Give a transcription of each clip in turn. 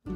Good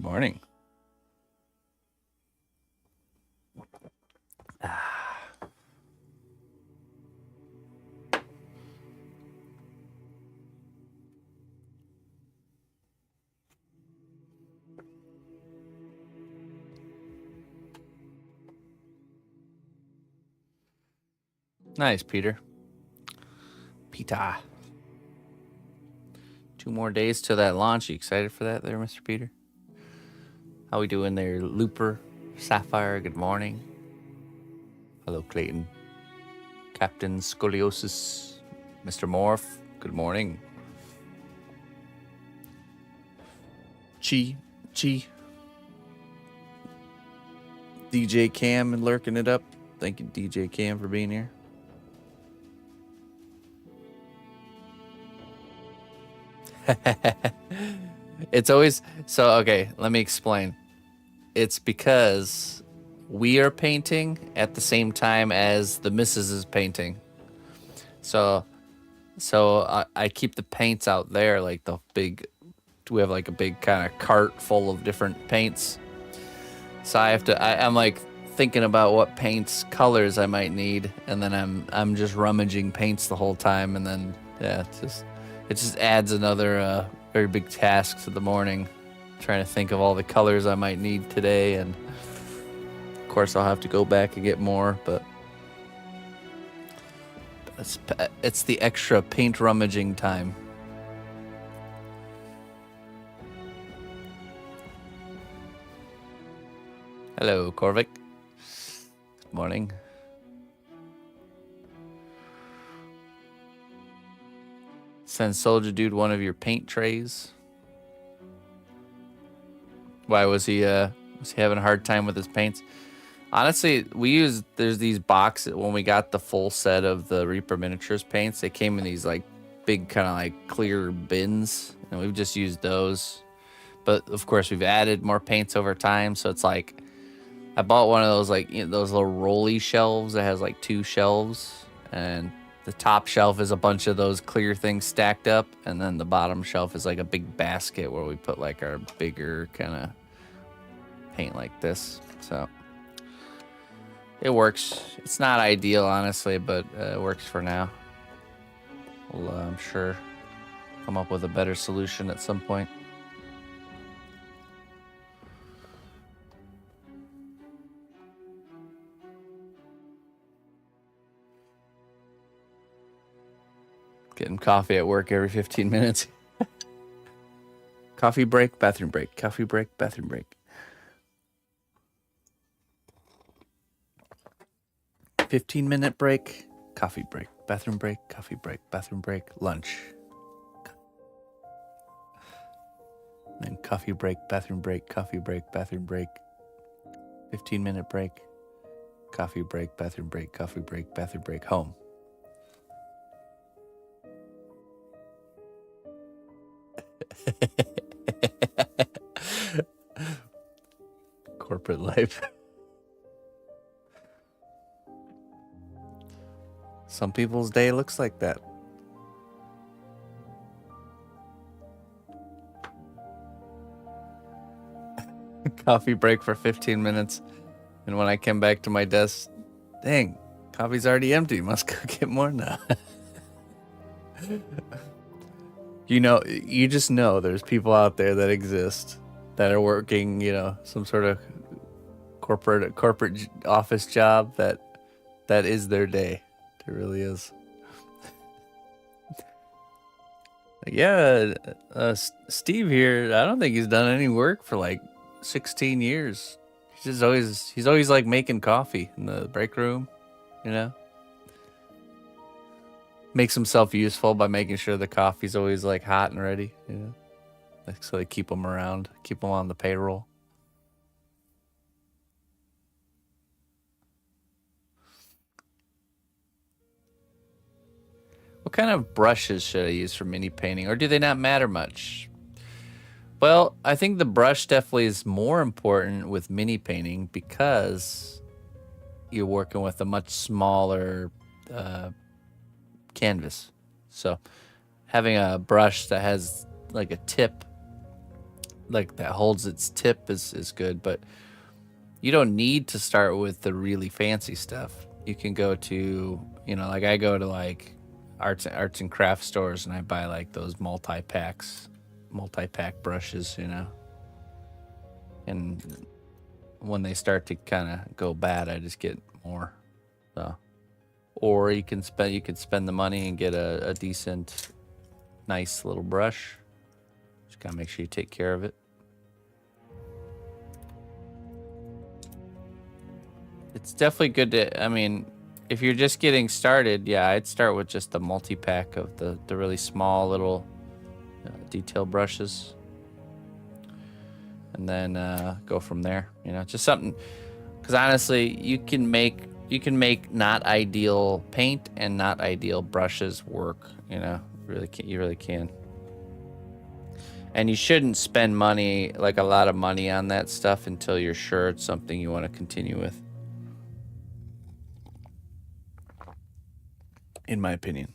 morning. Nice, Peter. Peter. 2 more days till that launch. You excited for that there, Mr. Peter? How we doing there, Looper? Sapphire, good morning. Hello, Clayton. Captain Scoliosis. Mr. Morph, good morning. Chi. DJ Cam and lurking it up. Thank you, DJ Cam, for being here. It's always so okay, let me explain. It's because we are painting at the same time as the missus is painting. So I keep the paints out there, like the big, we have like a big kind of cart full of different paints. So I'm like thinking about what paints, colors I might need, and then I'm just rummaging paints the whole time, and then yeah, it just adds another very big task to the morning, trying to think of all the colors I might need today, and of course I'll have to go back and get more, but it's the extra paint rummaging time. Hello, Corvic. Good morning. Send Soldier Dude one of your paint trays. Why was he having a hard time with his paints? Honestly, there's these boxes when we got the full set of the Reaper Miniatures paints. They came in these like big kind of like clear bins, and we've just used those. But of course, we've added more paints over time, so it's like I bought one of those like those little rolly shelves that has like 2 shelves, and the top shelf is a bunch of those clear things stacked up, and then the bottom shelf is like a big basket where we put like our bigger kind of paint like this. So it works. It's not ideal, honestly, but it works for now. We'll, I'm sure, come up with a better solution at some point. Getting coffee at work every 15 minutes. Coffee break, bathroom break. Coffee break, bathroom break. 15-minute break, coffee break, bathroom break, coffee break, bathroom break, lunch. Then coffee break, bathroom break, coffee break, bathroom break. 15-minute break, coffee break, bathroom break, coffee break, bathroom break, home. Corporate life. Some people's day looks like that. Coffee break for 15 minutes. And when I came back to my desk, dang, coffee's already empty. Must go get more now. You just know there's people out there that exist that are working, some sort of corporate office job that is their day. It really is. Yeah, Steve here, I don't think he's done any work for like 16 years. He's always like making coffee in the break room, Makes himself useful by making sure the coffee's always like hot and ready, Like, so they keep him around, keep him on the payroll. What kind of brushes should I use for mini painting, or do they not matter much? Well, I think the brush definitely is more important with mini painting because you're working with a much smaller canvas. So having a brush that has like a tip, like that holds its tip is good, but you don't need to start with the really fancy stuff. You can go to, like I go to like arts and craft stores and I buy like those multi-pack brushes, and when they start to kind of go bad, I just get more. So, or you could spend the money and get a decent, nice little brush. Just gotta make sure you take care of it. It's definitely good to, if you're just getting started, yeah, I'd start with just the multi-pack of the really small little detail brushes. And then go from there, just something, because honestly, you can make not ideal paint and not ideal brushes work, you really can. And you shouldn't spend money, like a lot of money on that stuff until you're sure it's something you want to continue with. In my opinion.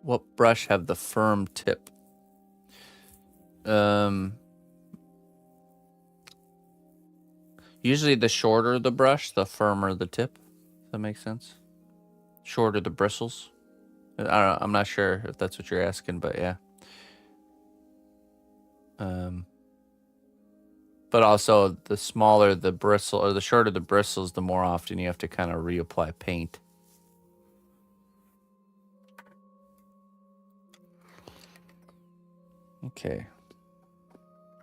What brush have the firm tip? Usually the shorter the brush, the firmer the tip. Does that make sense? Shorter the bristles. I don't know. I'm not sure if that's what you're asking, but yeah. But also the smaller the bristle, or the shorter the bristles, the more often you have to kind of reapply paint. Okay.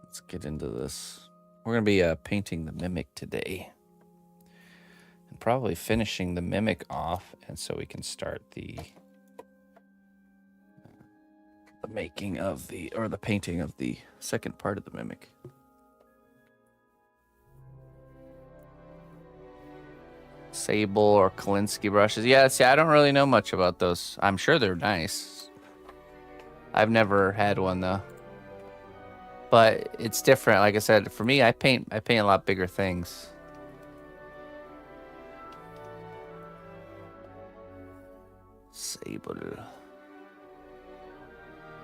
Let's get into this. We're going to be painting the mimic today. And probably finishing the mimic off, and so we can start the making of the, or the painting of the second part of the mimic. Sable or Kolinsky brushes. Yeah, see, I don't really know much about those. I'm sure they're nice. I've never had one though. But it's different. Like I said, for me, I paint a lot bigger things.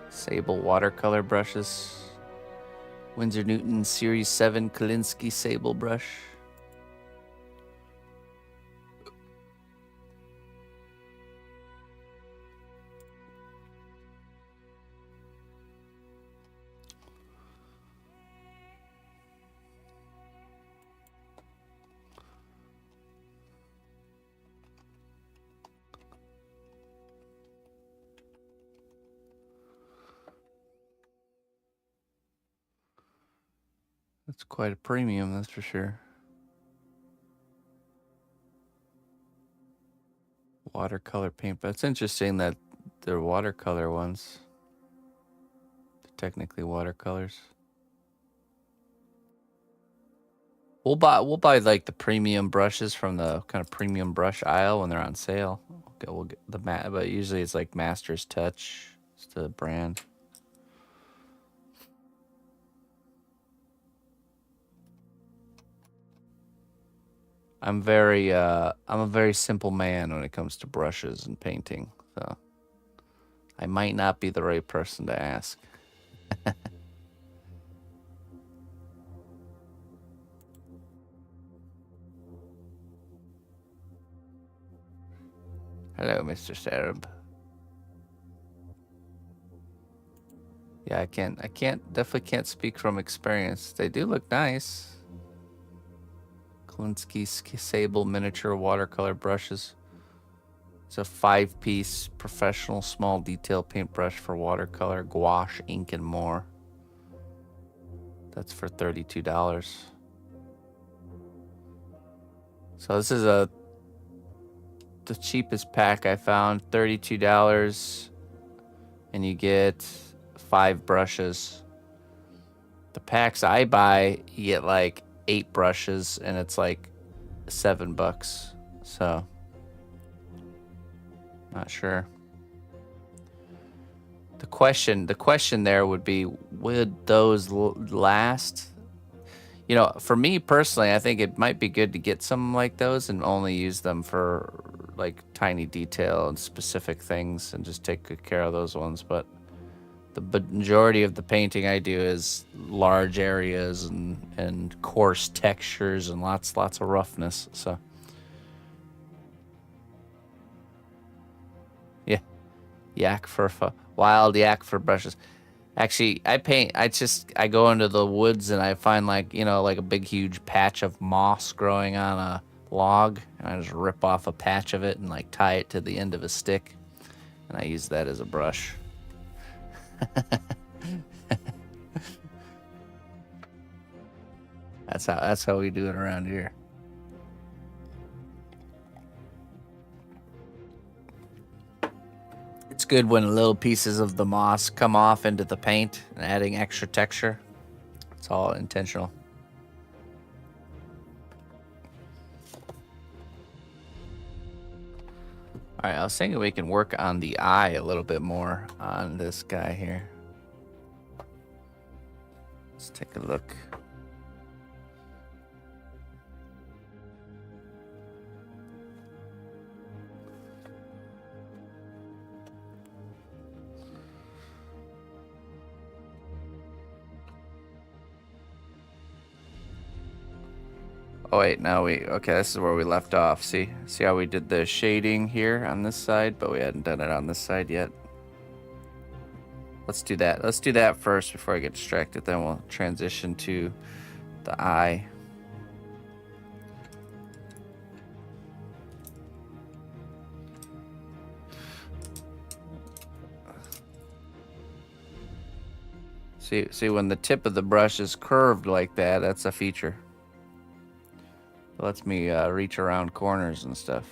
Sable watercolor brushes. Winsor Newton Series 7 Kolinsky Sable brush. That's quite a premium, that's for sure. Watercolor paint. That's interesting that they're watercolor ones. They're technically watercolors. We'll buy like the premium brushes from the kind of premium brush aisle when they're on sale. We'll get the but usually it's like Master's Touch. It's the brand. I'm a very simple man when it comes to brushes and painting, so I might not be the right person to ask. Hello, Mr. Sarab. Yeah, definitely can't speak from experience. They do look nice. Kolinsky Sable miniature watercolor brushes. It's a 5-piece professional small detail paintbrush for watercolor, gouache, ink, and more. That's for $32. So this is the cheapest pack I found, $32, and you get 5 brushes. The packs I buy, you get like 8 brushes, and it's like $7. So, not sure. The question there would be, would those last? You know, for me personally, I think it might be good to get some like those and only use them for like tiny detail and specific things and just take good care of those ones. But the majority of the painting I do is large areas and coarse textures and lots of roughness. So yeah, wild yak for brushes. Actually, I go into the woods and I find like a big huge patch of moss growing on a log, and I just rip off a patch of it and like tie it to the end of a stick, and I use that as a brush. That's how we do it around here. It's good when little pieces of the moss come off into the paint and adding extra texture. It's all intentional. All right, I was thinking we can work on the eye a little bit more on this guy here. Let's take a look. Oh wait, no, okay, this is where we left off. See how we did the shading here on this side, but we hadn't done it on this side yet. Let's do that. Let's do that first before I get distracted. Then we'll transition to the eye. See, when the tip of the brush is curved like that, that's a feature. It lets me reach around corners and stuff.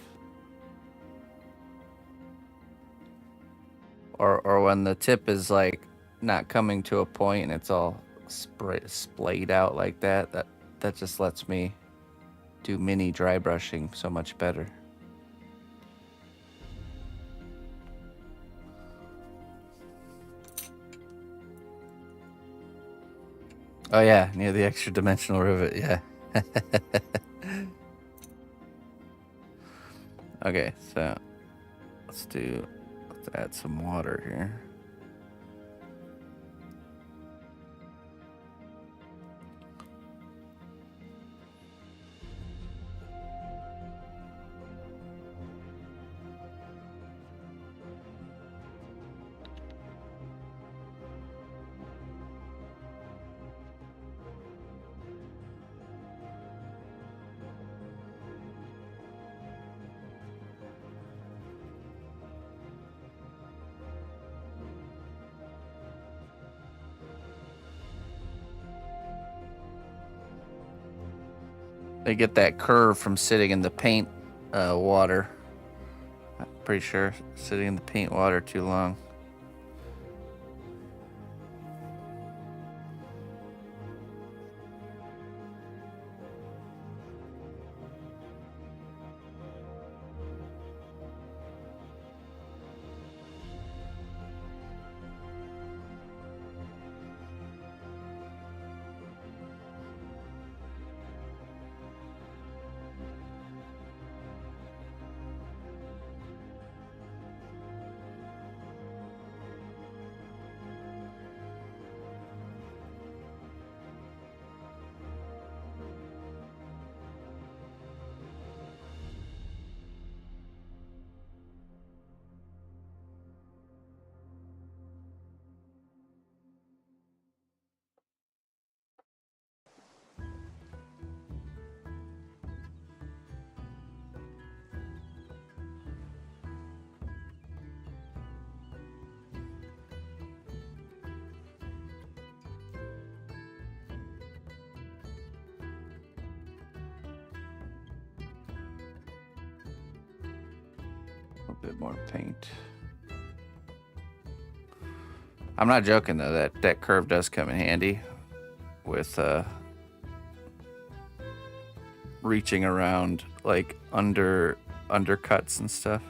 Or when the tip is like not coming to a point and it's all splayed out like that, that just lets me do mini dry brushing so much better. Oh yeah, near the extra dimensional rivet, yeah. Okay, so let's add some water here. They get that curve from sitting in the paint water. I'm pretty sure sitting in the paint water too long. A bit more paint. I'm not joking though, that curve does come in handy with reaching around like undercuts and stuff.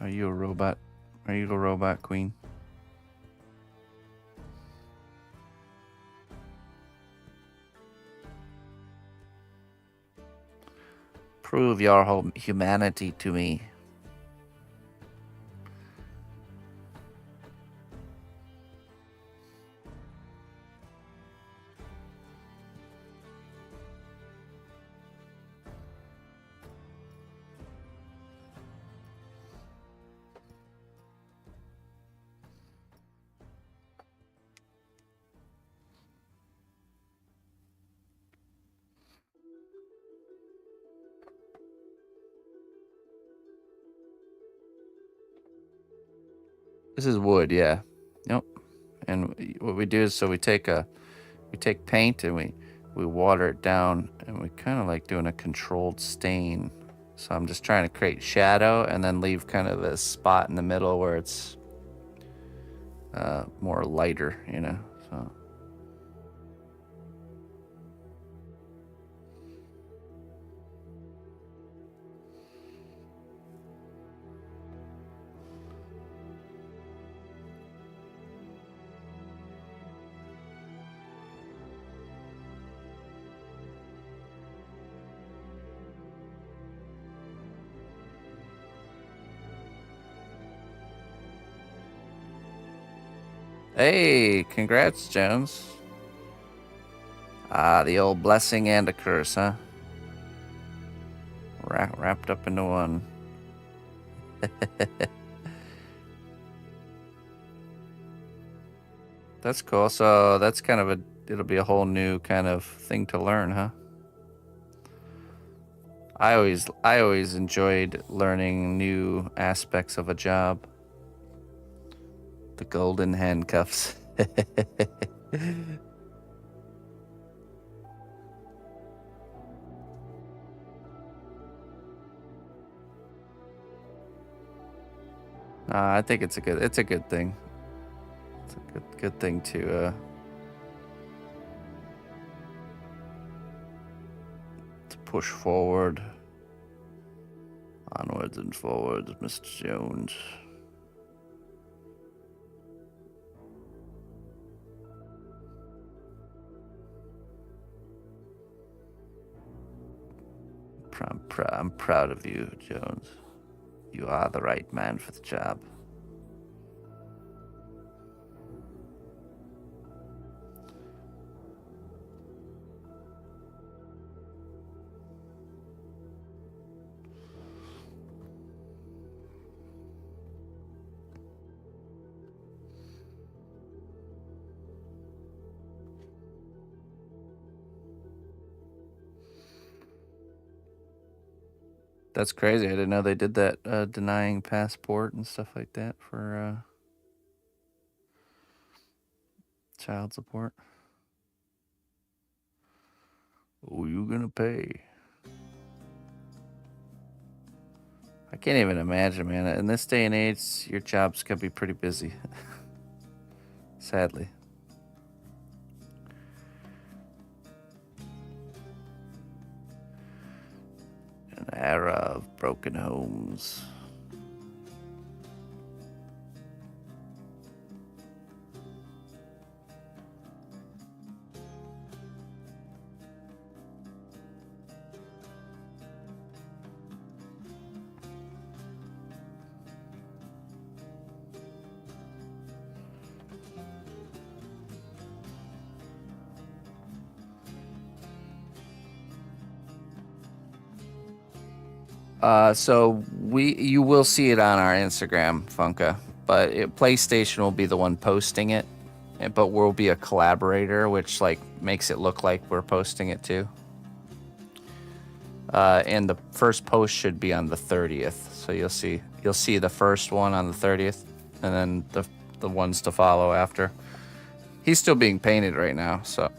Are you a robot? Are you a robot queen? Prove your whole humanity to me. This is wood, yeah. Yep. And what we do is, so we take paint and we water it down, and we kind of like doing a controlled stain. So I'm just trying to create shadow and then leave kind of a spot in the middle where it's more lighter, you know. So hey, congrats, Jones. Ah, the old blessing and a curse, huh? Wrapped up into one. That's cool. So that's kind of it'll be a whole new kind of thing to learn, huh? I always enjoyed learning new aspects of a job. The golden handcuffs. I think it's a good thing. It's a good thing to push forward. Onwards and forwards, Mr. Jones. I'm proud of you, Jones. You are the right man for the job. That's crazy. I didn't know they did that, denying passport and stuff like that for child support. Who you gonna pay? I can't even imagine, man. In this day and age, your job's gonna be pretty busy. Sadly. An era of broken homes. So you will see it on our Instagram, Funka, but PlayStation will be the one posting it, but we'll be a collaborator, which like makes it look like we're posting it too. And the first post should be on the 30th, so you'll see the first one on the 30th, and then the ones to follow after. He's still being painted right now, so.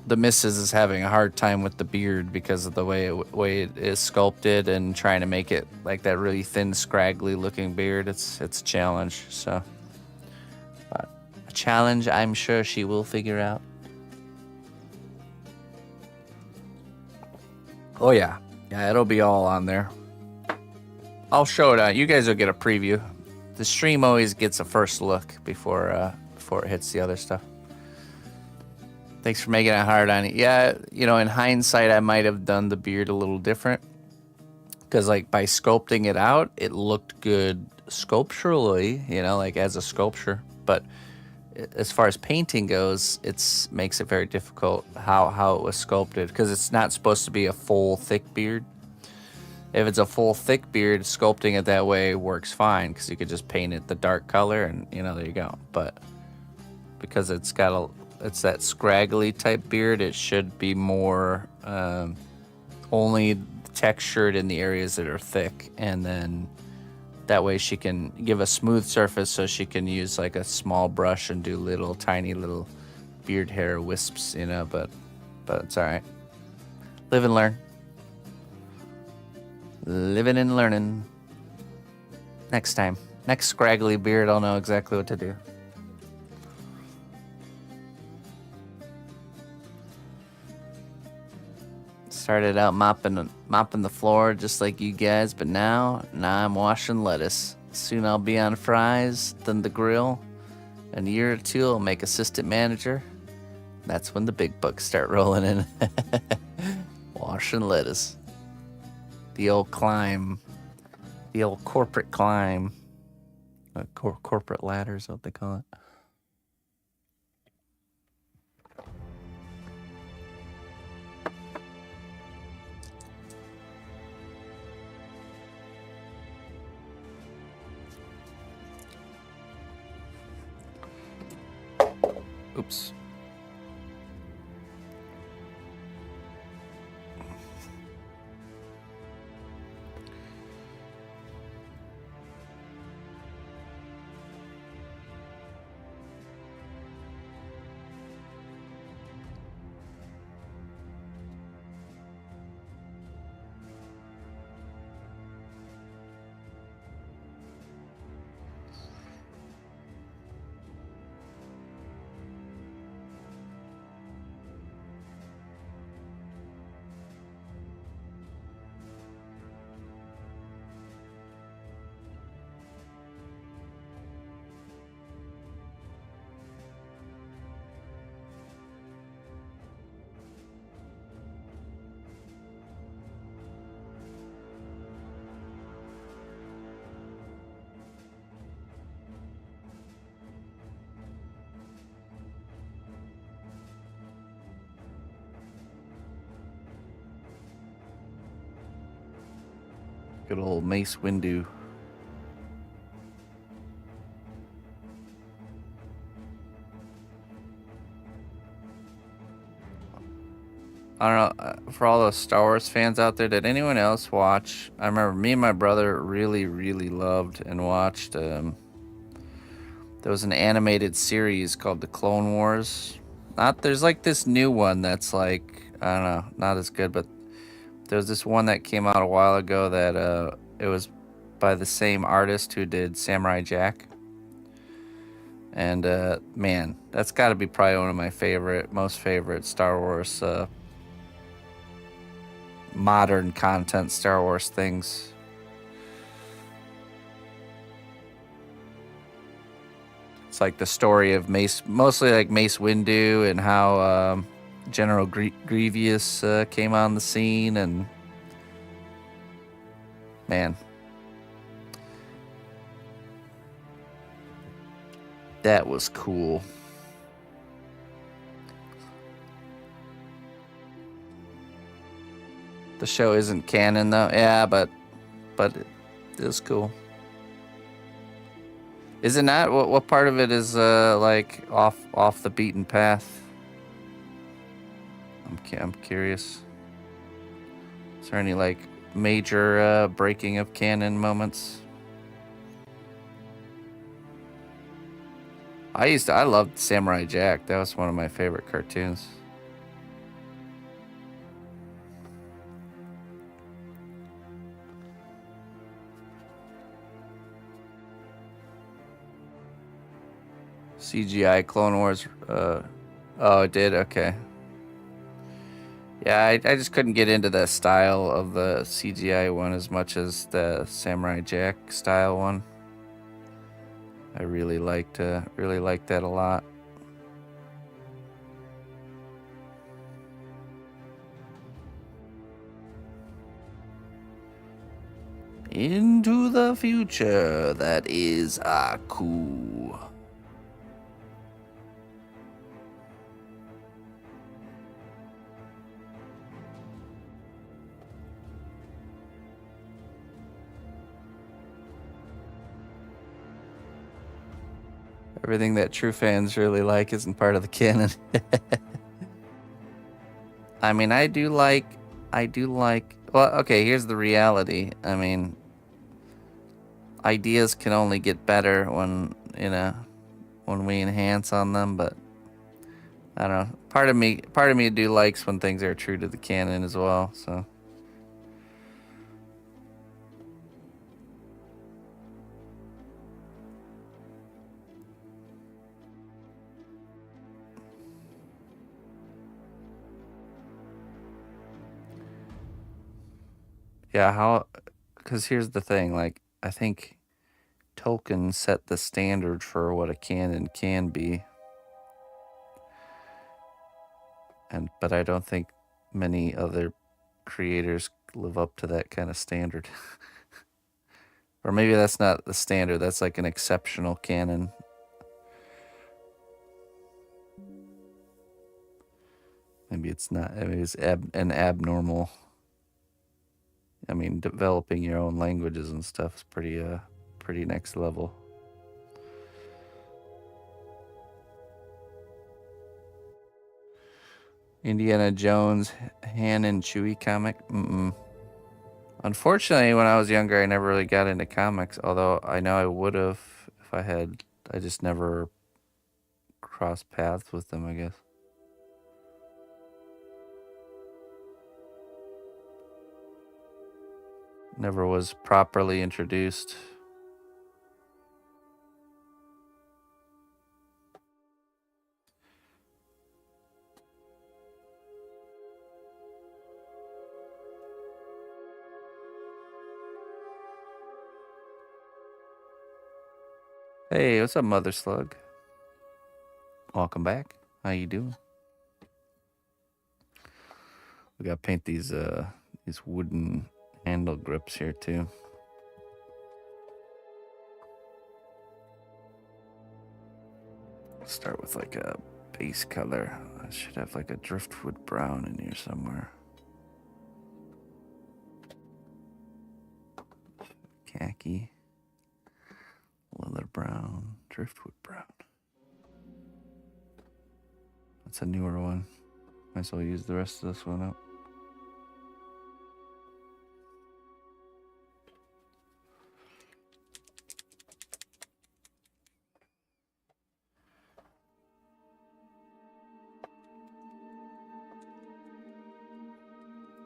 The missus is having a hard time with the beard because of the way it is sculpted, and trying to make it like that really thin, scraggly looking beard. It's a challenge. So, but a challenge I'm sure she will figure out. Oh yeah, yeah, it'll be all on there. I'll show it out. You guys will get a preview. The stream always gets a first look before it hits the other stuff. Thanks for making it hard on it. Yeah, you know, in hindsight, I might have done the beard a little different. Because, like, by sculpting it out, it looked good sculpturally, you know, like as a sculpture. But as far as painting goes, it makes it very difficult how it was sculpted. Because it's not supposed to be a full, thick beard. If it's a full, thick beard, sculpting it that way works fine. Because you could just paint it the dark color and, you know, there you go. But because it's that scraggly type beard, it should be more only textured in the areas that are thick, and then that way she can give a smooth surface so she can use like a small brush and do little tiny little beard hair wisps, you know, but it's all right. Live and learn. Living and learning. Next time. Next scraggly beard, I'll know exactly what to do. Started out mopping the floor just like you guys, but now I'm washing lettuce. Soon I'll be on fries, then the grill. In a year or two, I'll make assistant manager. That's when the big bucks start rolling in. Washing lettuce. The old climb. The old corporate climb. Corporate ladder is what they call it. Oops. Good old Mace Windu. I don't know, for all those Star Wars fans out there, did anyone else watch? I remember me and my brother really, really loved and watched. There was an animated series called The Clone Wars. There's like this new one that's like, I don't know, not as good, but there's this one that came out a while ago that it was by the same artist who did Samurai Jack. And man, that's got to be probably one of my most favorite Star Wars modern content Star Wars things. It's like the story of Mace, mostly like Mace Windu, and how General Grievous came on the scene, and man, that was cool. The show isn't canon though. Yeah, but it is cool. Is it not? What part of it is like off the beaten path? I'm curious. Is there any like major breaking of canon moments? I loved Samurai Jack. That was one of my favorite cartoons. CGI Clone Wars. Oh, it did? Okay. Yeah, I just couldn't get into the style of the CGI one as much as the Samurai Jack style one. I really liked that a lot. Into the future, that is Aku. Everything that true fans really like isn't part of the canon. I mean, I do like, well, okay, here's the reality. I mean, ideas can only get better when, when we enhance on them, but I don't know. Part of me do likes when things are true to the canon as well, so. Yeah, because here's the thing, like, I think Tolkien set the standard for what a canon can be. But I don't think many other creators live up to that kind of standard. Or maybe that's not the standard, that's like an exceptional canon. Maybe it's not, maybe it's an abnormal. I mean, developing your own languages and stuff is pretty next level. Indiana Jones, Han and Chewie comic? Unfortunately, when I was younger, I never really got into comics, although I know I would have if I had. I just never crossed paths with them, I guess. Never was properly introduced. Hey, what's up, Mother Slug? Welcome back. How you doing? We gotta paint these wooden handle grips here too. Start with like a base color. I should have like a driftwood brown in here somewhere. Khaki, leather brown, driftwood brown. That's a newer one. Might as well use the rest of this one up.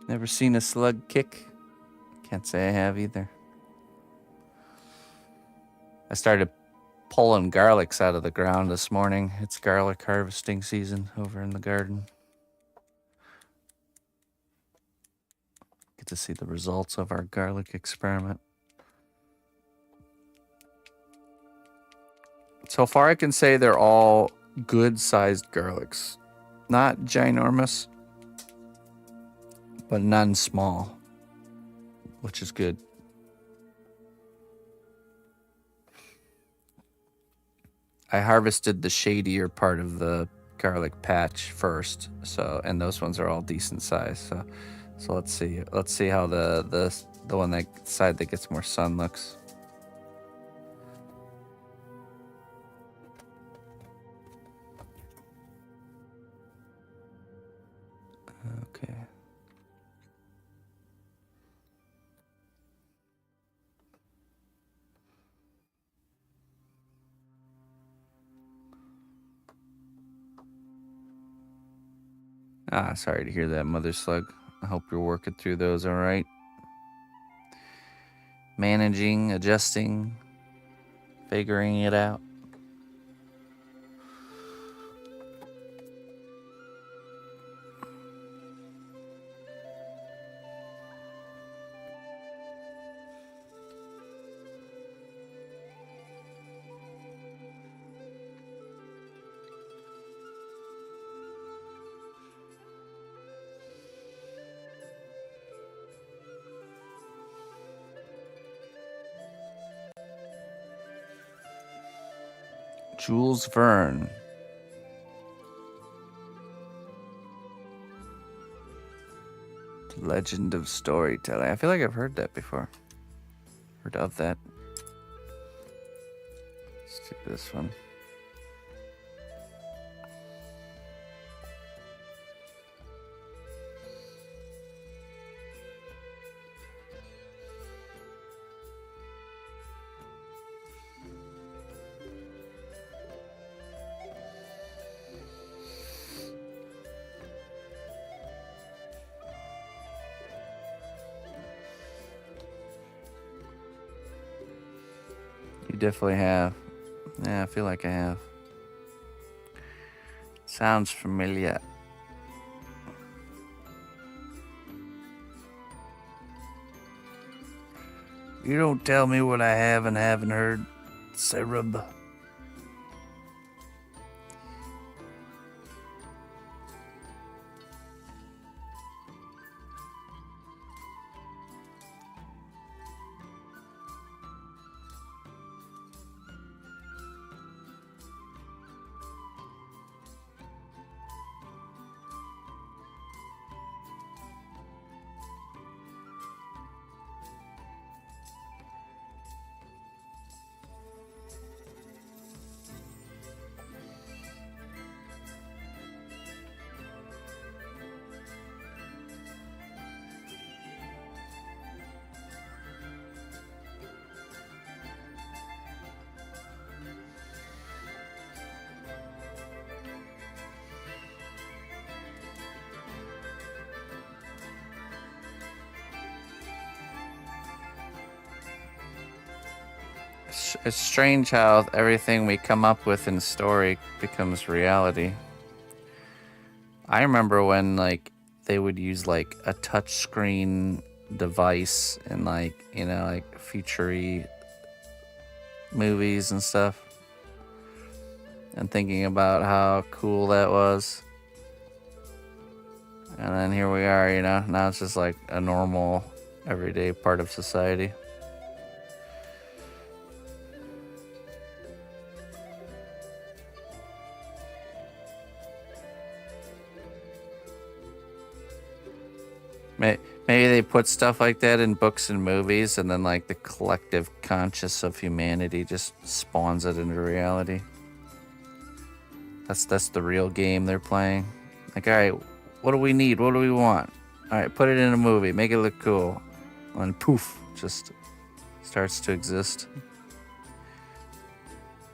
Never seen a slug kick? Can't say I have either. I started pulling garlics out of the ground this morning. It's garlic harvesting season over in the garden. Get to see the results of our garlic experiment. So far, I can say they're all good-sized garlics. Not ginormous, but none small, which is good. I harvested the shadier part of the garlic patch first, and those ones are all decent size. So let's see how the one that side that gets more sun looks. Okay. Sorry to hear that, Mother Slug. I hope you're working through those all right. Managing, adjusting, figuring it out. Jules Verne. Legend of Storytelling. I feel like I've heard that before. Heard of that. Let's do this one. You definitely have. Yeah, I feel like I have. Sounds familiar. You don't tell me what I haven't heard, Cerub. It's strange how everything we come up with in story becomes reality. I remember when like they would use like a touch screen device in like, you know, like feature-y movies and stuff. And thinking about how cool that was. And then here we are, you know, now it's just like a normal, everyday part of society. Maybe they put stuff like that in books and movies, and then like the collective conscious of humanity just spawns it into reality. That's the real game they're playing. Like, all right, what do we need? What do we want? All right, put it in a movie, make it look cool, and poof, just starts to exist.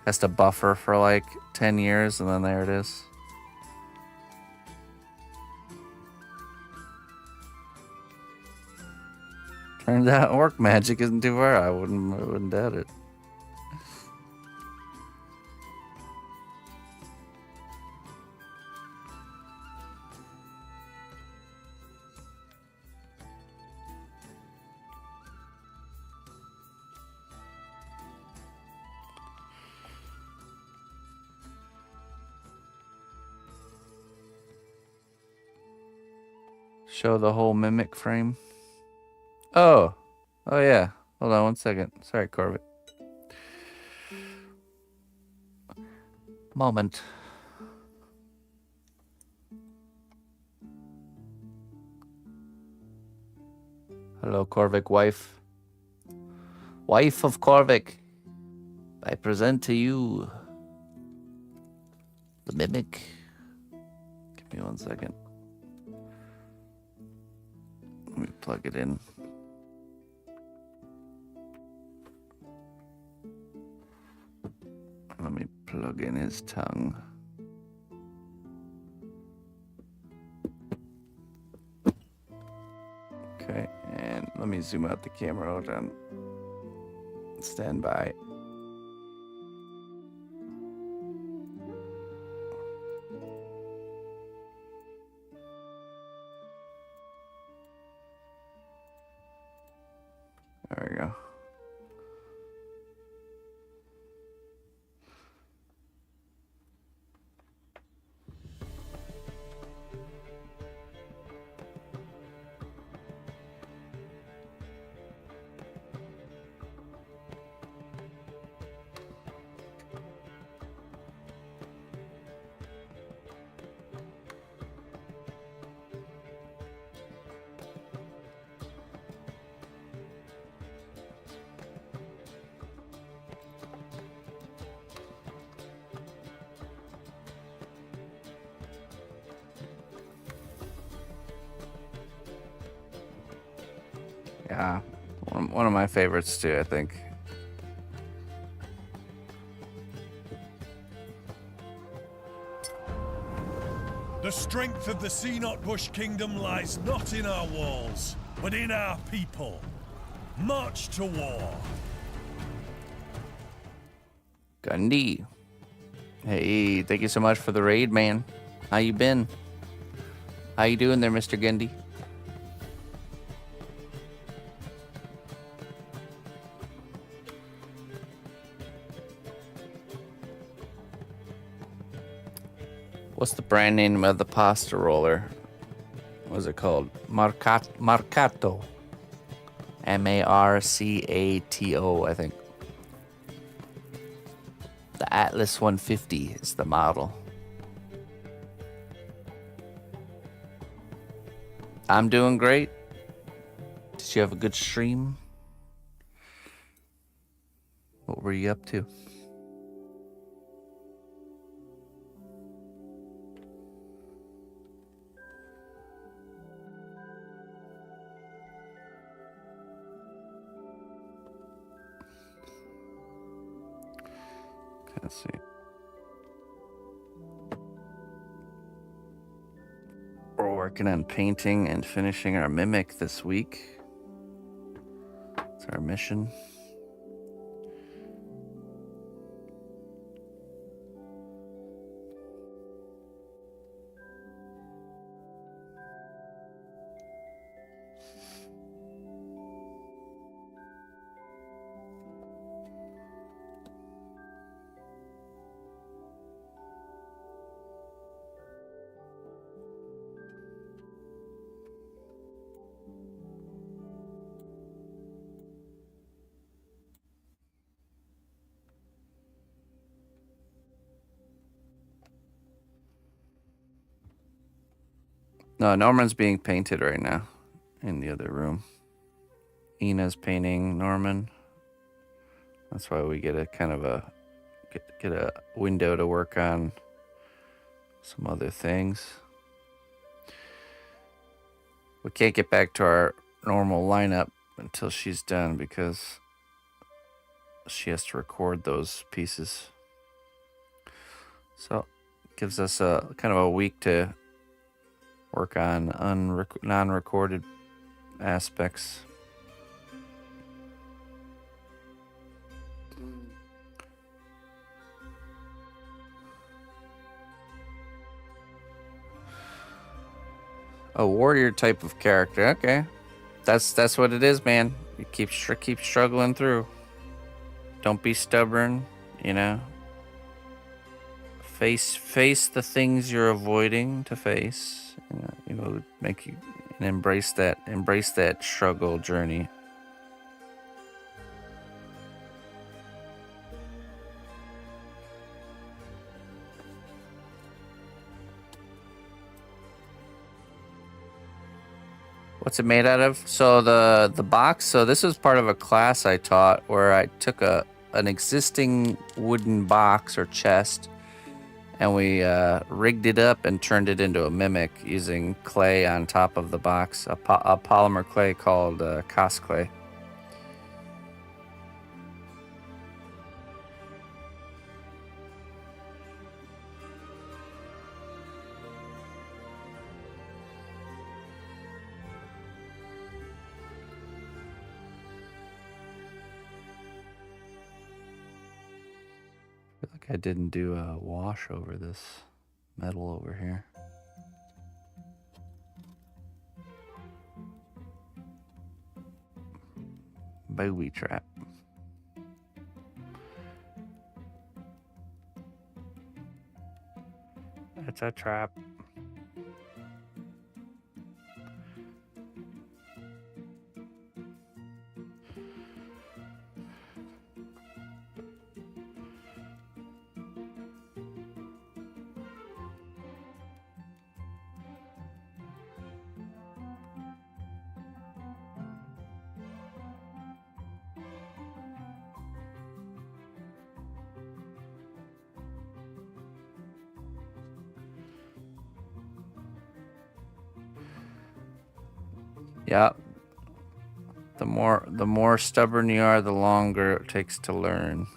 Has to buffer for like 10 years, and then there it is. Turns out orc magic isn't too far. I wouldn't doubt it. Show the whole mimic frame. Oh yeah. Hold on one second. Sorry, Corbett. Moment. Hello, Corvic wife. Wife of Corvic. I present to you the mimic. Give me one second. Let me plug it in. Let me plug in his tongue. Okay, and let me zoom out the camera. Hold on. Stand by. There we go. Yeah, one of my favorites too, I think. The strength of the cnotbusch kingdom lies not in our walls, but in our people. March to war. Gundy. Hey, thank you so much for the raid, man. How you been? How you doing there, Mr. Gundy? What's the brand name of the pasta roller? What is it called? Marcato. Marcato, I think. The Atlas 150 is the model. I'm doing great. Did you have a good stream? What were you up to? Let's see. We're working on painting and finishing our mimic this week. It's our mission. No, Norman's being painted right now in the other room. Ina's painting Norman. That's why we get a kind of a get a window to work on some other things. We can't get back to our normal lineup until she's done because she has to record those pieces. So it gives us a kind of a week to work on non-recorded aspects. A warrior type of character. Okay, that's what it is, man. You keep struggling through. Don't be stubborn. You know. Face the things you're avoiding to face. You know, make you and embrace that struggle journey. What's it made out of? So the box. So this was part of a class I taught where I took an existing wooden box or chest, and we rigged it up and turned it into a mimic using clay on top of the box, a polymer clay called Cos clay. I feel like I didn't do a wash over this metal over here. Booby trap. It's a trap. Yeah, The more stubborn you are, the longer it takes to learn.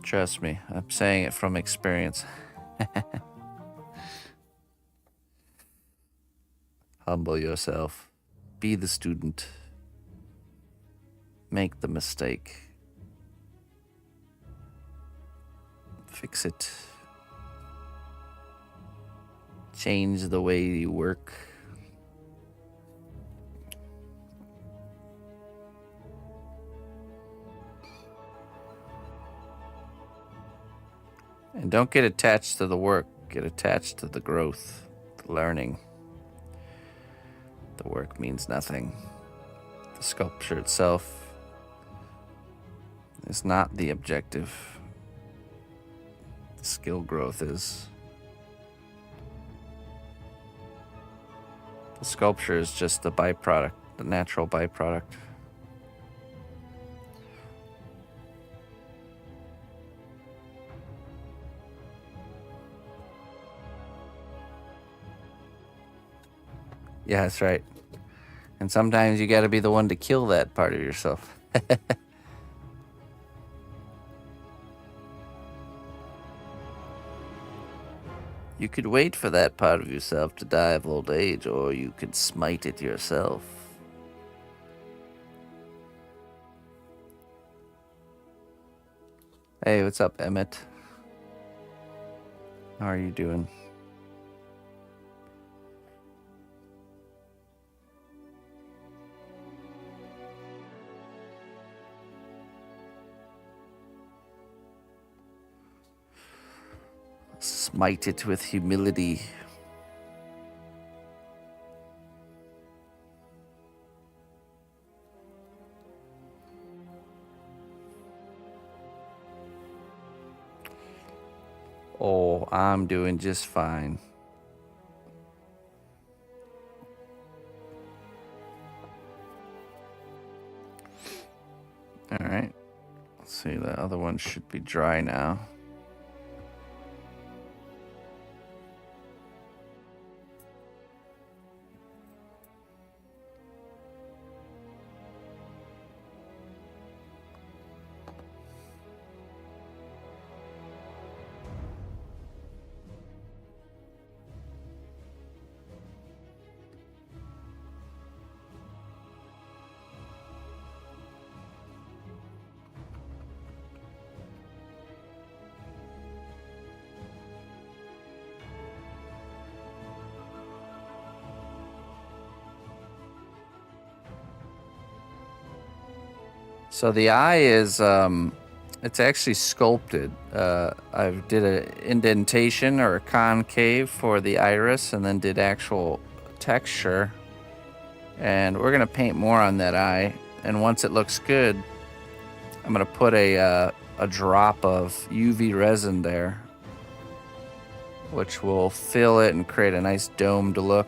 Trust me, I'm saying it from experience. Humble yourself. Be the student. Make the mistake. Fix it. Change the way you work. And don't get attached to the work. Get attached to the growth, the learning. The work means nothing. The sculpture itself is not the objective. The skill growth is. The sculpture is just the byproduct, the natural byproduct. Yeah, that's right. And sometimes you got to be the one to kill that part of yourself. You could wait for that part of yourself to die of old age, or you could smite it yourself. Hey, what's up, Emmett? How are you doing? Smite it with humility. Oh, I'm doing just fine. All right. Let's see, the other one should be dry now. So the eye is, it's actually sculpted. I did an indentation or a concave for the iris and then did actual texture. And we're going to paint more on that eye. And once it looks good, I'm going to put a drop of UV resin there, which will fill it and create a nice domed look.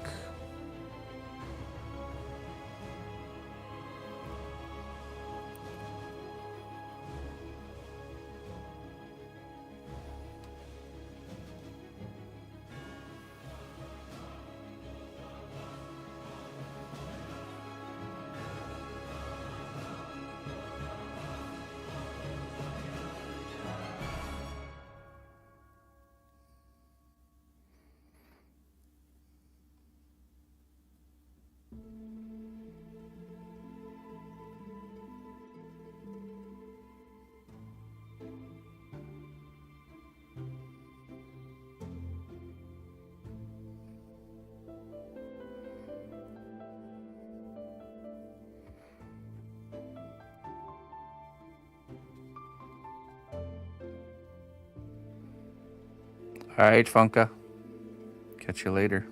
All right, Funka. Catch you later.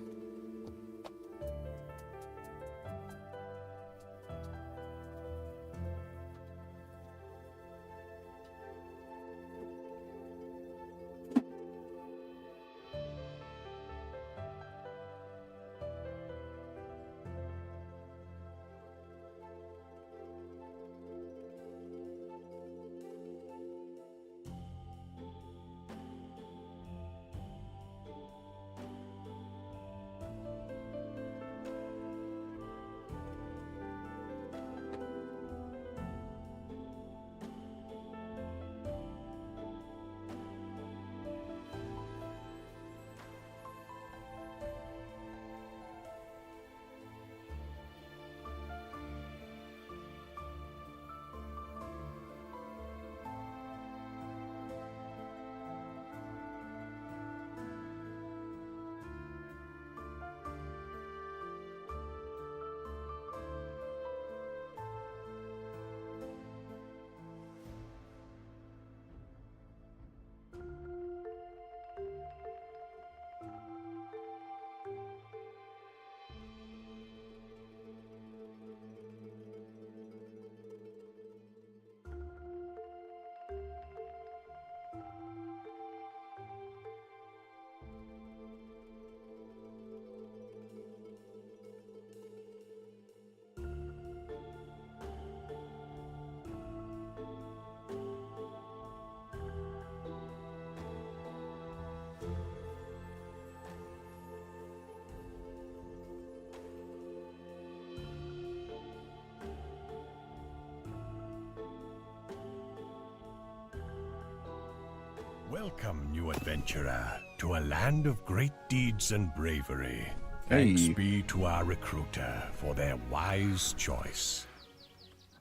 Welcome, new adventurer, to a land of great deeds and bravery. Thanks be to our recruiter for their wise choice.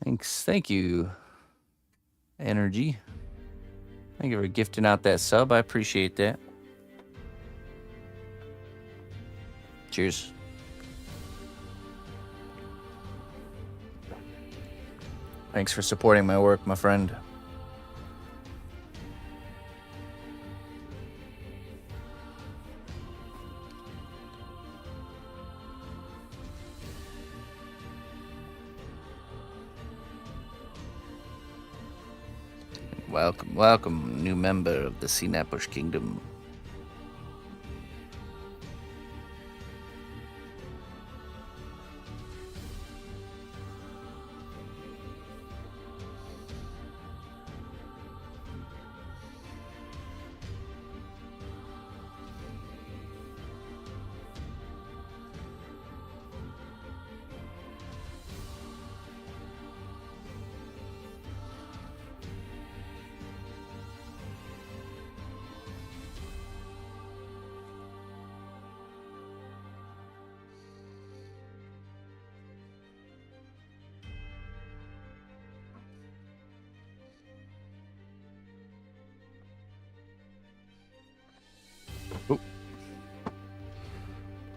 Thank you, Energy. Thank you for gifting out that sub. I appreciate that. Cheers. Thanks for supporting my work, my friend. Welcome, new member of the cnotbusch Kingdom.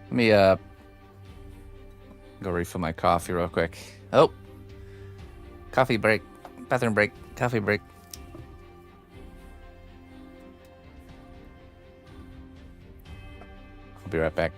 Let me go refill my coffee real quick. Oh, coffee break, bathroom break, coffee break. I'll be right back.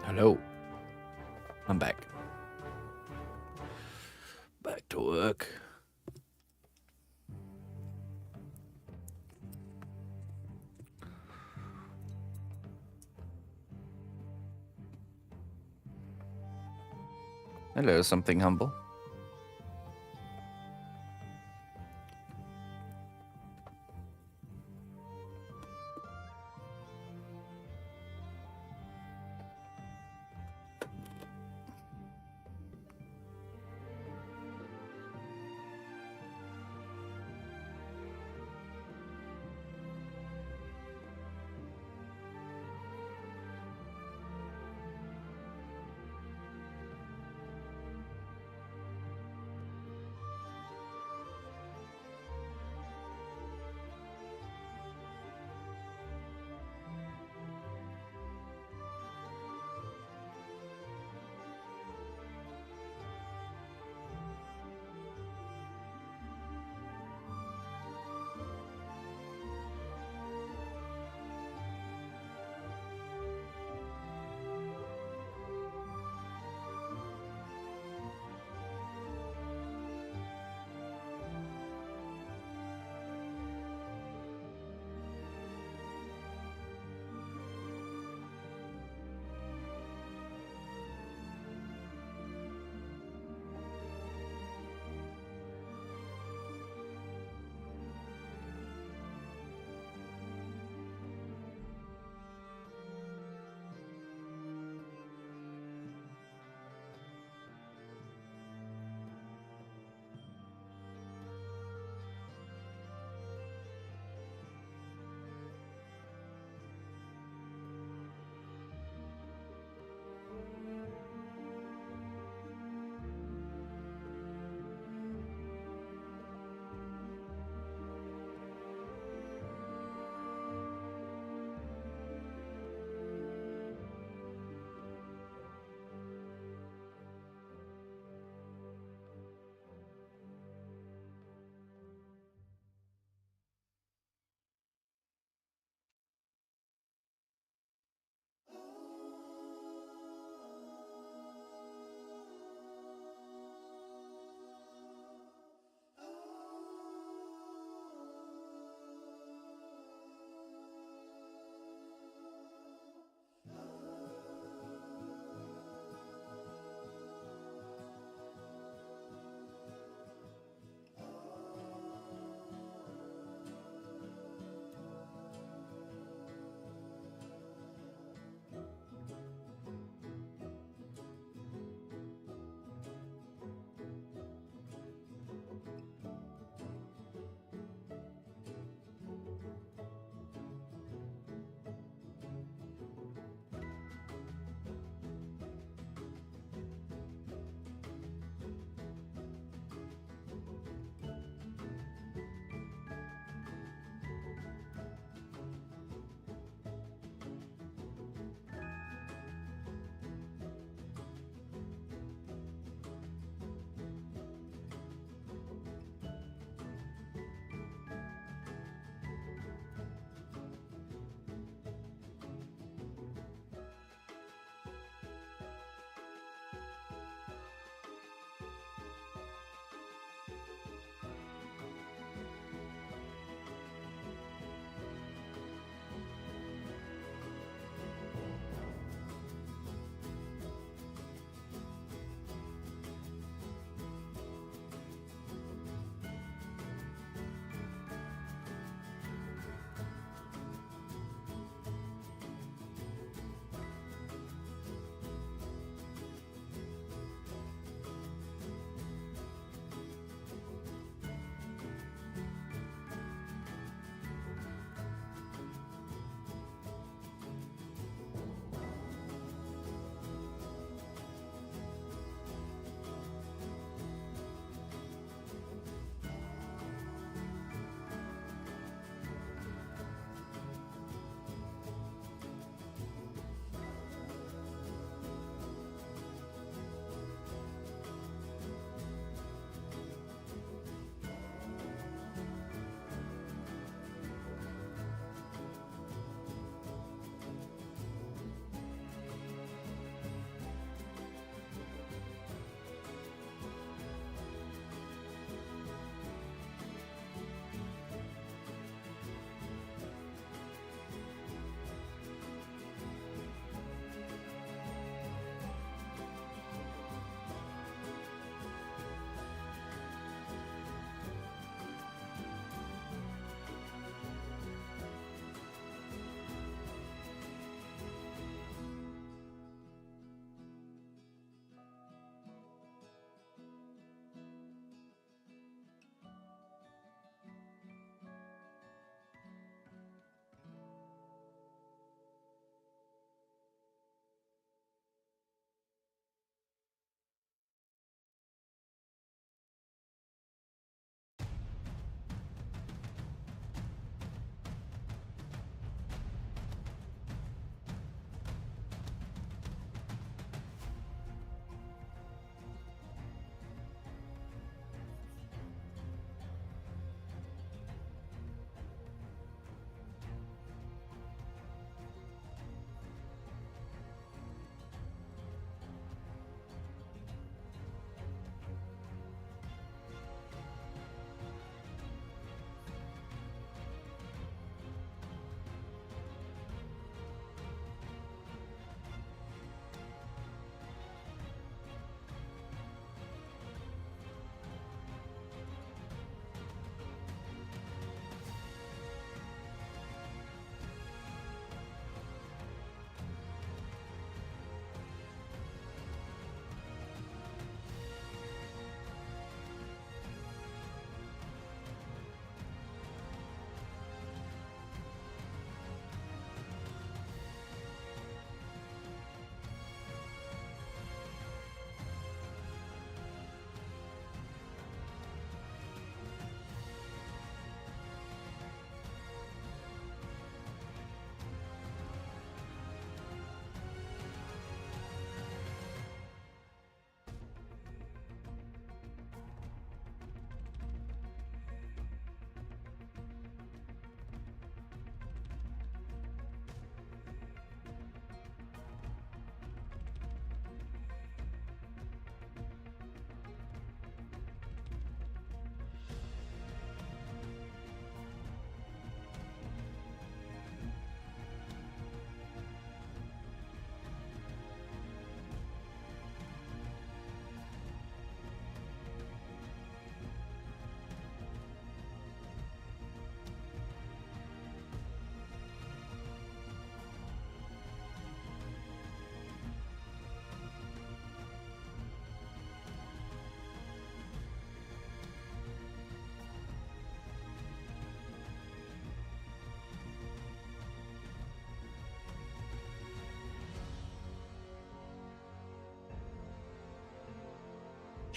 Hello. I'm back. Back to work. Hello, something humble.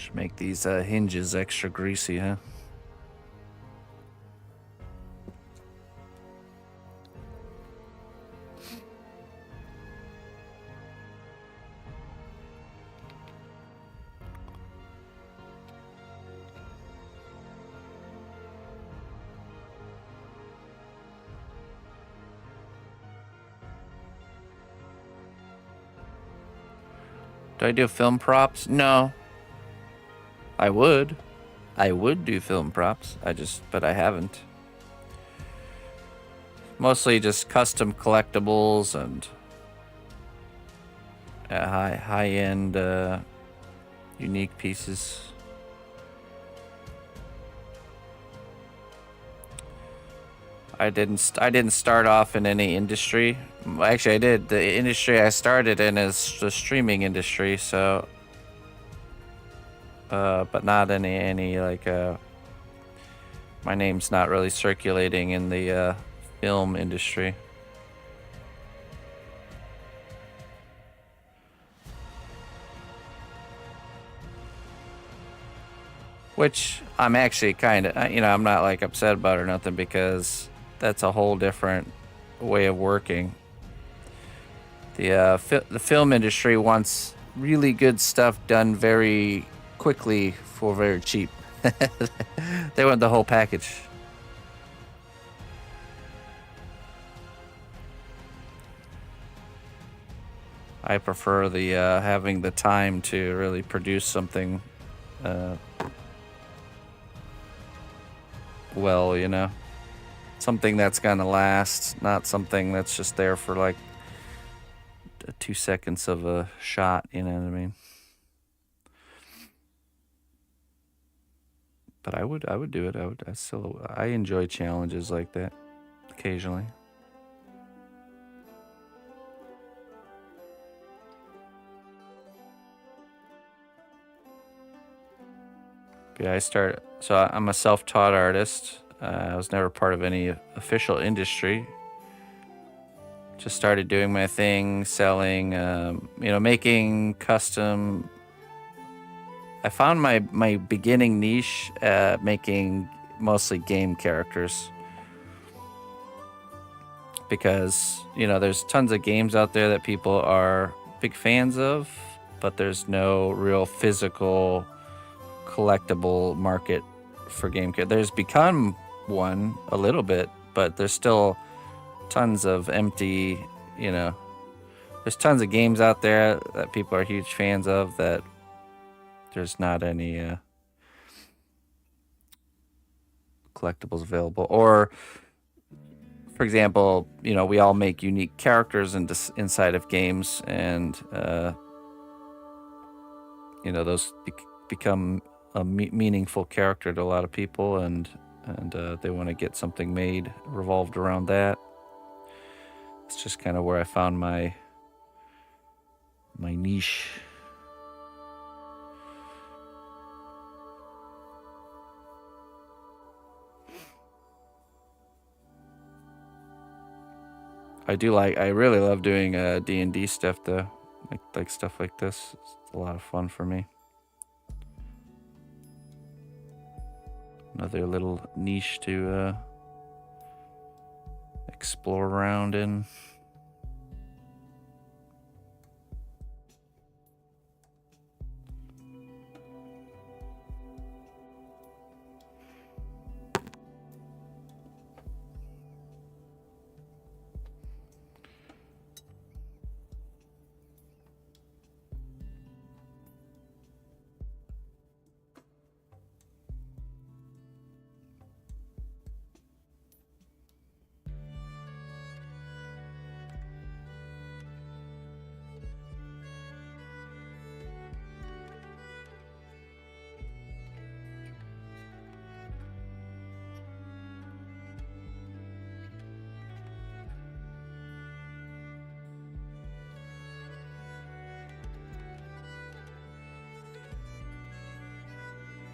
Should make these hinges extra greasy, huh? Do I do film props? No. I would. I would do film props. But I haven't. Mostly just custom collectibles and high-end unique pieces. I didn't start off in any industry. Actually, I did. The industry I started in is the streaming industry, so but not any like my name's not really circulating in the film industry. Which I'm actually kind of, I'm not like upset about it or nothing, because that's a whole different way of working. The film industry wants really good stuff done very quickly for very cheap. They want the whole package. I prefer the having the time to really produce something well, something that's gonna last, not something that's just there for like 2 seconds of a shot, you know what I mean? But I would do it. I enjoy challenges like that occasionally. Yeah, so I'm a self-taught artist. I was never part of any official industry. Just started doing my thing, selling, making custom. I found my beginning niche making mostly game characters. Because, there's tons of games out there that people are big fans of, but there's no real physical collectible market for game characters. There's become one a little bit, but there's still tons of empty, there's tons of games out there that people are huge fans of that there's not any collectibles available. Or, for example, we all make unique characters inside of games, and those become a meaningful character to a lot of people, and they want to get something made revolved around that. It's just kind of where I found my niche. I really love doing D&D stuff though, like stuff like this. It's a lot of fun for me. Another little niche to explore around in.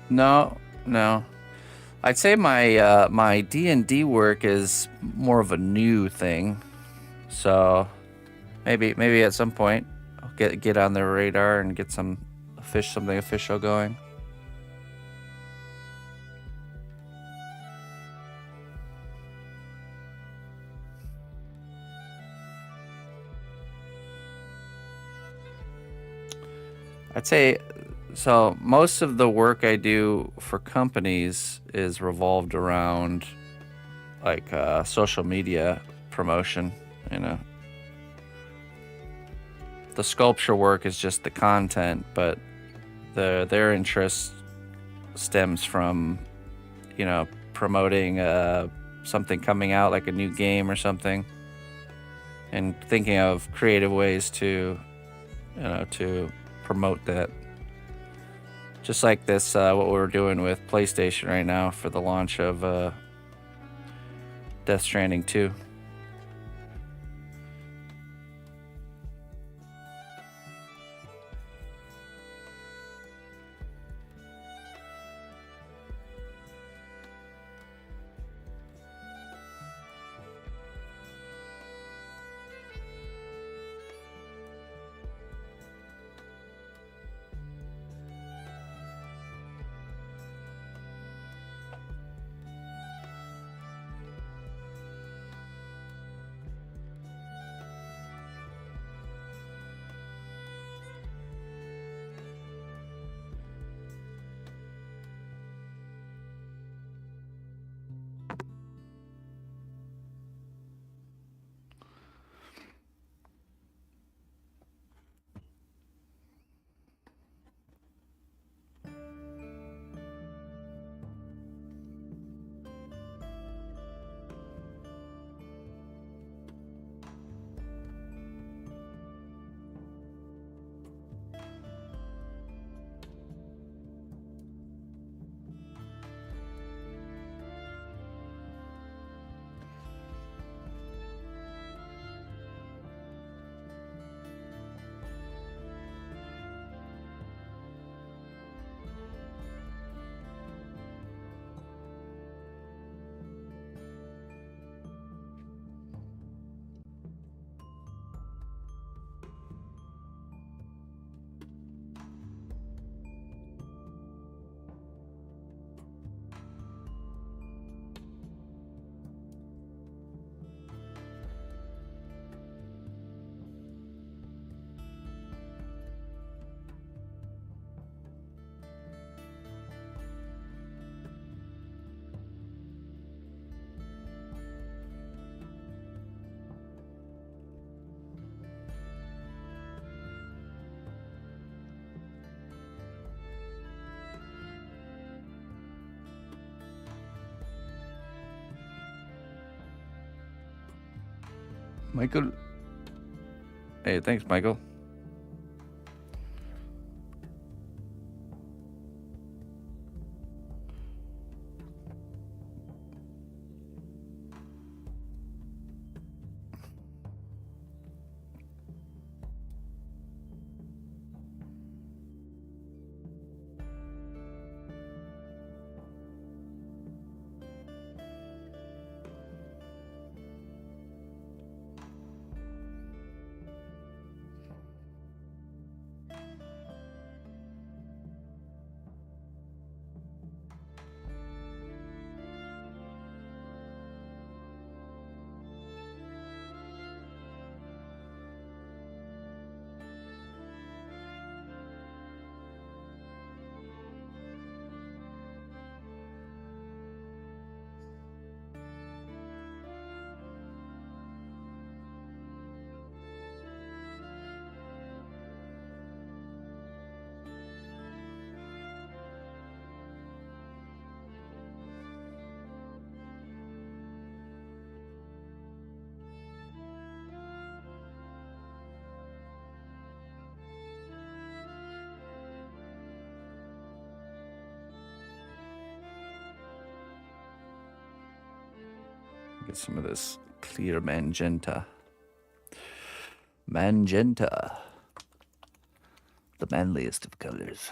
No. I'd say my my D&D work is more of a new thing. So maybe at some point I'll get on their radar and get something official going. I'd say so. Most of the work I do for companies is revolved around like social media promotion. You know, the sculpture work is just the content, but their interest stems from, you know, promoting something coming out, like a new game or something, and thinking of creative ways to, you know, to promote that. Just like this, what we're doing with PlayStation right now for the launch of Death Stranding 2. Michael. Hey, thanks, Michael. Get some of this clear magenta. Magenta. The manliest of colors.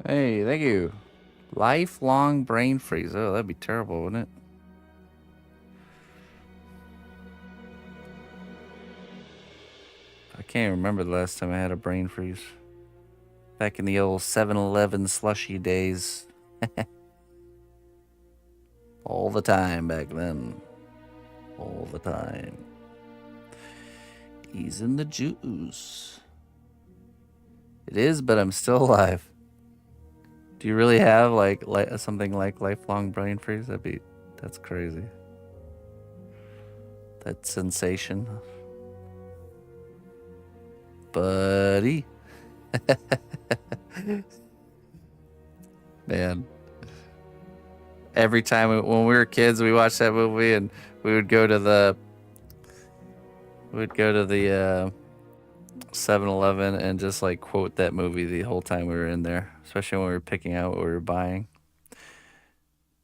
Hey, thank you. Lifelong brain freeze. Oh, that'd be terrible, wouldn't it? I can't remember the last time I had a brain freeze. Back in the old 7-Eleven slushy days. All the time back then. All the time. Easing the juice. It is, but I'm still alive. Do you really have like something like lifelong brain freeze? That's crazy. That sensation. Buddy. Man. Every time when we were kids, we watched that movie and we would go to the 7-Eleven and just like quote that movie the whole time we were in there, especially when we were picking out what we were buying.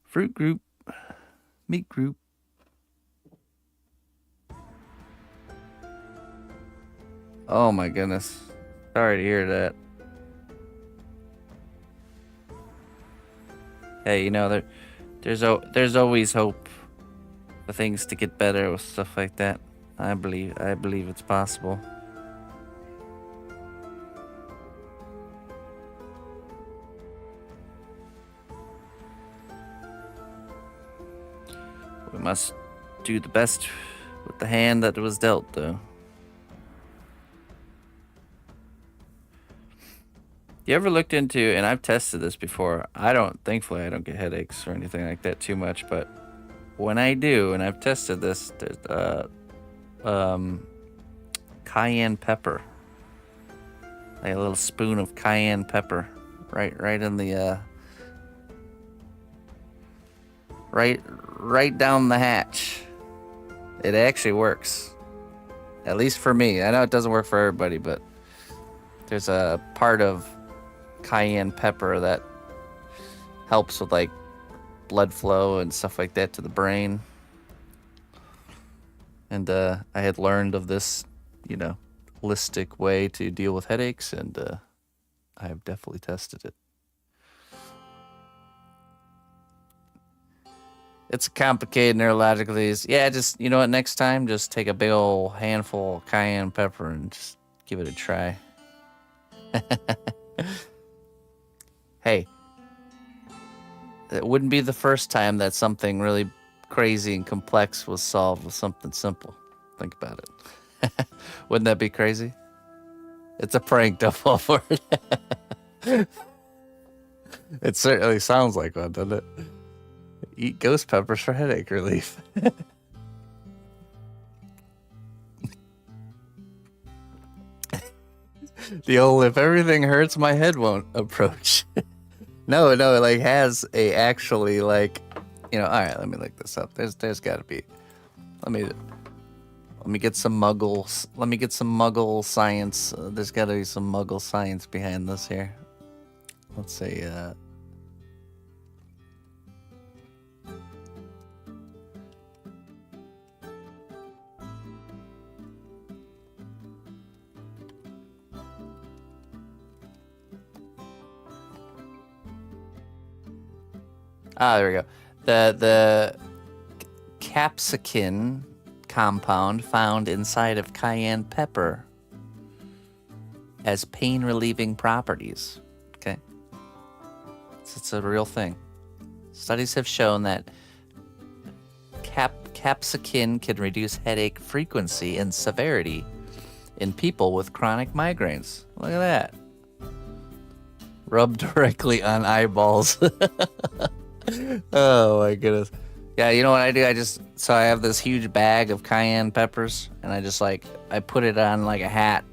Fruit group, meat group. Oh my goodness. Sorry to hear that. Hey, you know, there's always hope for things to get better with stuff like that. I believe it's possible. We must do the best with the hand that was dealt, though. You ever looked into, and I've tested this before, thankfully I don't get headaches or anything like that too much, but when I do, and I've tested this, cayenne pepper. Like a little spoon of cayenne pepper right in the right down the hatch. It actually works. At least for me. I know it doesn't work for everybody, but there's a part of cayenne pepper that helps with like blood flow and stuff like that to the brain. And I had learned of this, holistic way to deal with headaches, and I have definitely tested it. It's a complicated neurological disease. Yeah, just, you know what, next time, just take a big old handful of cayenne pepper and just give it a try. Hey, it wouldn't be the first time that something really crazy and complex was solved with something simple. Think about it. Wouldn't that be crazy? It's a prank, don't fall for it. It certainly sounds like one, doesn't it? Eat ghost peppers for headache relief. The old if everything hurts, my head won't approach. No, it like has a actually like, all right, let me look this up. There's got to be. Let me get some muggles. Let me get some muggle science. There's got to be some muggle science behind this here. Let's see. There we go. The capsicum compound found inside of cayenne pepper has pain-relieving properties. Okay. It's a real thing. Studies have shown that capsicum can reduce headache frequency and severity in people with chronic migraines. Look at that. Rub directly on eyeballs. Oh my goodness. Yeah, you know what I do? I have this huge bag of cayenne peppers, and I put it on like a hat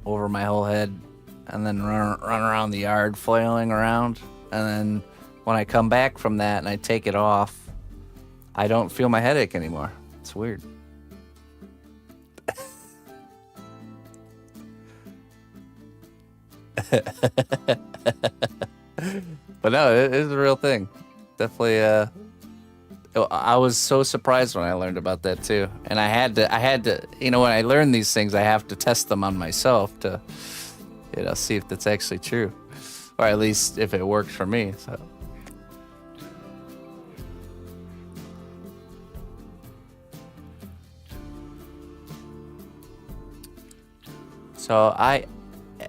over my whole head, and then run around the yard flailing around. And then when I come back from that and I take it off, I don't feel my headache anymore. It's weird. But no, it is a real thing. Definitely. I was so surprised when I learned about that too, and I had to. When I learn these things, I have to test them on myself to, see if that's actually true, or at least if it works for me. So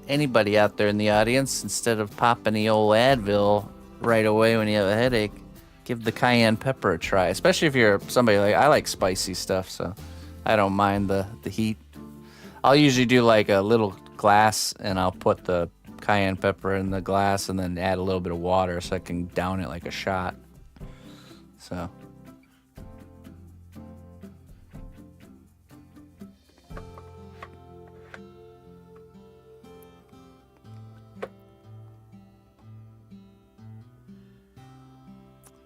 anybody out there in the audience, instead of popping the old Advil right away when you have a headache, give the cayenne pepper a try. Especially if you're somebody I like spicy stuff, so I don't mind the heat. I'll usually do like a little glass, and I'll put the cayenne pepper in the glass and then add a little bit of water so I can down it like a shot. So.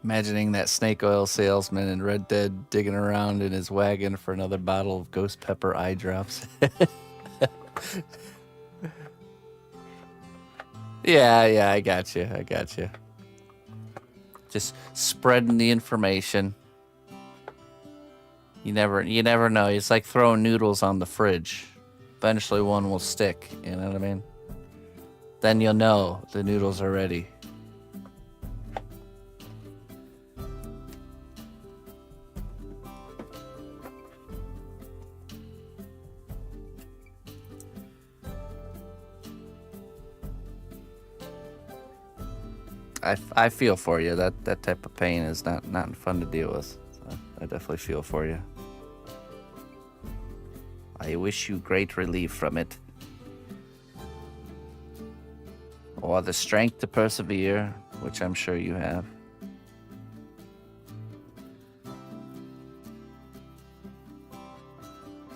Imagining that snake oil salesman in Red Dead digging around in his wagon for another bottle of ghost pepper eye drops. Yeah, I got you. Just spreading the information. You never know. It's like throwing noodles on the fridge. Eventually one will stick, you know what I mean? Then you'll know the noodles are ready. I feel for you. That type of pain is not fun to deal with. So I definitely feel for you. I wish you great relief from it. Or the strength to persevere, which I'm sure you have.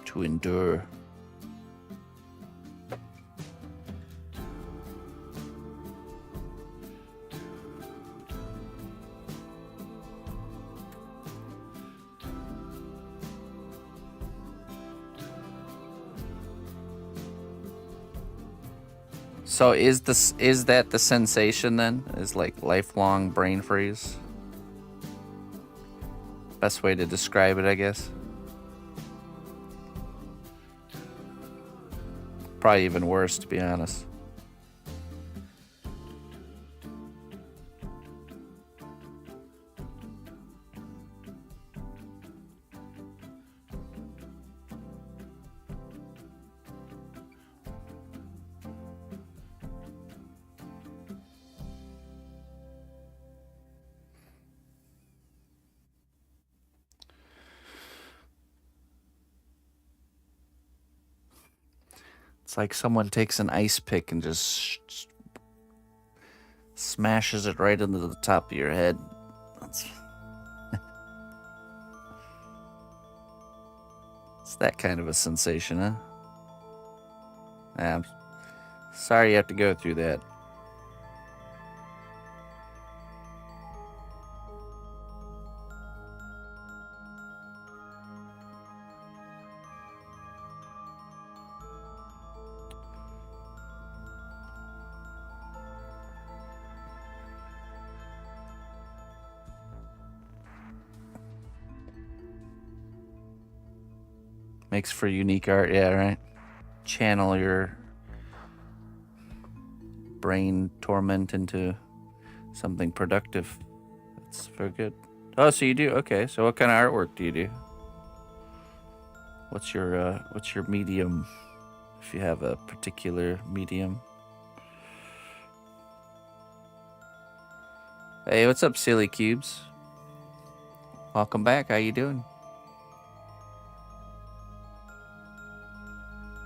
To endure. So is that the sensation then? Is like lifelong brain freeze? Best way to describe it, I guess. Probably even worse, to be honest. It's like someone takes an ice pick and just smashes it right into the top of your head. It's that kind of a sensation, huh? I'm sorry you have to go through that. Makes for unique art, yeah, right? Channel your brain torment into something productive. That's very good. Oh, so you do? Okay, so what kind of artwork do you do? What's your medium, if you have a particular medium? Hey, what's up, Silly Cubes? Welcome back. How you doing?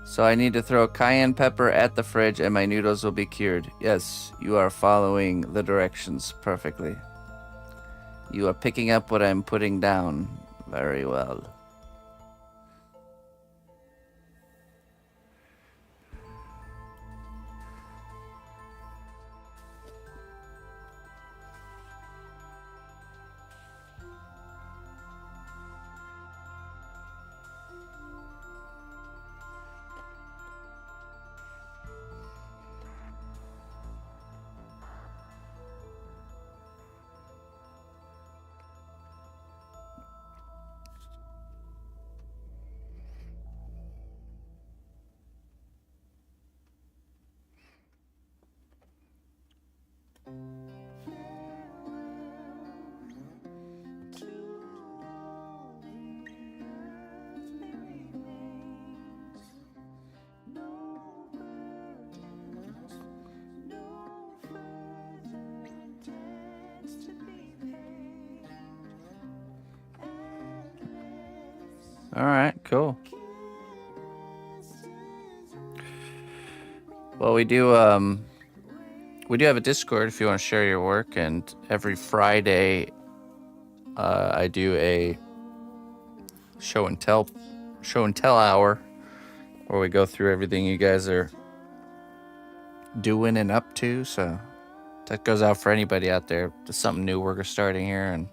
So I need to throw cayenne pepper at the fridge and my noodles will be cured. Yes, you are following the directions perfectly. You are picking up what I'm putting down very well. All right, cool. Well, we do have a Discord if you want to share your work, and every Friday I do a show and tell hour where we go through everything you guys are doing and up to. So that goes out for anybody out there. There's something new we're starting here, and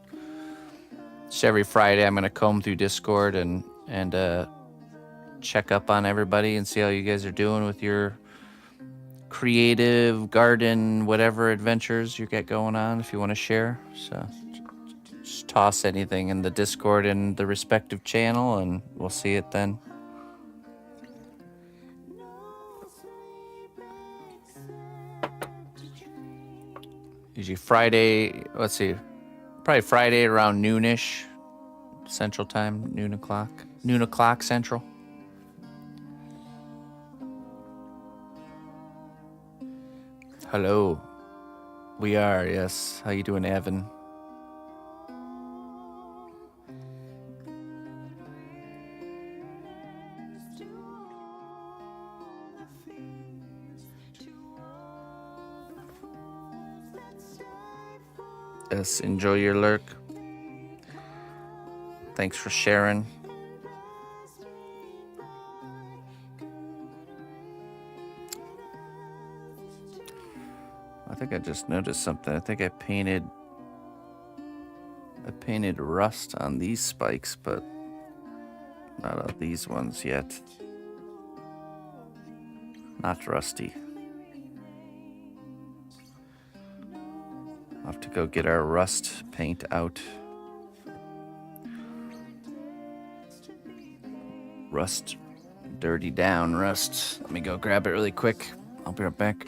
just every Friday I'm gonna comb through Discord and check up on everybody and see how you guys are doing with your creative garden, whatever adventures you get going on. If you want to share, so just toss anything in the Discord and the respective channel, and we'll see it then. Usually Friday, let's see, probably Friday around noonish Central Time, noon o'clock Central. Hello. We are, yes. How you doing, Evan? Yes, enjoy your lurk. Thanks for sharing. I think I just noticed something. I think I painted rust on these spikes, but not on these ones yet. Not rusty. I'll have to go get our rust paint out. Rust. Dirty down, rust. Let me go grab it really quick. I'll be right back.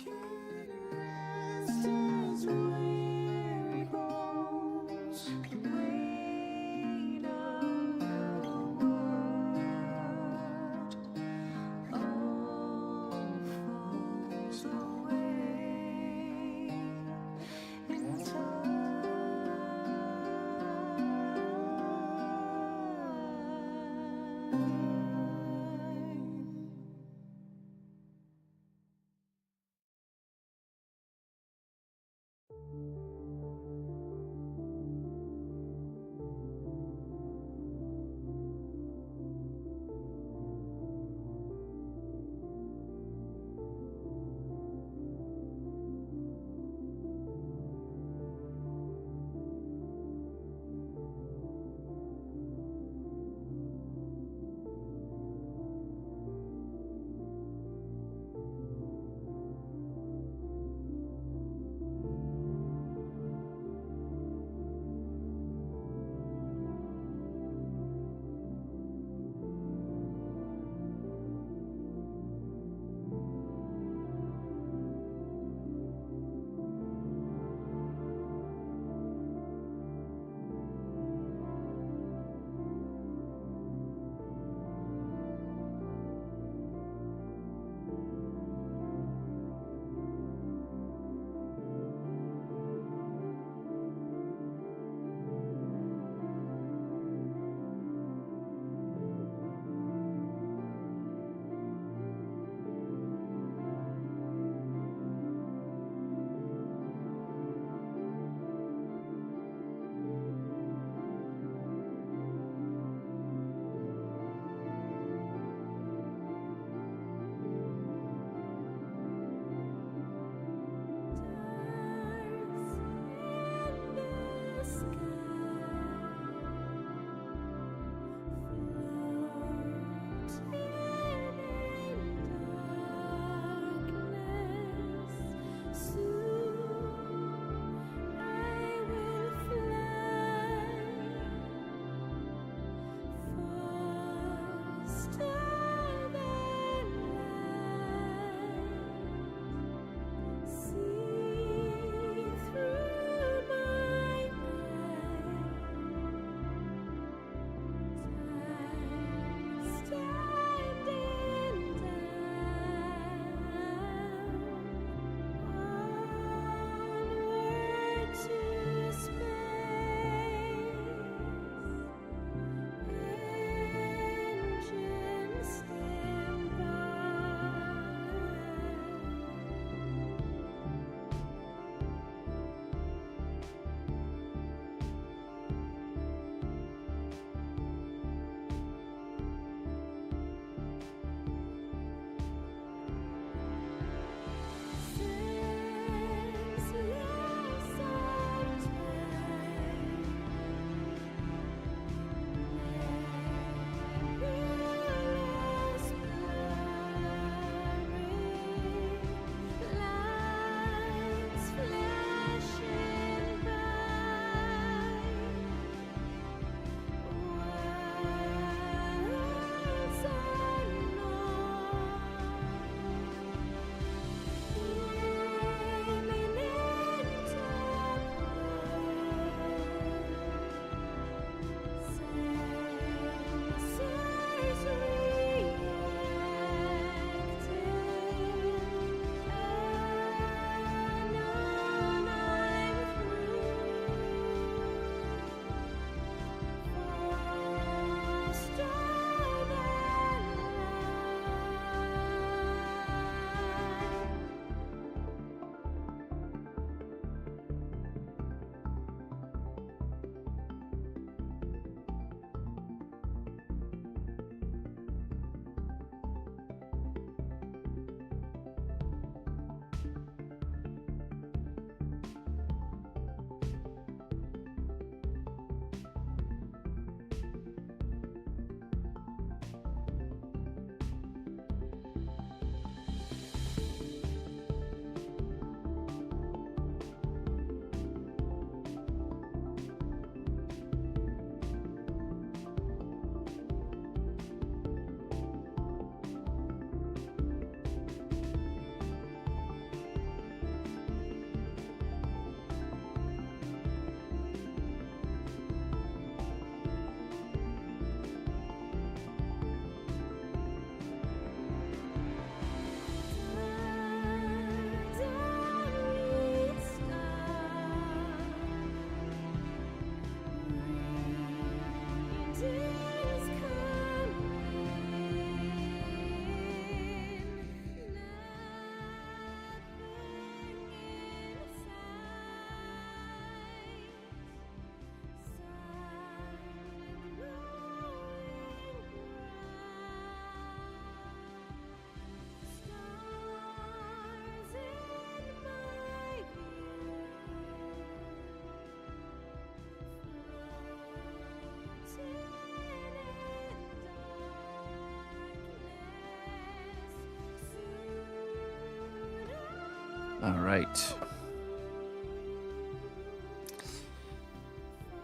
All right.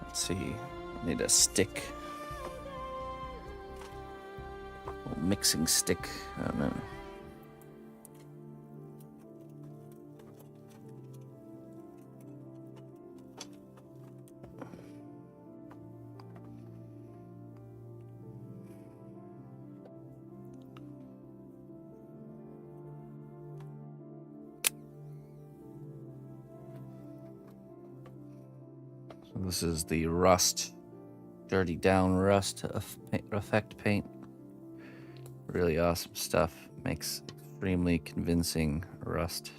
Let's see. I need a stick. A mixing stick. I don't know. This is the rust, dirty down rust effect paint. Really awesome stuff. Makes extremely convincing rust.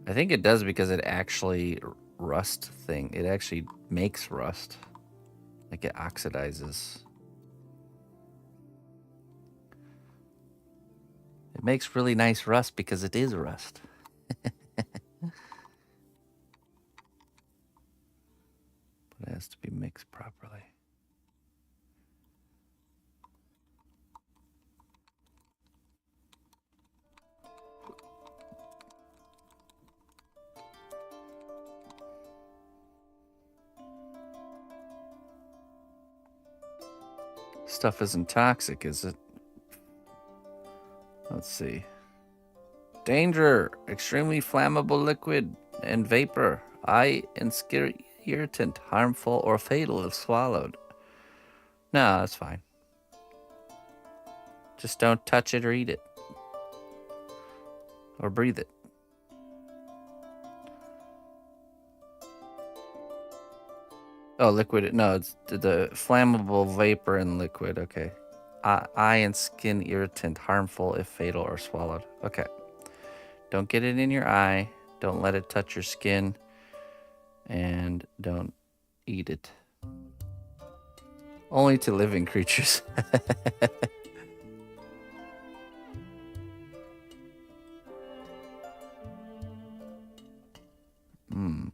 I think it does because it actually it actually makes rust. Like it oxidizes. It makes really nice rust because it is rust. It has to be mixed properly. Stuff isn't toxic, is it? Let's see. Danger! Extremely flammable liquid and vapor. Eye and skin irritant, harmful or fatal if swallowed. No, that's fine. Just don't touch it or eat it. Or breathe it. Oh, liquid. No, it's the flammable vapor and liquid. Okay. Eye and skin irritant, harmful if fatal or swallowed. Okay. Don't get it in your eye. Don't let it touch your skin. And don't eat it. Only to living creatures. Hmm.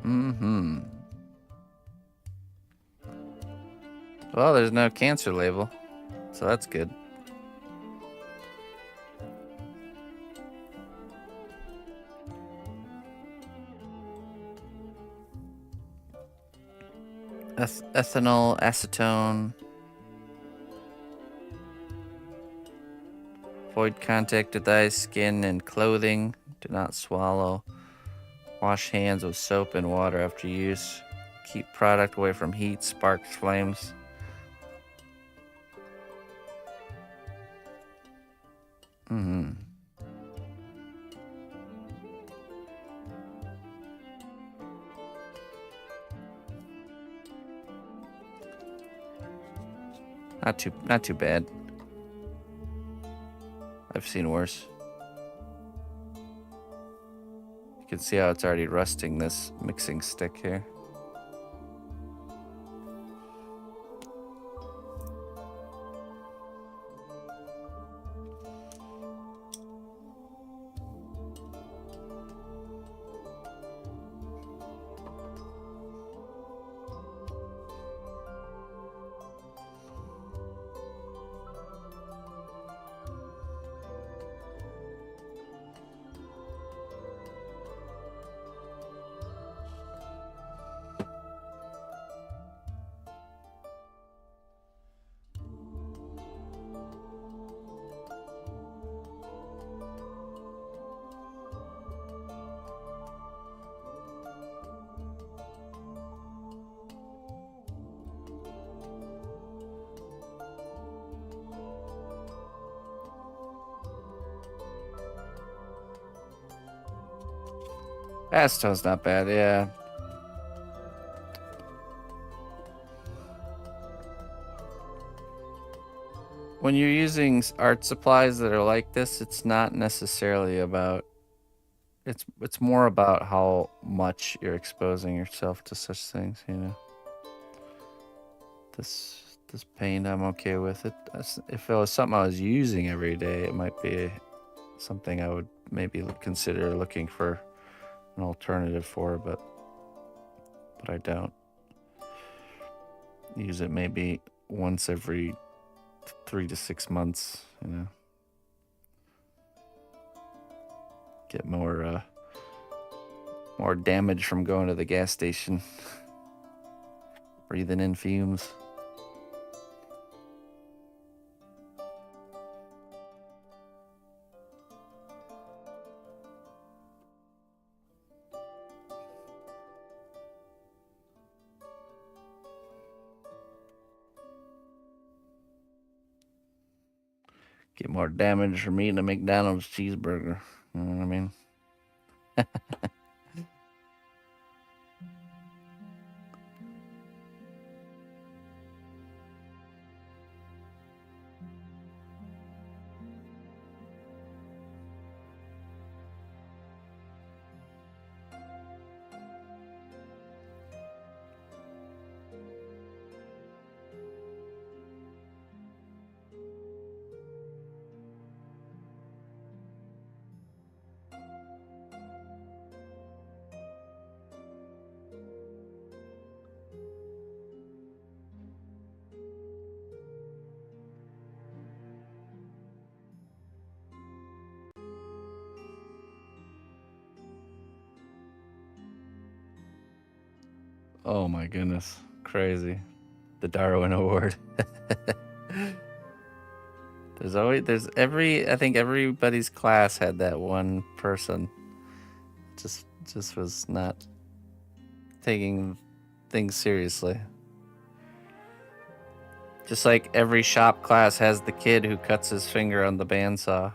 Mm-hmm. Well, there's no cancer label, so that's good. Ethanol, acetone. Avoid contact with eyes, skin, and clothing. Do not swallow. Wash hands with soap and water after use. Keep product away from heat, sparks, flames. Mm-hmm. Not too bad. I've seen worse. You can see how it's already rusting this mixing stick here. Acetone's not bad, yeah. When you're using art supplies that are like this, it's not necessarily about... It's more about how much you're exposing yourself to such things, you know. This paint, I'm okay with it. If it was something I was using every day, it might be something I would maybe consider looking for an alternative for, but I don't. use it maybe once every 3 to 6 months, you know. Get more damage from going to the gas station. Breathing in fumes. Get more damage from eating a McDonald's cheeseburger. You know what I mean? Oh my goodness. Crazy. The Darwin Award. I think everybody's class had that one person. Just was not taking things seriously. Just like every shop class has the kid who cuts his finger on the bandsaw.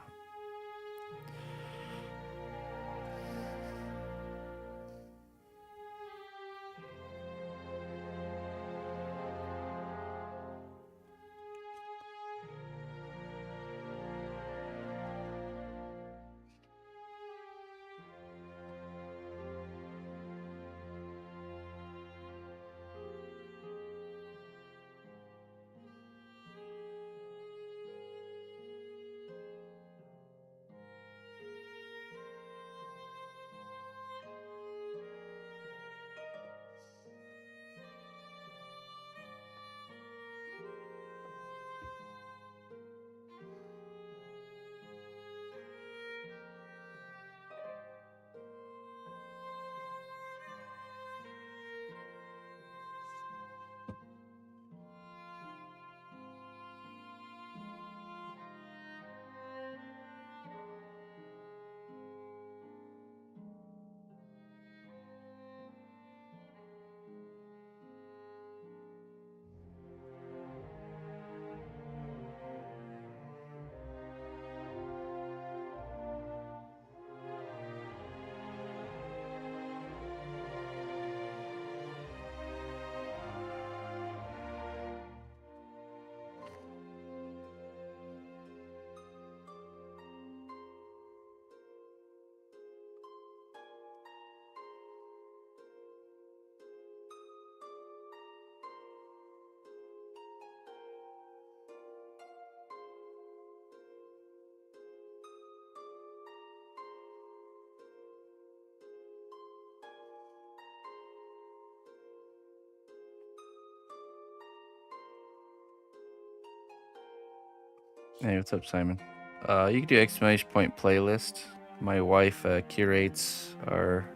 Hey, what's up, Simon? You can do exclamation point playlist. My wife curates our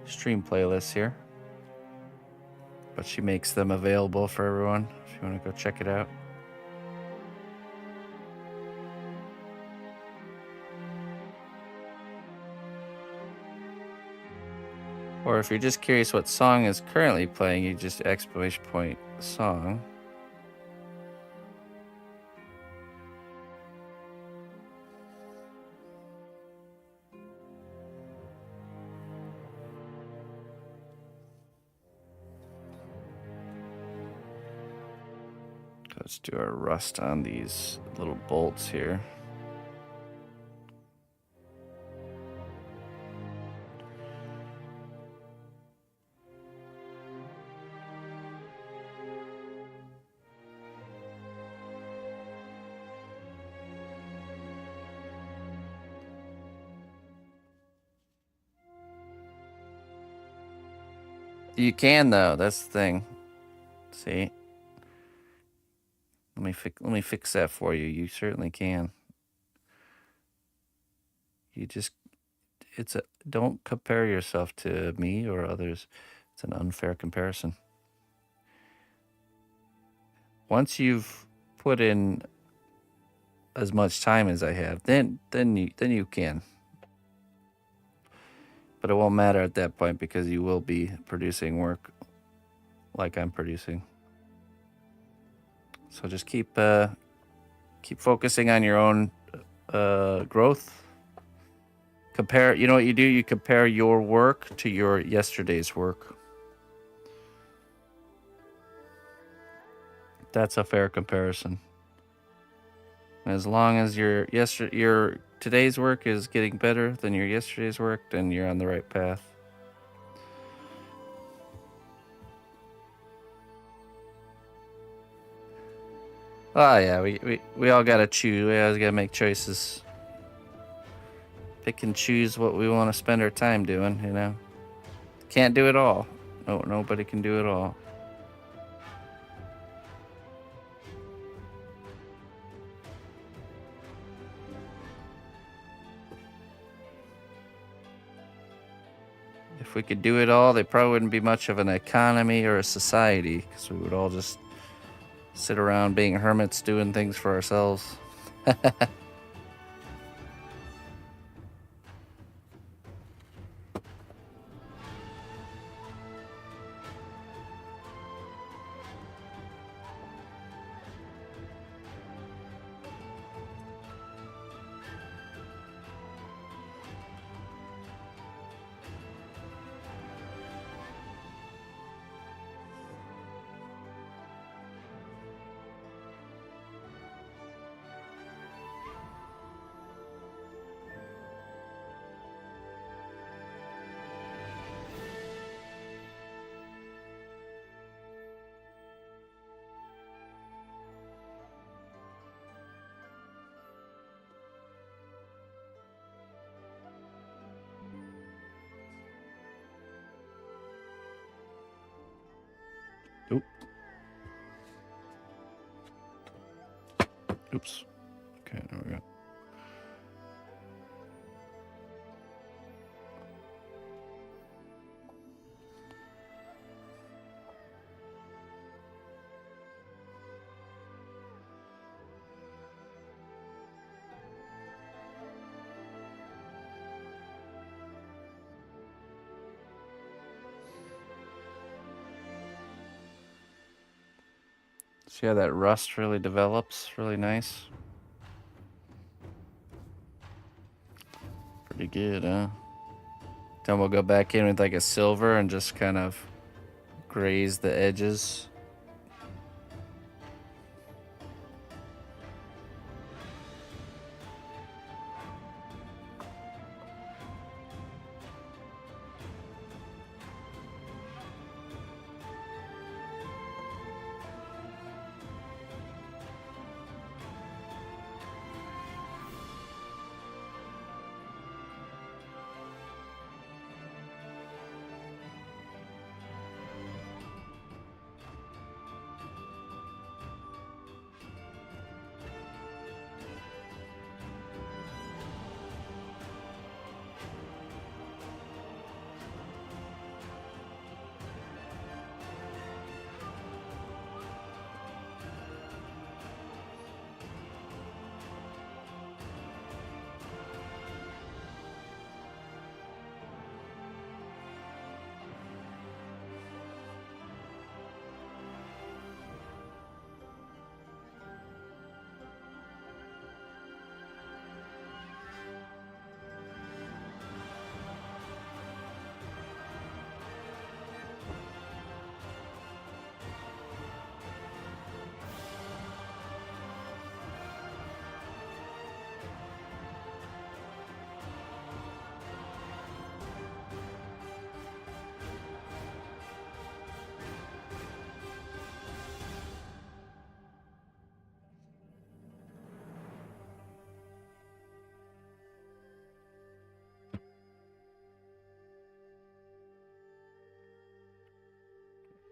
stream playlists here, but she makes them available for everyone if you want to go check it out. Or if you're just curious what song is currently playing, you just exclamation point song. Let's do our rust on these little bolts here. You can though, that's the thing. See? Let me fix that for you. You certainly can. You just don't compare yourself to me or others. It's an unfair comparison. Once you've put in as much time as I have, then you can. But it won't matter at that point because you will be producing work like I'm producing. So just keep focusing on your own growth. Compare, you know what you do? You compare your work to your yesterday's work. That's a fair comparison. As long as your today's work is getting better than your yesterday's work, then you're on the right path. Oh yeah, we all gotta choose. We always gotta make choices. Pick and choose what we want to spend our time doing, you know. Can't do it all. No, nobody can do it all. If we could do it all, there probably wouldn't be much of an economy or a society, because we would all just sit around being hermits doing things for ourselves. Oop. Oops. Okay, there we go. See how that rust really develops? Really nice. Pretty good, huh? Then we'll go back in with like a silver and just kind of graze the edges.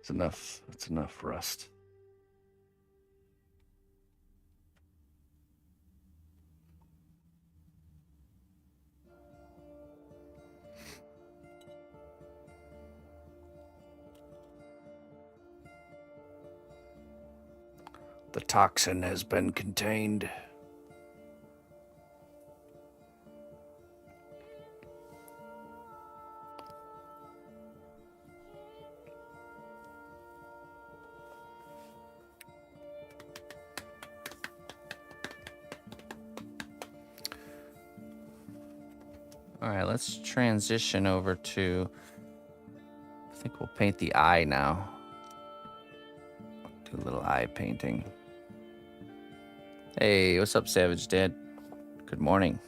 It's enough. It's enough rust. The toxin has been contained. All right, let's transition over to, I think we'll paint the eye now. Do a little eye painting. Hey, what's up, Savage Dad? Good morning.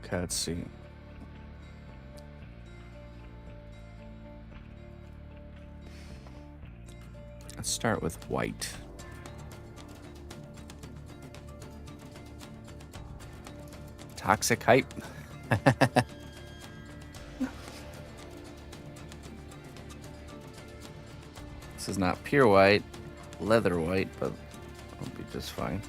Okay, let's see. Let's start with white. Toxic hype. This is not pure white, leather white, but it'll be just fine.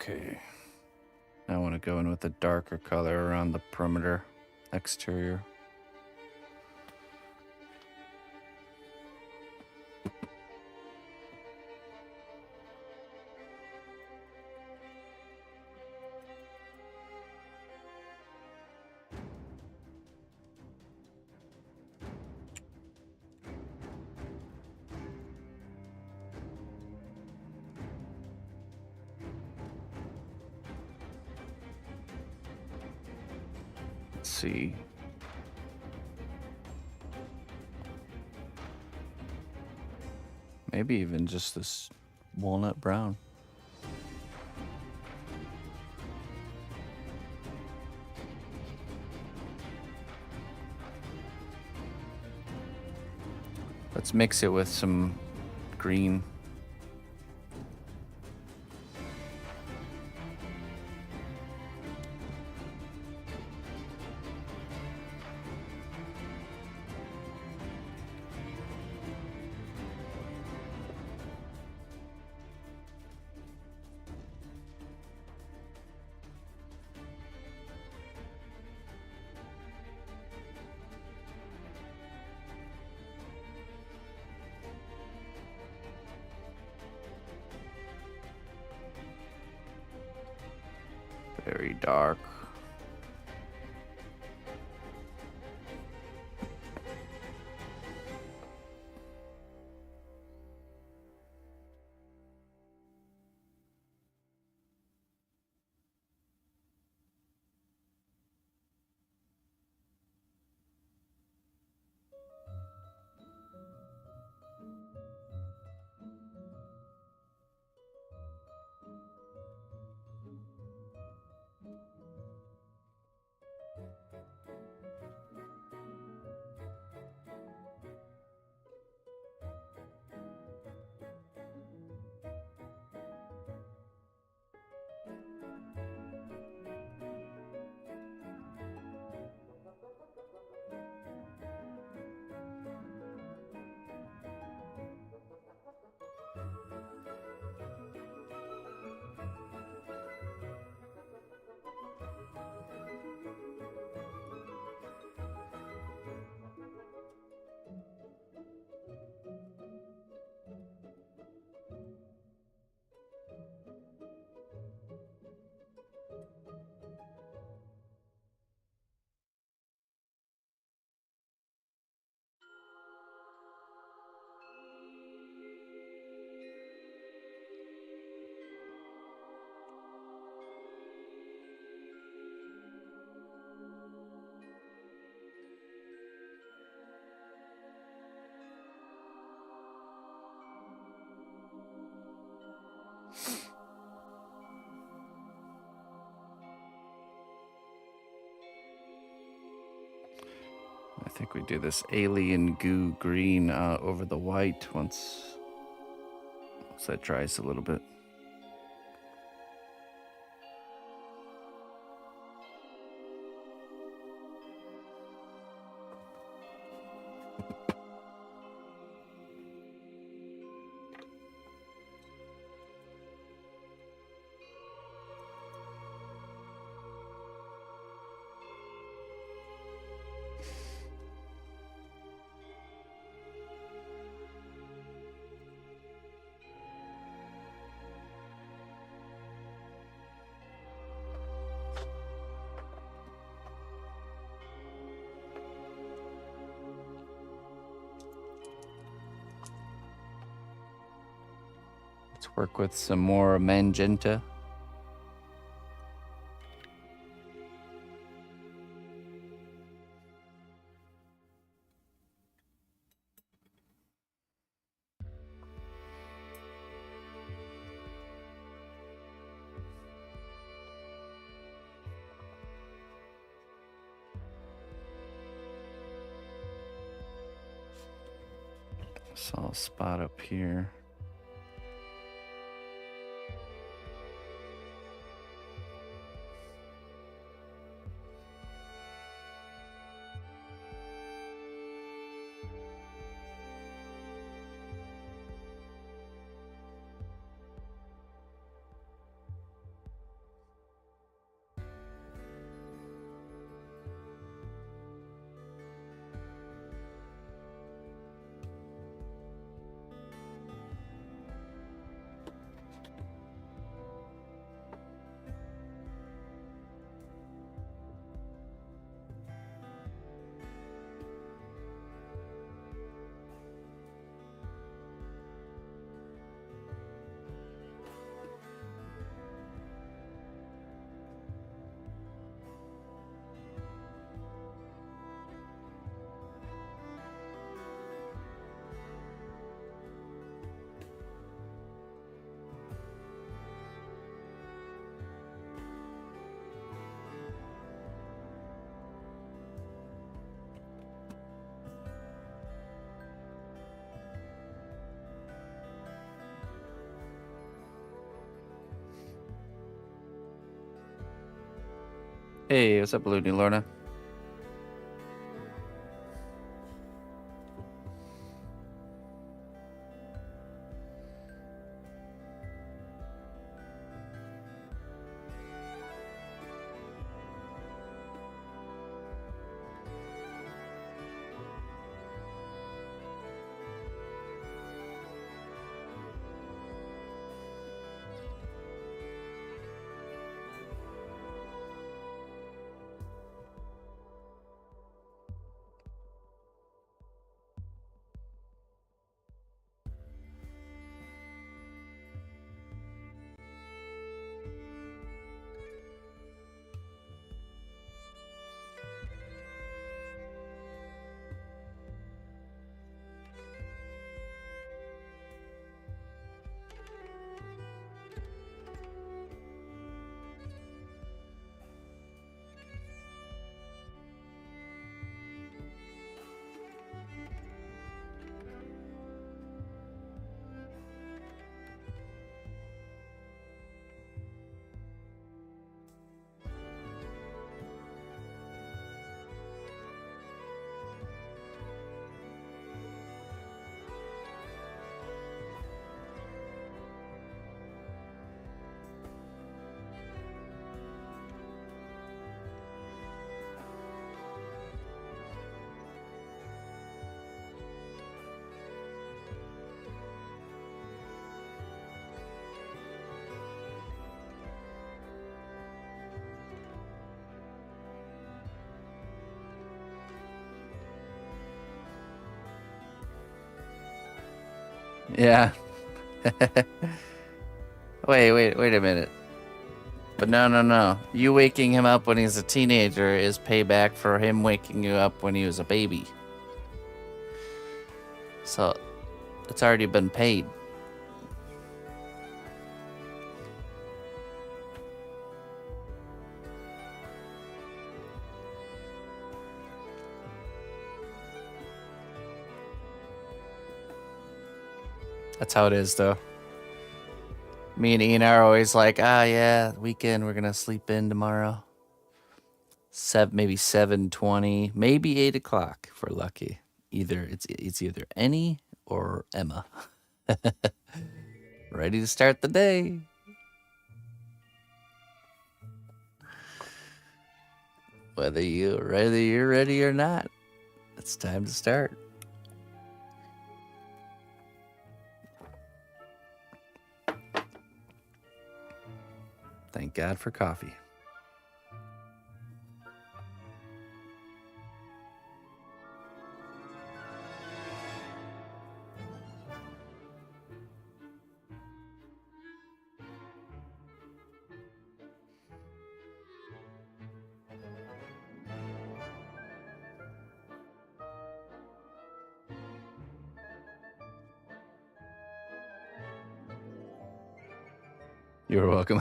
Okay. I want to go in with a darker color around the perimeter exterior. Let's see. Maybe even just this walnut brown. Let's mix it with some green. Very dark. I think we do this alien goo green over the white once that dries a little bit. Let's work with some more magenta. Saw a spot up here. Hey, what's up, Looney Lorna? Yeah. Wait a minute. But no. You waking him up when he's a teenager is payback for him waking you up when he was a baby. So, it's already been paid. That's how it is, though. Me and Ian are always like, yeah, weekend, we're gonna sleep in tomorrow. Maybe 7:20, maybe 8 o'clock if we're lucky. It's either Annie or Emma. Ready to start the day. Whether you're ready or not, it's time to start. Thank God for coffee. You're welcome.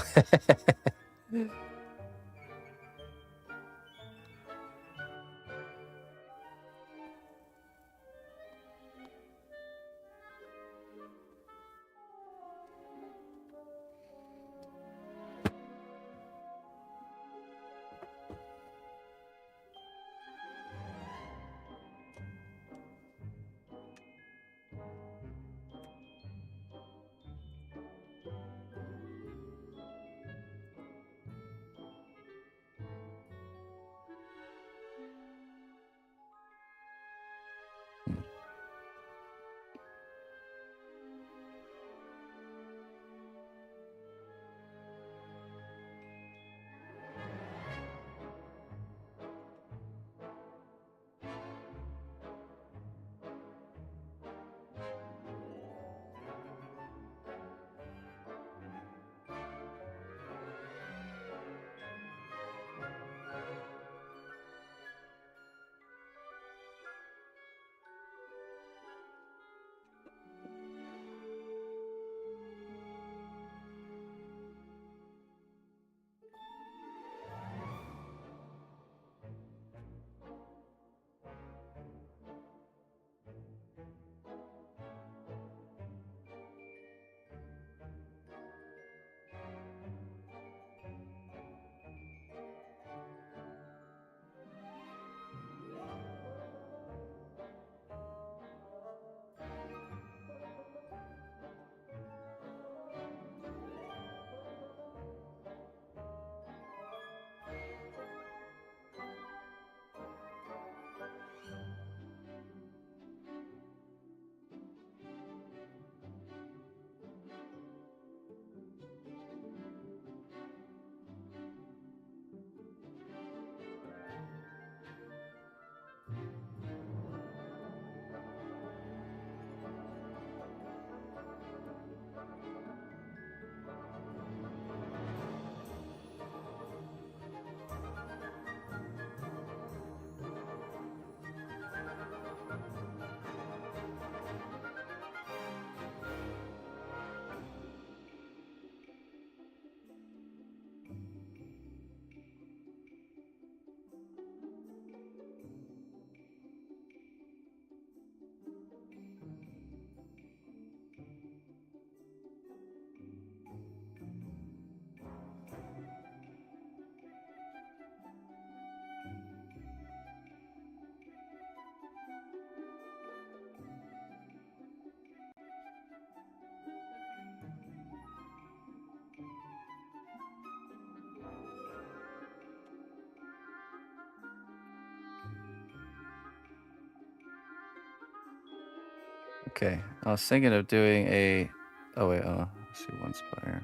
Okay, I was thinking of doing a. Oh wait, let's see one spot here.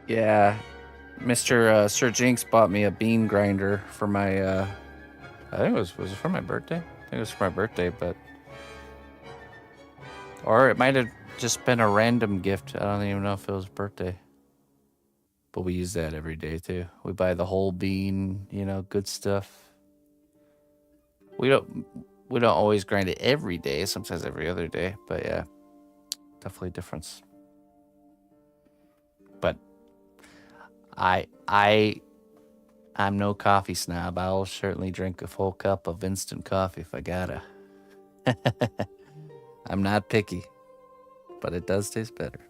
Yeah, Mr. Sir Jinx bought me a bean grinder for my. I think was it for my birthday? I think it was for my birthday, but or it might have just been a random gift. I don't even know if it was birthday. But we use that every day too. We buy the whole bean, good stuff. We don't always grind it every day, sometimes every other day, but yeah, definitely a difference. But I'm no coffee snob. I'll certainly drink a full cup of instant coffee if I gotta. I'm not picky, but it does taste better.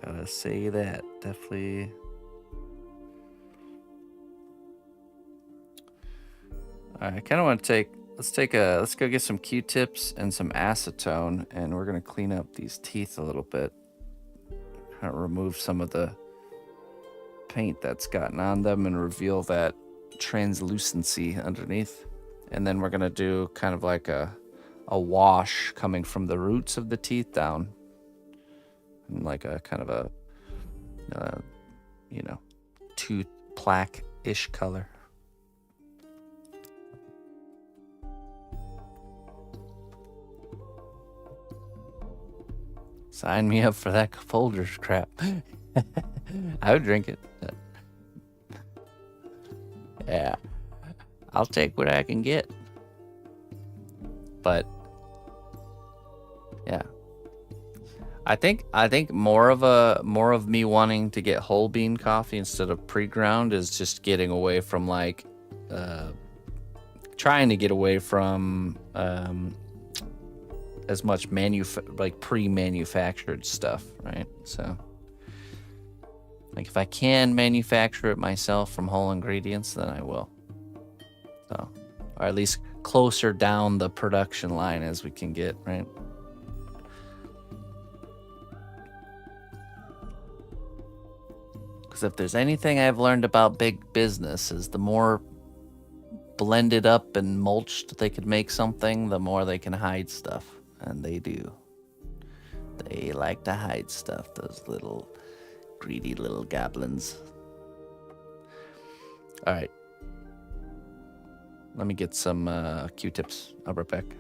Gotta say that. Definitely. I kind of want to let's go get some Q-tips and some acetone, and we're gonna clean up these teeth a little bit. Kind of remove some of the paint that's gotten on them and reveal that translucency underneath. And then we're gonna do kind of like a wash coming from the roots of the teeth down, and like a kind of a tooth plaque-ish color. Sign me up for that Folgers crap. I would drink it. Yeah, I'll take what I can get. But yeah, I think more of me wanting to get whole bean coffee instead of pre-ground is just getting away from trying to get away from as much pre-manufactured stuff, right? So like if I can manufacture it myself from whole ingredients, then I will. So, or at least closer down the production line as we can get, right? Because if there's anything I've learned about big business is the more blended up and mulched they could make something, the more they can hide stuff. And they do. They like to hide stuff, those little greedy little goblins. All right. Let me get some Q-tips. I'll be right back.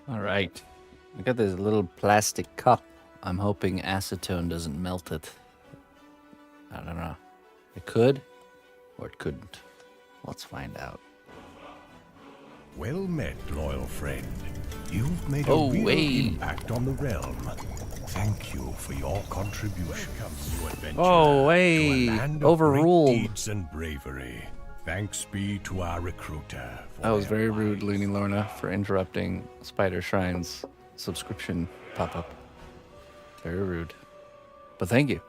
All right. I got this little plastic cup. I'm hoping acetone doesn't melt it. I don't know. It could, or it couldn't. Let's find out. Well met, loyal friend. You've made a Oh, real wait. impact on the realm. Thank you for your contribution. Welcome, new adventurer, Oh, to a wait. land of Overruled. great deeds and bravery. Thanks be to our recruiter. That was very rude, Looney Lorna, for interrupting Spider Shrine's subscription pop-up. Very rude. But thank you.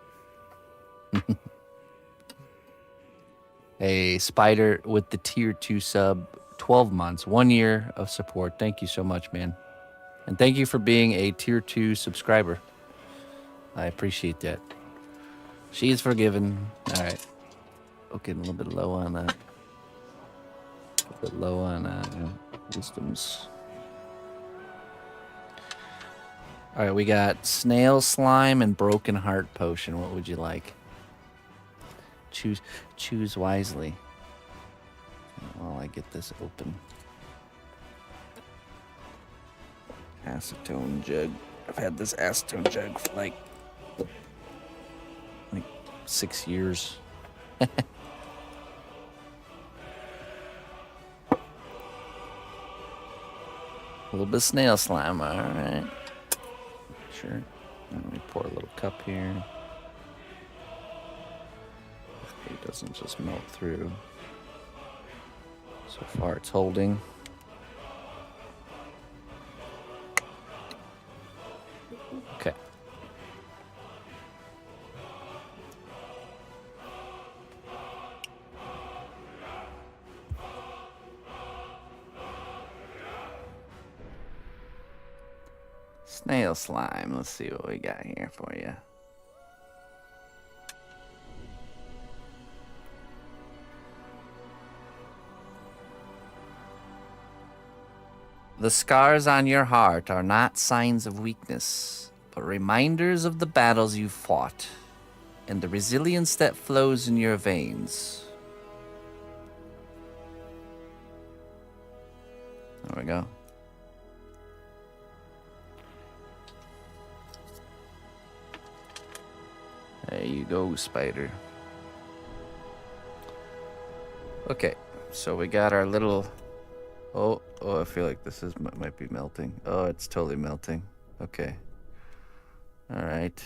A Spider with the tier 2 sub, 12 months, 1 year of support. Thank you so much, man. And thank you for being a tier 2 subscriber. I appreciate that. She is forgiven. All right. Okay, a little bit low on that. A bit low on wisdoms. All right, we got snail slime and broken heart potion. What would you like? Choose wisely. While I get this open. Acetone jug. I've had this acetone jug for like 6 years. A little bit of snail slime, all right. Sure. Let me pour a little cup here. It doesn't just melt through. So far it's holding. Snail slime. Let's see what we got here for you. The scars on your heart are not signs of weakness, but reminders of the battles you fought and the resilience that flows in your veins. There we go. There you go, spider. Okay, so we got our little... Oh, I feel like this might be melting. Oh, it's totally melting. Okay. All right.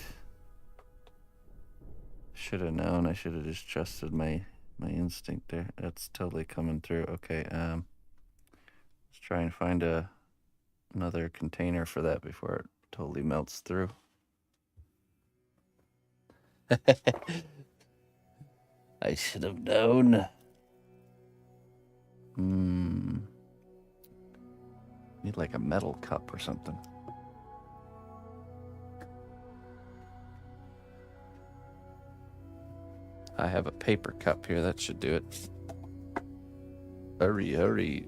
Should have known. I should have just trusted my instinct there. That's totally coming through. Okay. Let's try and find another container for that before it totally melts through. I should have known. Need like a metal cup or something. I have a paper cup here. That should do it. Hurry, hurry.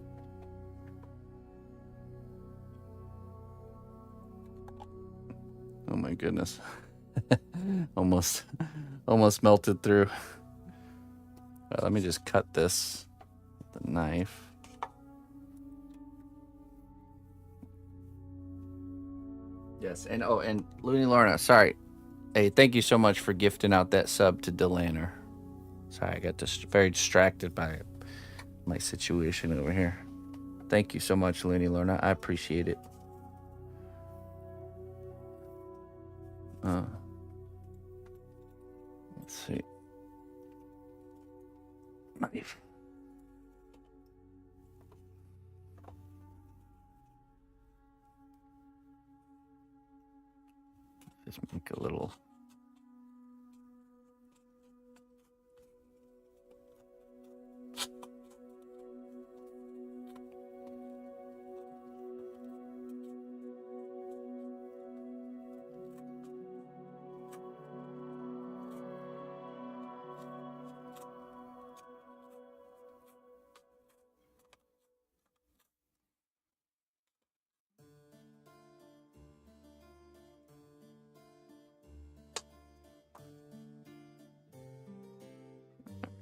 Oh my goodness. almost melted through. Let me just cut this with the knife. Yes, and Looney Lorna, sorry. Hey, thank you so much for gifting out that sub to Delanner. Sorry, I got very distracted by my situation over here. Thank you so much, Looney Lorna. I appreciate it. Let's see. Knife. Just make a little.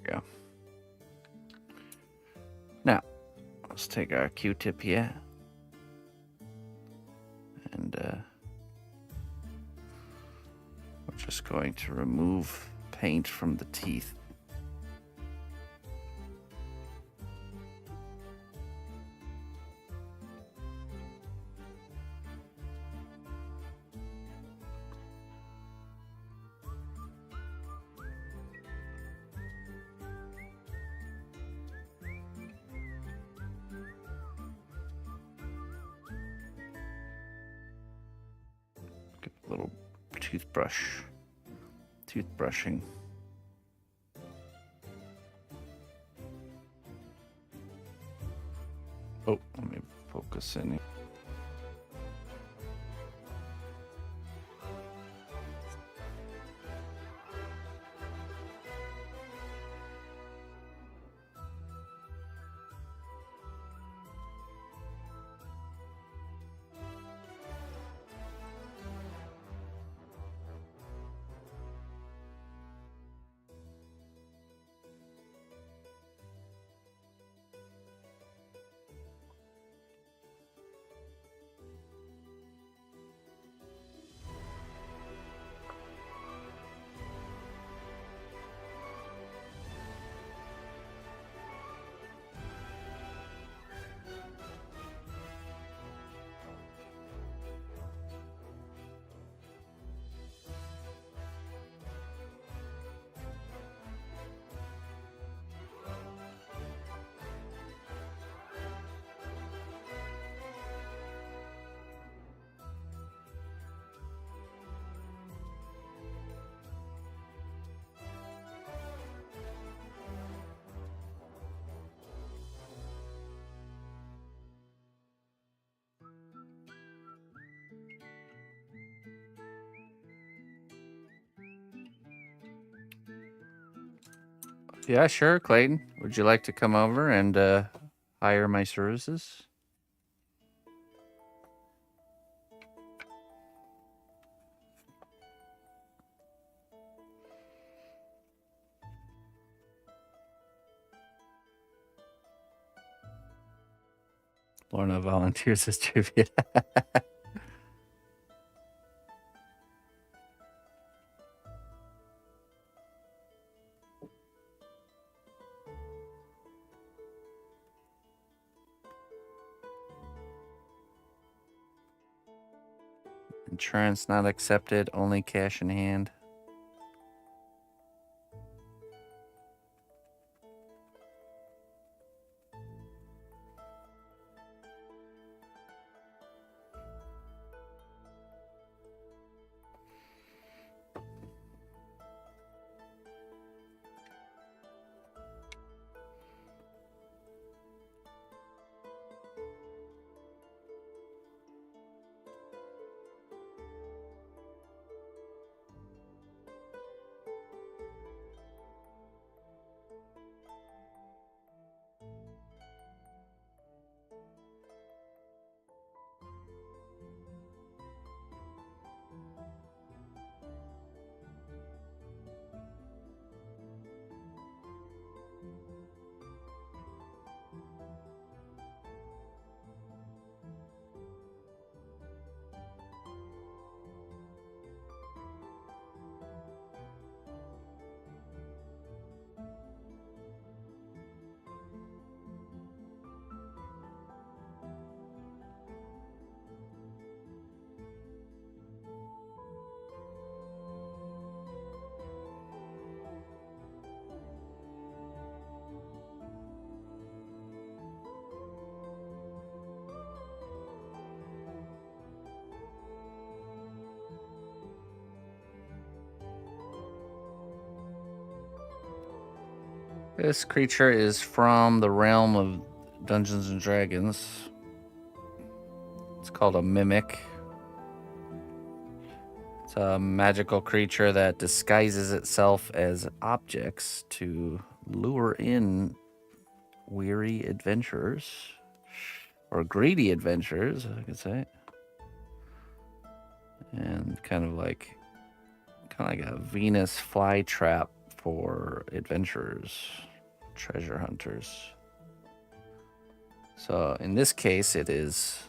Go. Now, let's take our Q-tip here. And we're just going to remove paint from the teeth. Little toothbrushing. Oh, let me focus in here. Yeah, sure, Clayton. Would you like to come over and hire my services? Lorna volunteers as trivia. Insurance not accepted, only cash in hand. This creature is from the realm of Dungeons and Dragons. It's called a mimic. It's a magical creature that disguises itself as objects to lure in weary adventurers, or greedy adventurers, I could say. And kind of like a Venus flytrap for adventurers, treasure hunters. So in this case, it is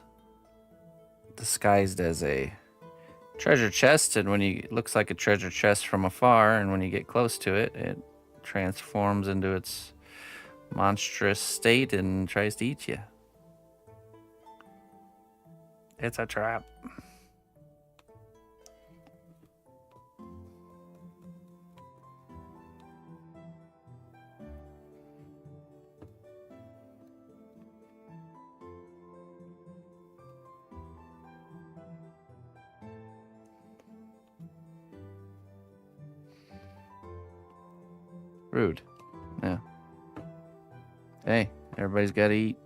disguised as a treasure chest, and it looks like a treasure chest from afar, and when you get close to it, it transforms into its monstrous state and tries to eat you. It's a trap. Rude. Yeah. Hey, everybody's got to eat.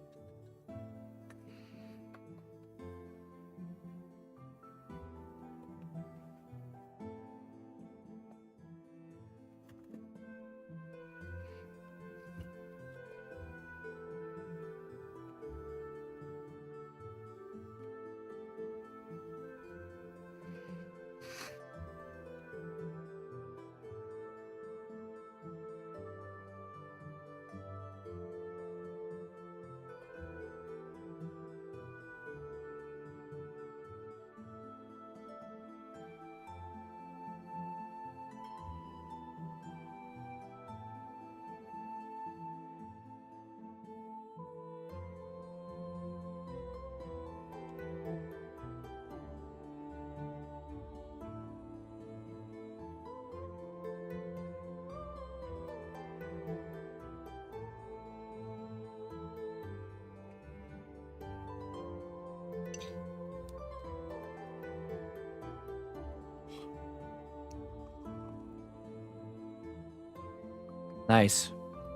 Nice.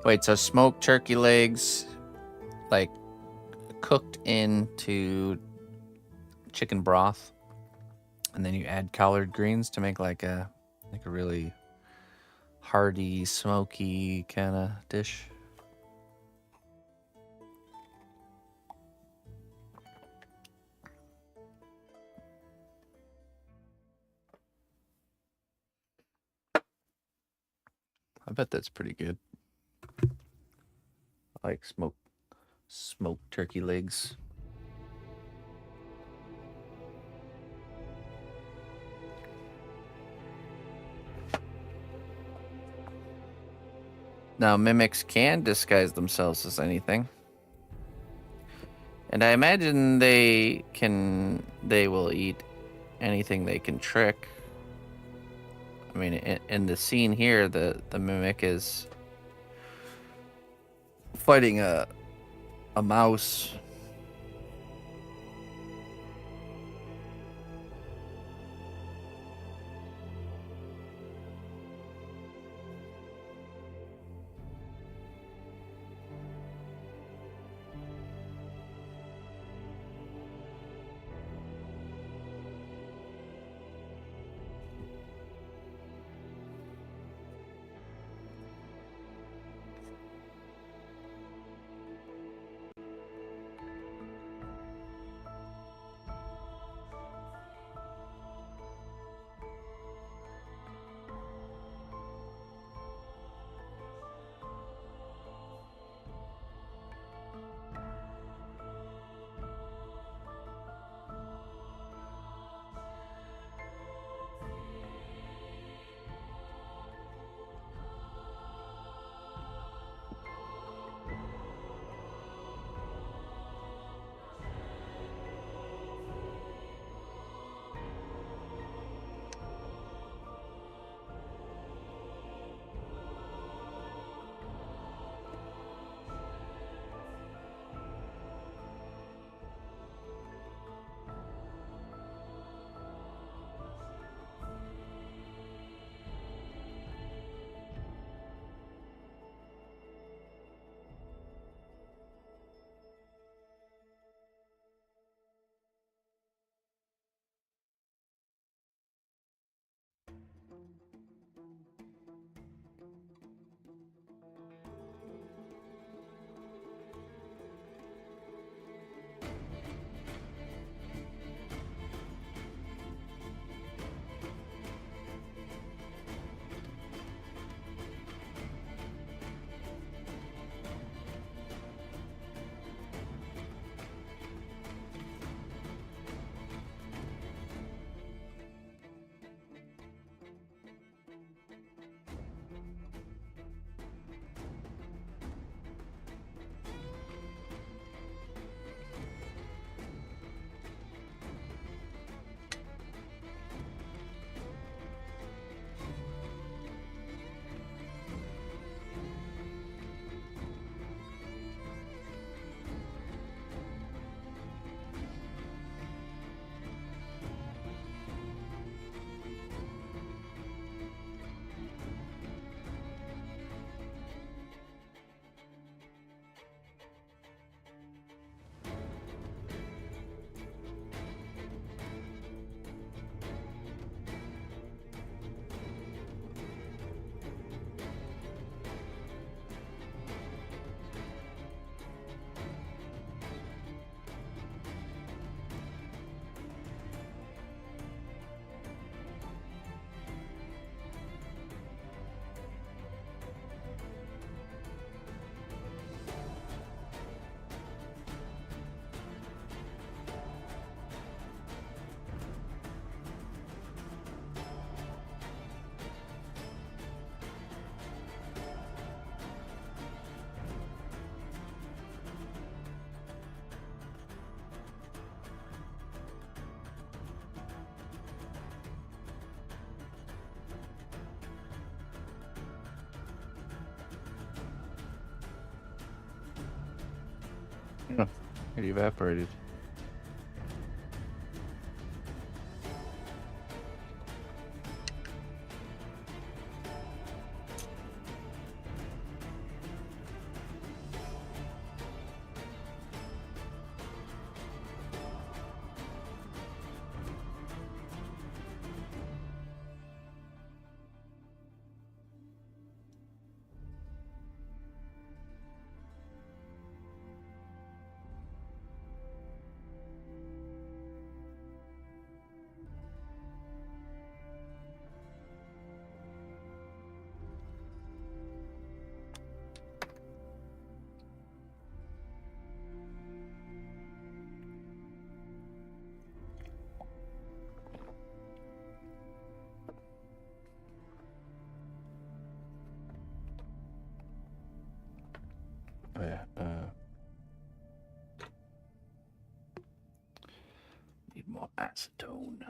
Wait, so smoked turkey legs, like cooked into chicken broth, and then you add collard greens to make like a really hearty, smoky kind of dish. I bet that's pretty good. I like smoked turkey legs. Now, mimics can disguise themselves as anything. And I imagine they will eat anything they can trick. I mean, in the scene here, the mimic is fighting a mouse. Oh, it evaporated. more acetone.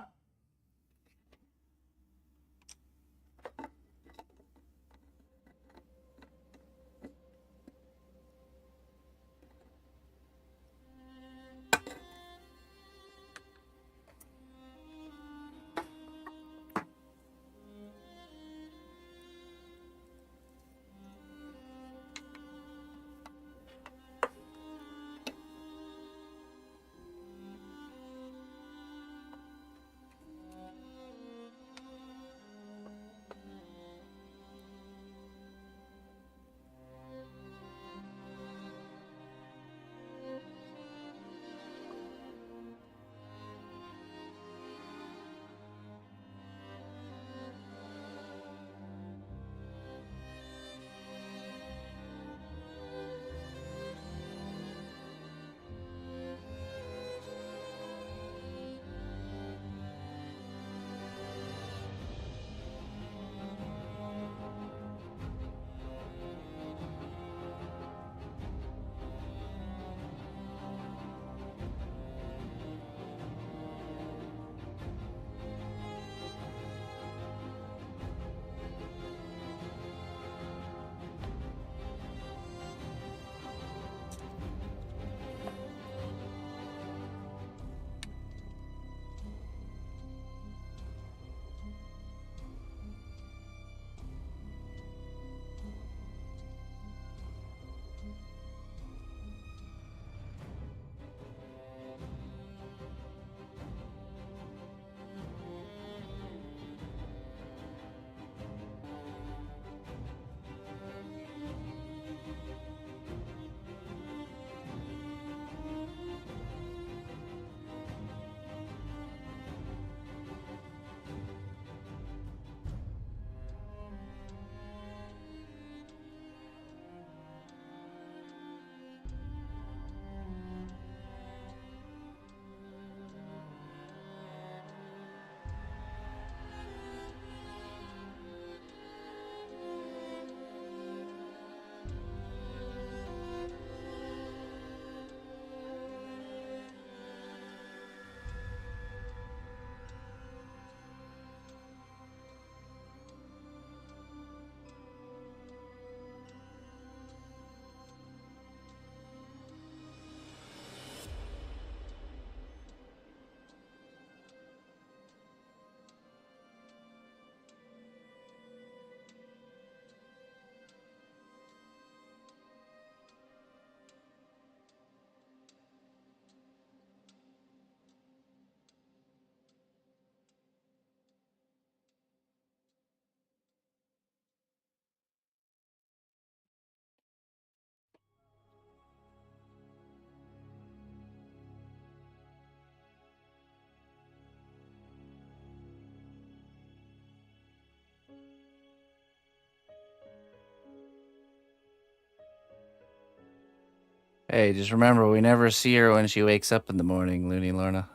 Hey, just remember, we never see her when she wakes up in the morning, Looney Lorna.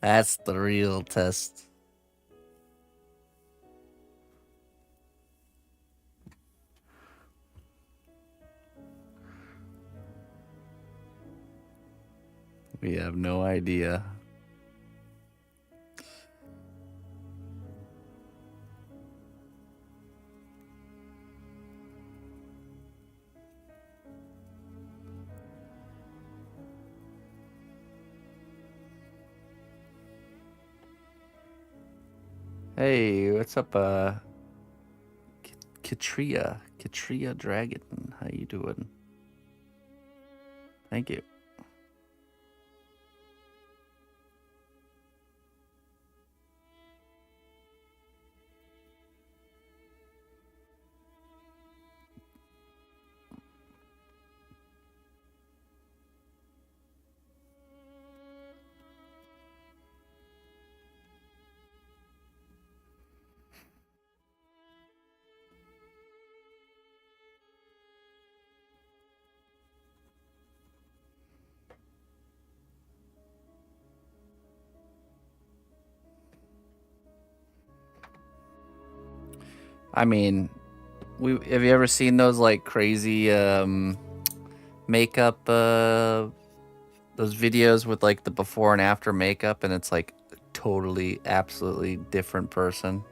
That's the real test. We have no idea. Hey, what's up, Katria Dragon? How you doing? Thank you. I mean, have you ever seen those like crazy makeup those videos with like the before and after makeup, and it's like totally absolutely different person?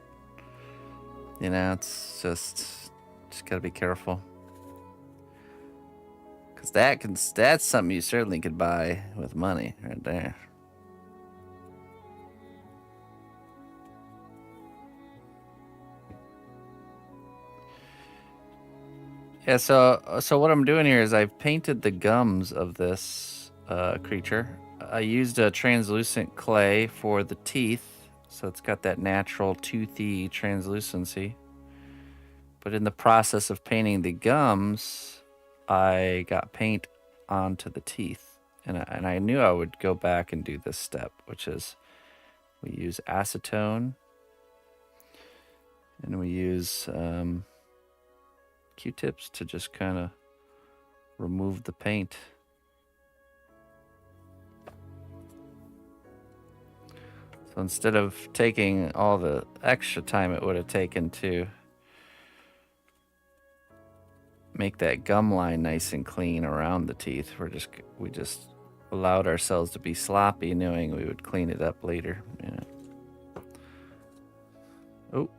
You know, it's just gotta be careful, because that's something you certainly could buy with money right there. Yeah, so what I'm doing here is I've painted the gums of this creature. I used a translucent clay for the teeth, so it's got that natural toothy translucency. But in the process of painting the gums, I got paint onto the teeth. And I knew I would go back and do this step, which is we use acetone and we use Q-tips to just kind of remove the paint. So instead of taking all the extra time it would have taken to make that gum line nice and clean around the teeth, we just allowed ourselves to be sloppy, knowing we would clean it up later. Yeah. Oh.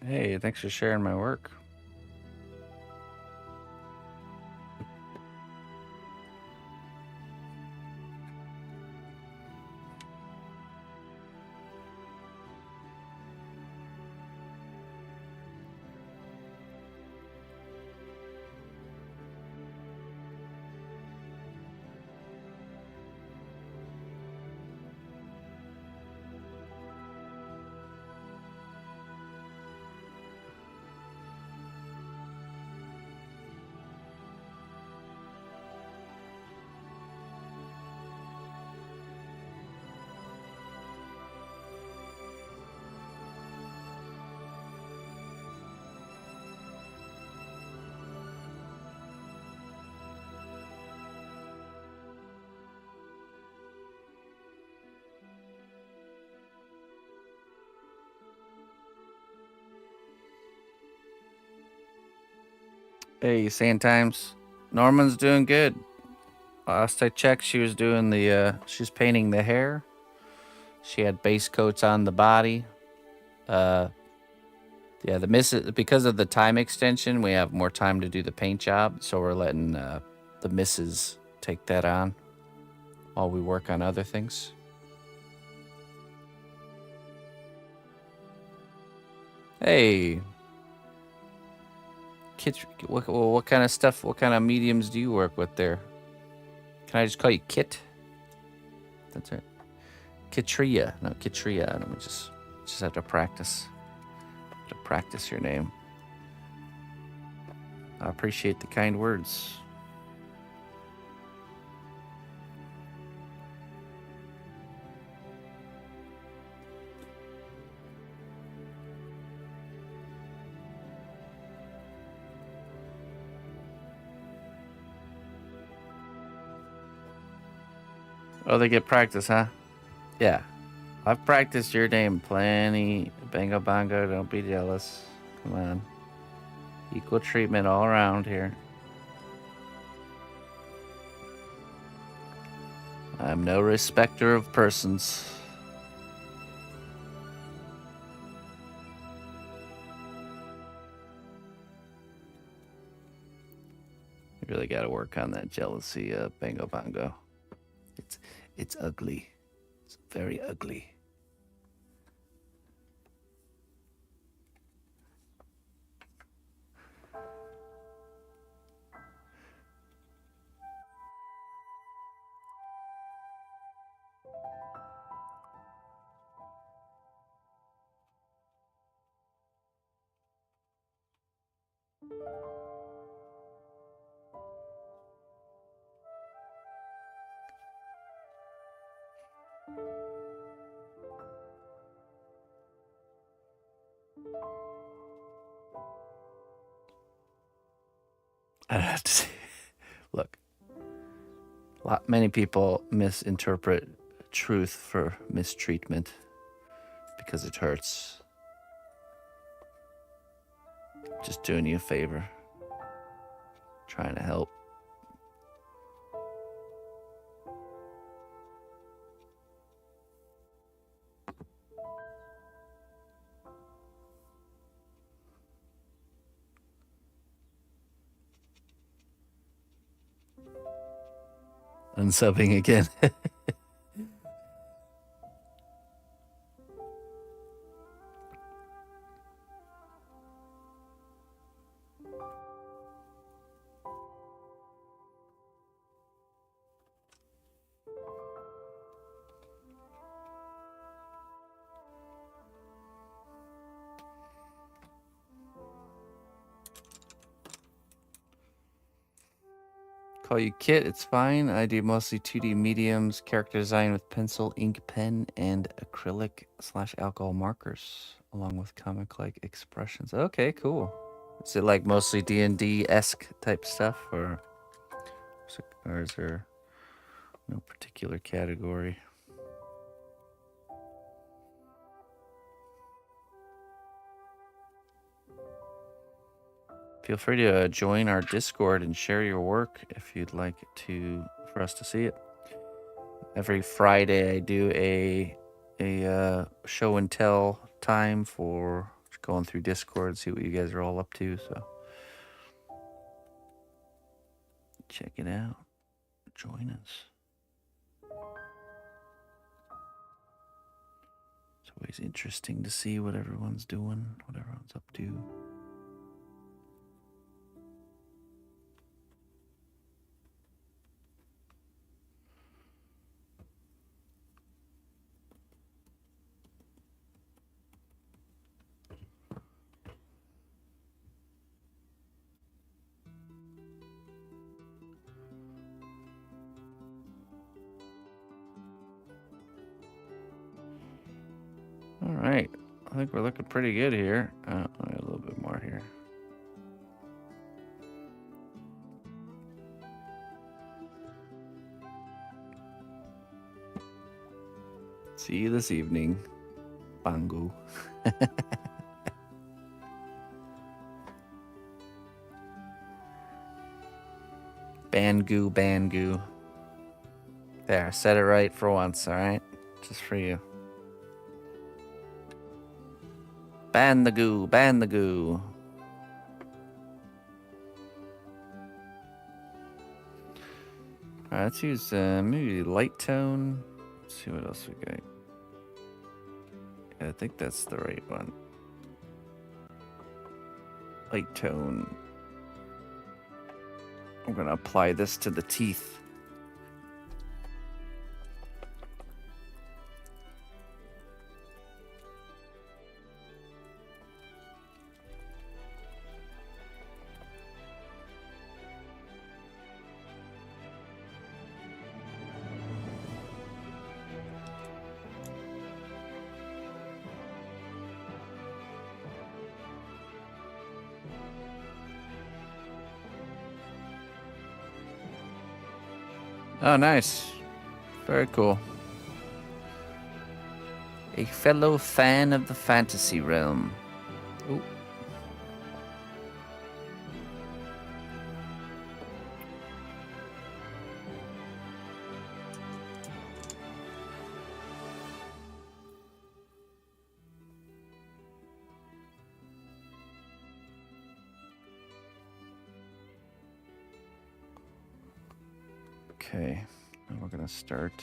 Hey, thanks for sharing my work. Hey, same times. Norman's doing good. Last I checked, she was doing she's painting the hair. She had base coats on the body. Yeah, because of the time extension, we have more time to do the paint job, so we're letting the missus take that on while we work on other things. Hey, Kit, what kind of stuff? What kind of mediums do you work with there? Can I just call you Kit? That's it. Kitria, no Kitria. Let me just have to practice. To practice your name. I appreciate the kind words. Oh, they get practice, huh? Yeah. I've practiced your name plenty. Bango Bongo, don't be jealous. Come on. Equal treatment all around here. I'm no respecter of persons. You really got to work on that jealousy, Bango Bongo. It's ugly. It's very ugly. I don't have to say. Look, many people misinterpret truth for mistreatment because it hurts. Just doing you a favor. Trying to help. Unsubbing again. Call you Kit, it's fine. I do mostly 2D mediums, character design with pencil, ink, pen, and acrylic/alcohol markers, along with comic-like expressions. Okay, cool. Is it like mostly D&D-esque type stuff, or is there no particular category? Feel free to join our Discord and share your work if you'd like for us to see it. Every Friday I do a show and tell time for going through Discord, see what you guys are all up to. So check it out. Join us. It's always interesting to see what everyone's doing, what everyone's up to. All right, I think we're looking pretty good here. A little bit more here. See you this evening, Bango. Bangu. There, said it right for once, all right? Just for you. Ban the goo. Ban the goo. Alright, let's use maybe light tone. Let's see what else we got. Yeah, I think that's the right one. Light tone. I'm gonna apply this to the teeth. Oh, nice. Very cool. A fellow fan of the fantasy realm. Ooh. Okay, now we're gonna start.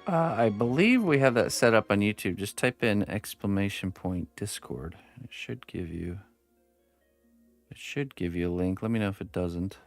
I believe we have that set up on YouTube. Just type in !! Discord. It should give you a link. Let me know if it doesn't.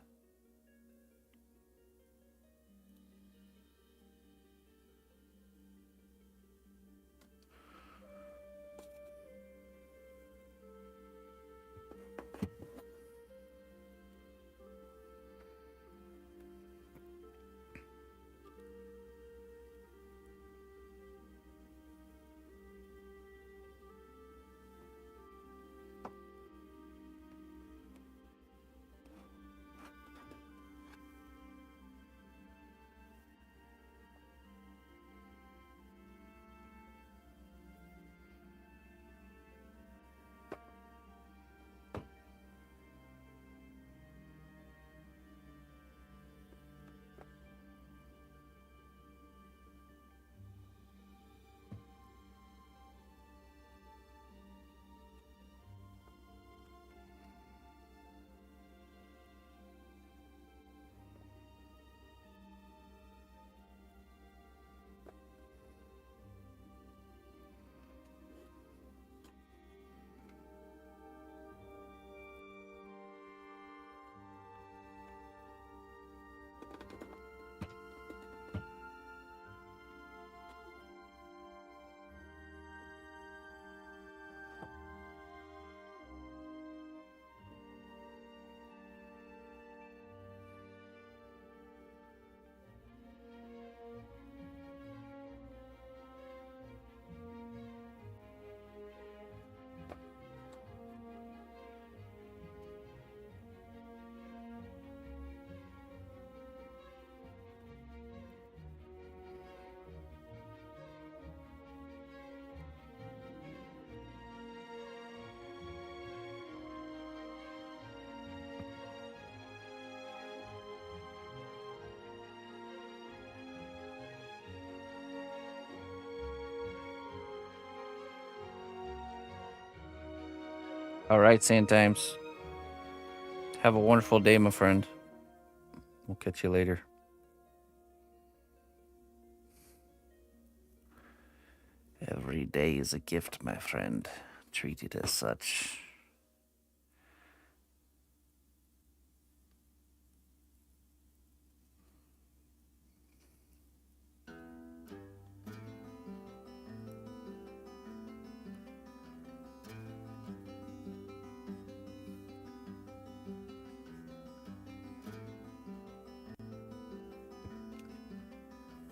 All right, Sand Times. Have a wonderful day, my friend. We'll catch you later. Every day is a gift, my friend. Treat it as such.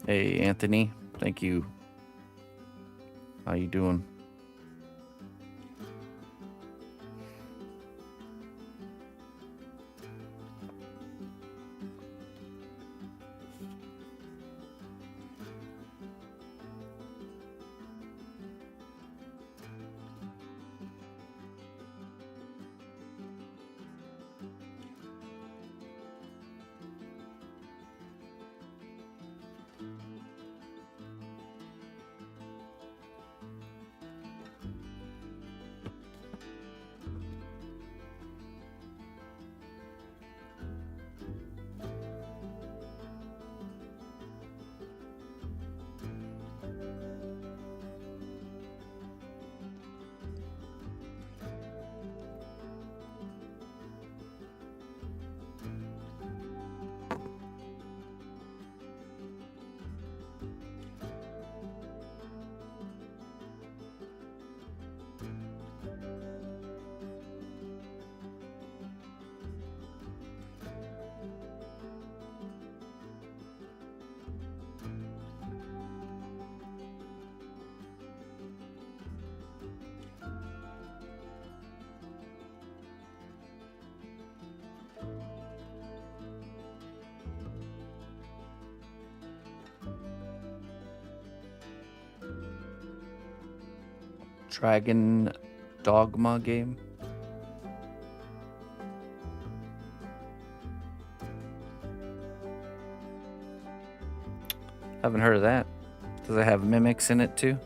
Hey, Anthony. Thank you. How you doing? Dragon Dogma game. Haven't heard of that. Does it have mimics in it too?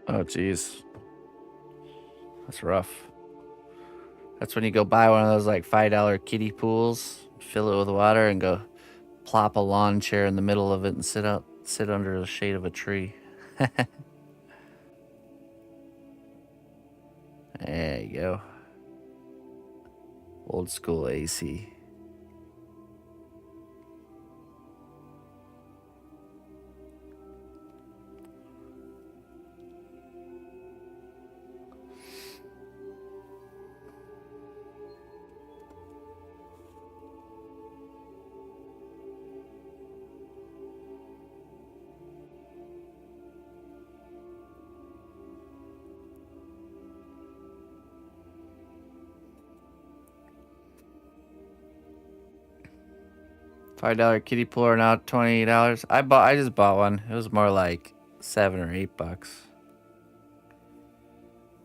Oh, jeez. That's rough. That's when you go buy one of those like $5 kiddie pools, fill it with water, and go plop a lawn chair in the middle of it and sit under the shade of a tree. There you go. Old school AC. $5 kiddie pool are now $28. I just bought one. It was more like $7 or $8.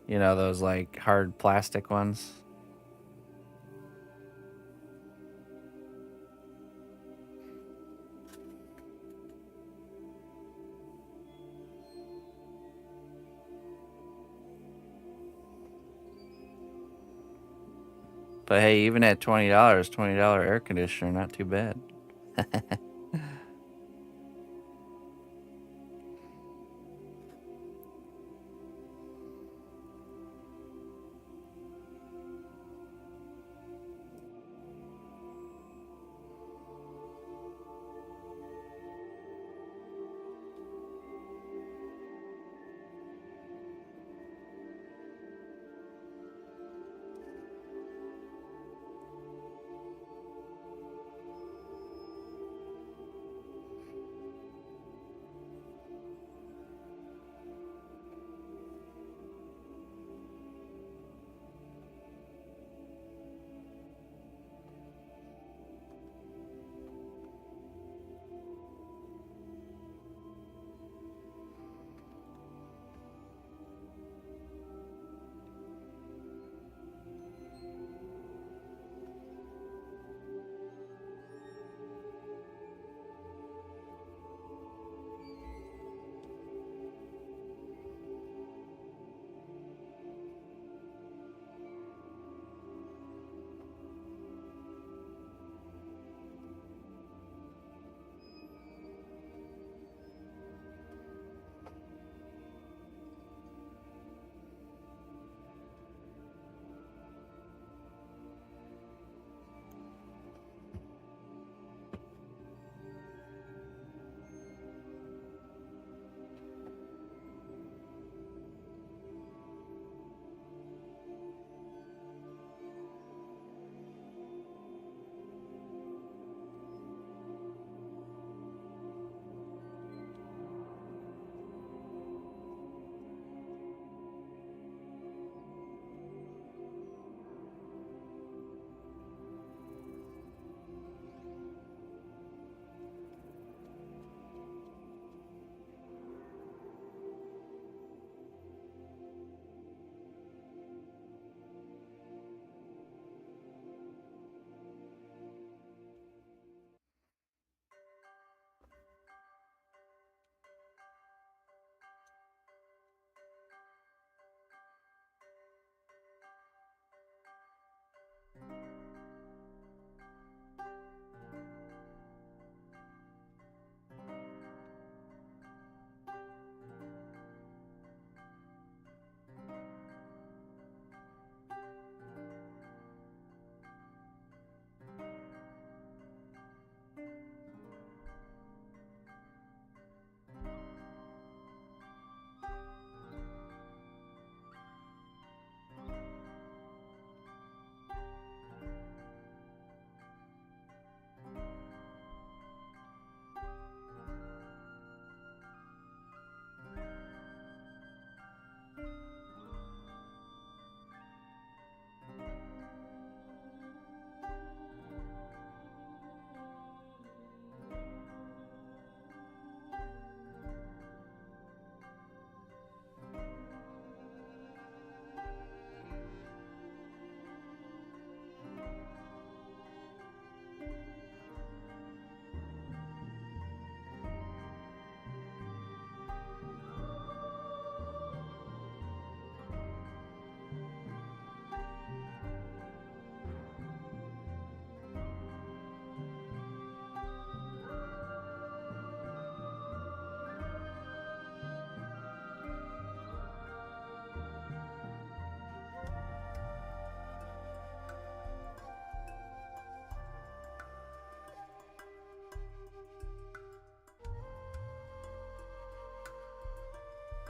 You know, those like hard plastic ones. But hey, even at $20 air conditioner, not too bad.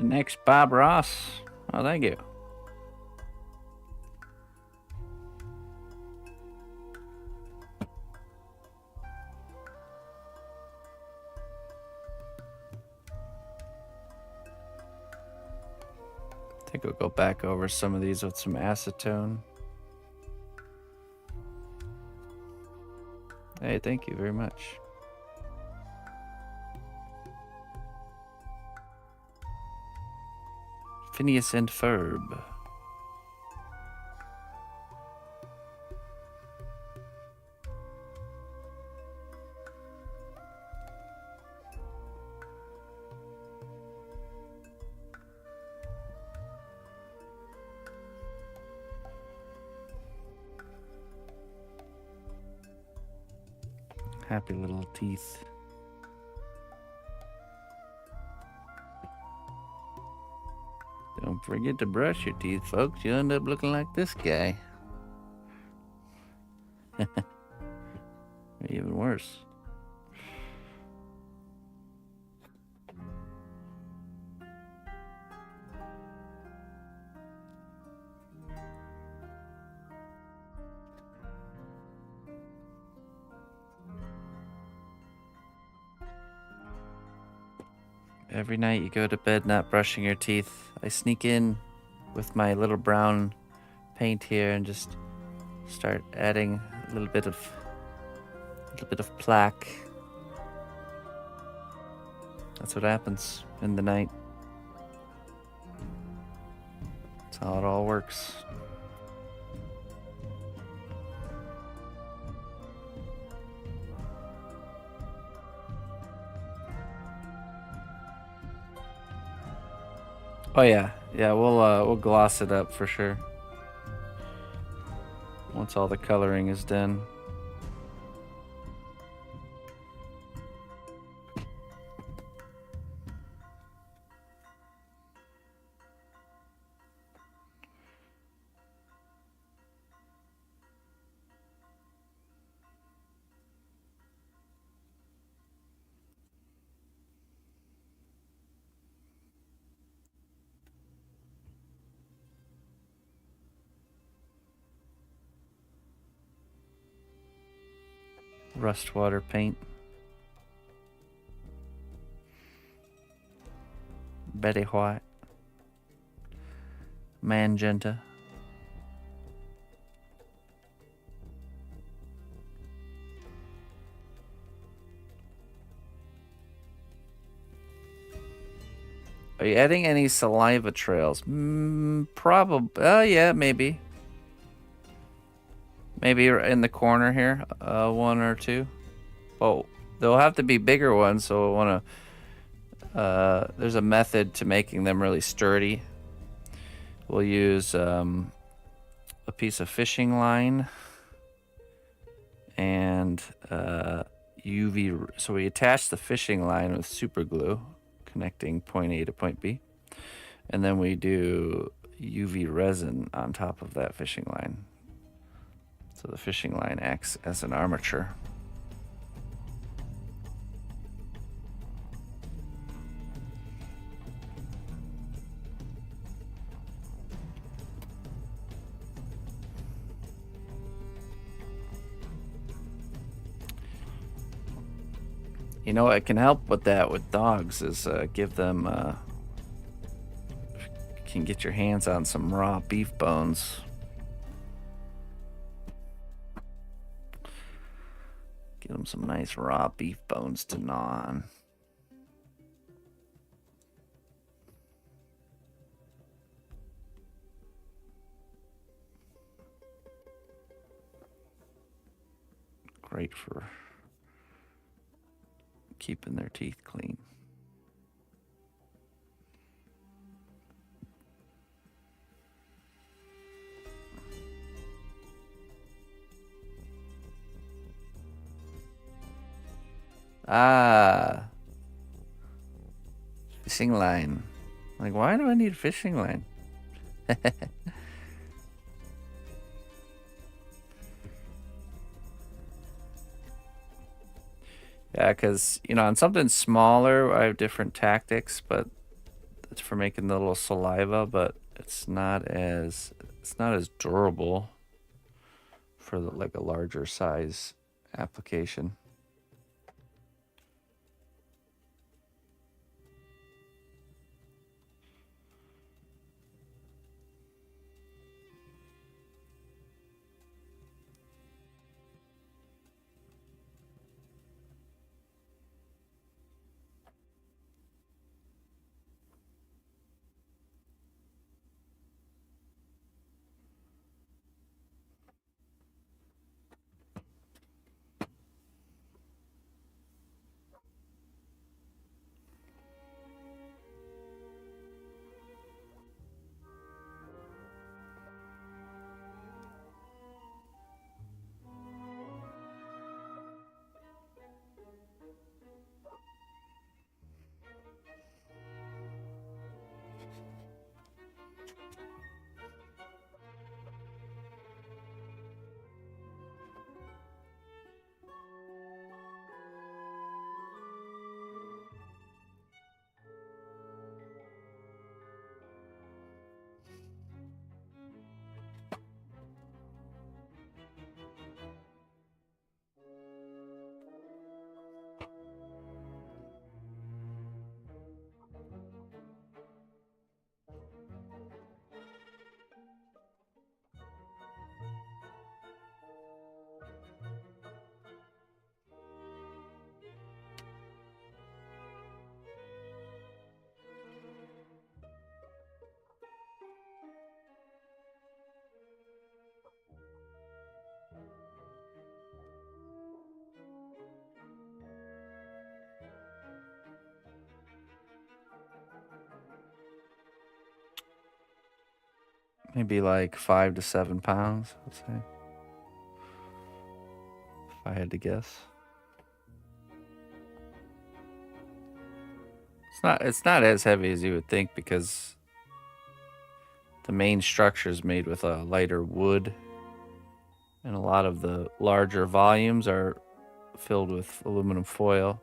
The next Bob Ross. Oh, thank you. I think we'll go back over some of these with some acetone. Hey, thank you very much. Phineas and Ferb. Happy little teeth. Don't forget to brush your teeth, folks. You'll end up looking like this guy. Even worse. Every night you go to bed not brushing your teeth. I sneak in with my little brown paint here and just start adding a little bit of plaque. That's what happens in the night. That's how it all works. Oh yeah, we'll gloss it up for sure. Once all the coloring is done. Rust water paint. Betty White. Magenta. Are you adding any saliva trails? Probably. Yeah, maybe. Maybe in the corner here, one or two. Oh, they'll have to be bigger ones, so I want to... there's a method to making them really sturdy. We'll use a piece of fishing line and UV... So we attach the fishing line with super glue, connecting point A to point B. And then we do UV resin on top of that fishing line. So the fishing line acts as an armature. You know what can help with that with dogs is give them can get your hands on some raw beef bones. Give them some nice raw beef bones to gnaw on. Great for keeping their teeth clean. Ah, fishing line. Like, why do I need a fishing line? Yeah, because, you know, on something smaller, I have different tactics, but It's for making the little saliva, but it's not as durable for like a larger size application. Maybe like 5 to 7 pounds, I'd say. If I had to guess. It's not as heavy as you would think because the main structure is made with a lighter wood, and a lot of the larger volumes are filled with aluminum foil.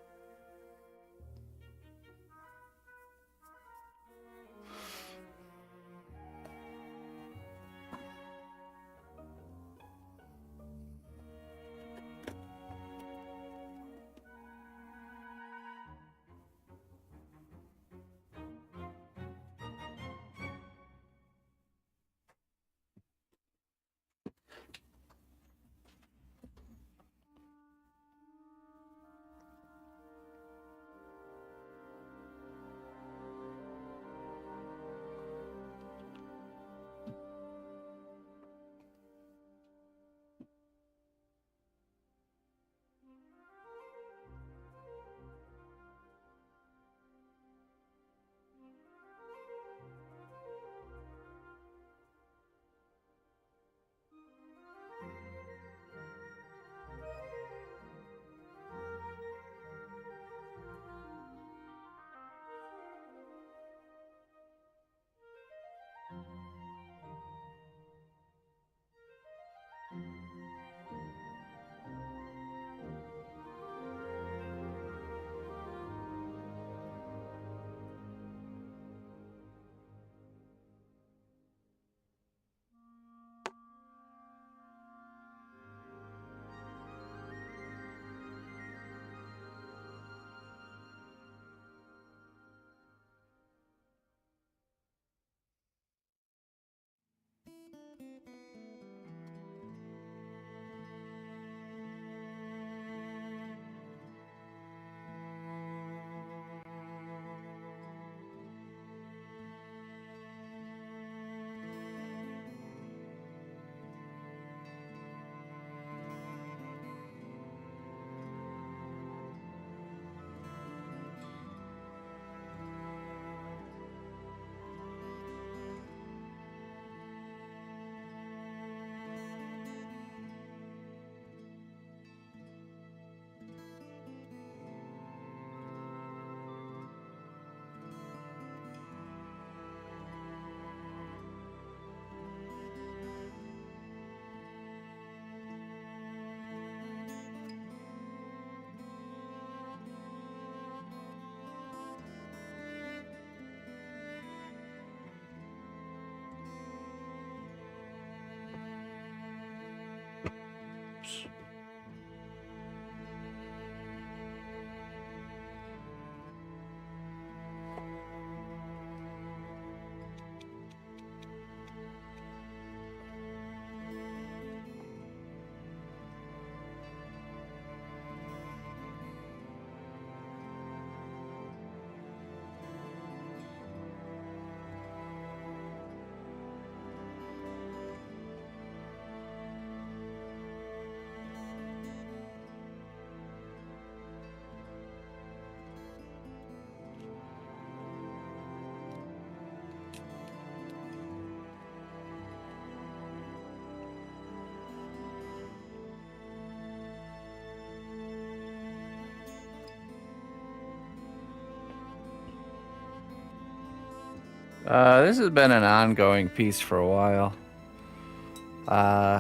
This has been an ongoing piece for a while.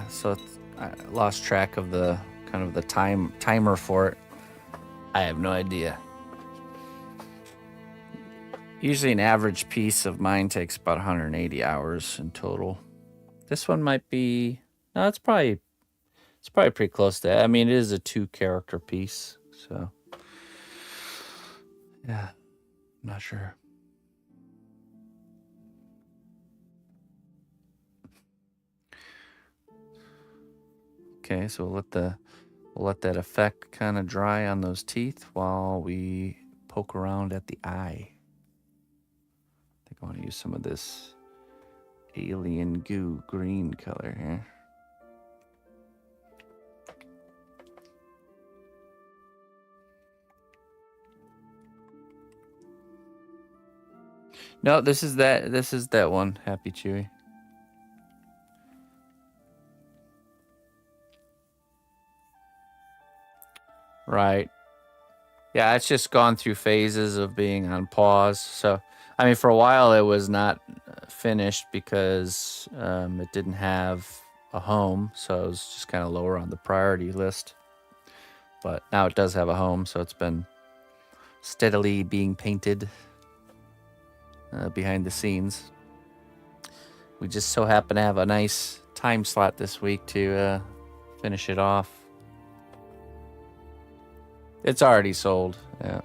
So I lost track of the kind of the timer for it. I have no idea. Usually an average piece of mine takes about 180 hours in total. This one might be, no, it's probably pretty close to that. I mean, it is a 2-character piece, so yeah, I'm not sure. Okay, so we'll let that effect kind of dry on those teeth while we poke around at the eye. I think I want to use some of this alien goo green color here. No, this is that one, Happy Chewy. Right. Yeah, it's just gone through phases of being on pause. So, I mean, for a while it was not finished because it didn't have a home, so it was just kind of lower on the priority list. But now it does have a home, so it's been steadily being painted behind the scenes. We just so happen to have a nice time slot this week to finish it off. It's already sold, yeah.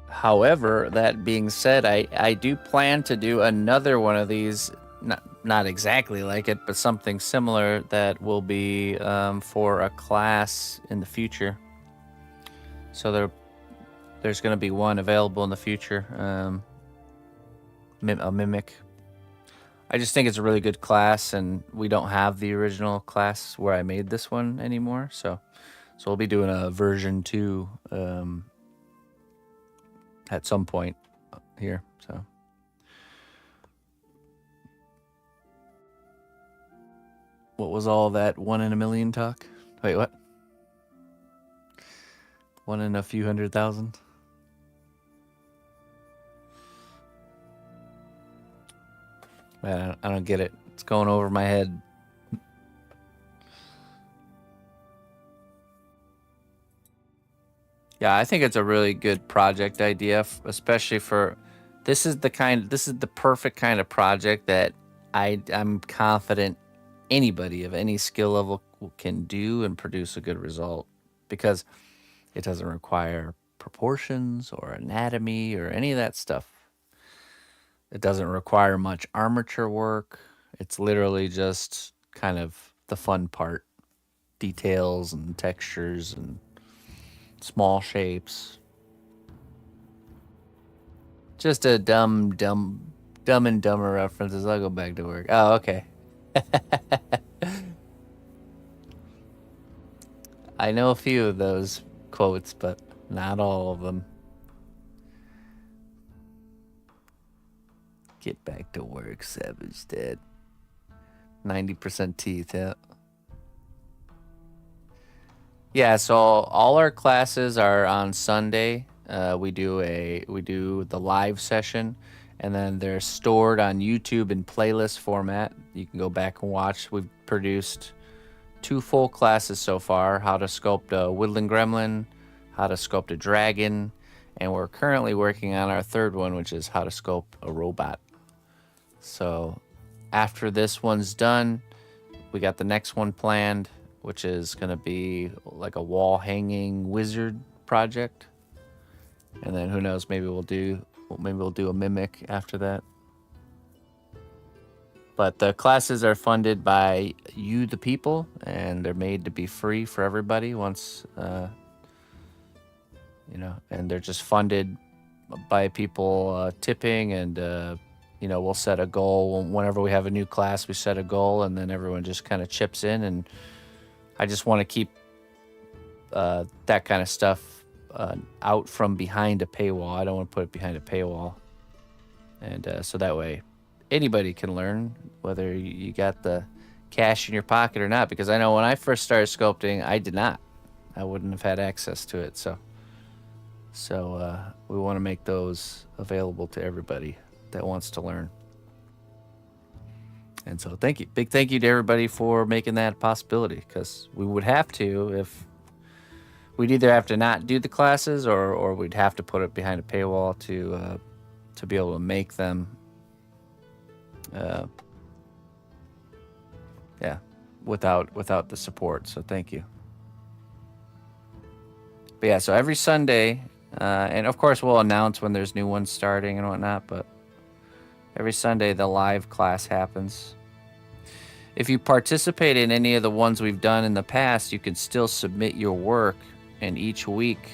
However, that being said, I do plan to do another one of these, not exactly like it, but something similar that will be for a class in the future. So there's going to be one available in the future, a mimic. I just think it's a really good class, and we don't have the original class where I made this one anymore. So we'll be doing a version 2 at some point here. So what was all that 1 in a million talk? Wait, what? 1 in a few 100,000? I don't get it. It's going over my head. Yeah, I think it's a really good project idea, especially for this is the perfect kind of project that I'm confident anybody of any skill level can do and produce a good result, because it doesn't require proportions or anatomy or any of that stuff. It doesn't require much armature work. It's literally just kind of the fun part, details and textures and small shapes. Just a dumb and dumber references. I'll go back to work. Oh, okay. I know a few of those quotes, but not all of them. Get back to work, Savage Dad. 90% teeth, yeah. Yeah, so all our classes are on Sunday. We do the live session, and then they're stored on YouTube in playlist format. You can go back and watch. We've produced 2 full classes so far: how to sculpt a woodland gremlin, how to sculpt a dragon, and we're currently working on our 3rd one, which is how to sculpt a robot. So after this one's done, we got the next one planned, which is going to be like a wall hanging wizard project. And then who knows, maybe we'll do a mimic after that. But the classes are funded by you, the people, and they're made to be free for everybody once, and they're just funded by people tipping, and, we'll set a goal. Whenever we have a new class, we set a goal, and then everyone just kind of chips in. And I just want to keep that kind of stuff out from behind a paywall. I don't want to put it behind a paywall. And so that way anybody can learn, whether you got the cash in your pocket or not, because I know when I first started sculpting, I did not. I wouldn't have had access to it. So we want to make those available to everybody that wants to learn. And so thank you. Big thank you to everybody for making that a possibility, because we would have to, if we'd either have to not do the classes or we'd have to put it behind a paywall to be able to make them without the support. So thank you. But yeah, so every Sunday, and of course we'll announce when there's new ones starting and whatnot, but every Sunday the live class happens. If you participate in any of the ones we've done in the past, you can still submit your work, and each week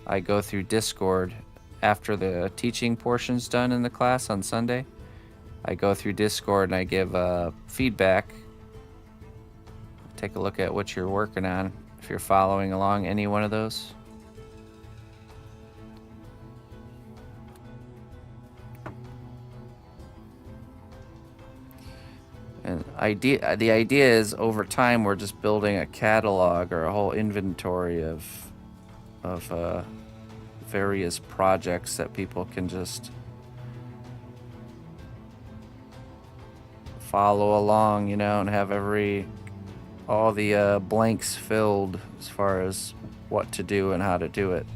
I go through Discord after the teaching portion's done in the class on Sunday. I go through Discord and I give feedback. Take a look at what you're working on, if you're following along any one of those. And the idea is, over time, we're just building a catalog or a whole inventory of various projects that people can just follow along, you know, and have all the blanks filled as far as what to do and how to do it.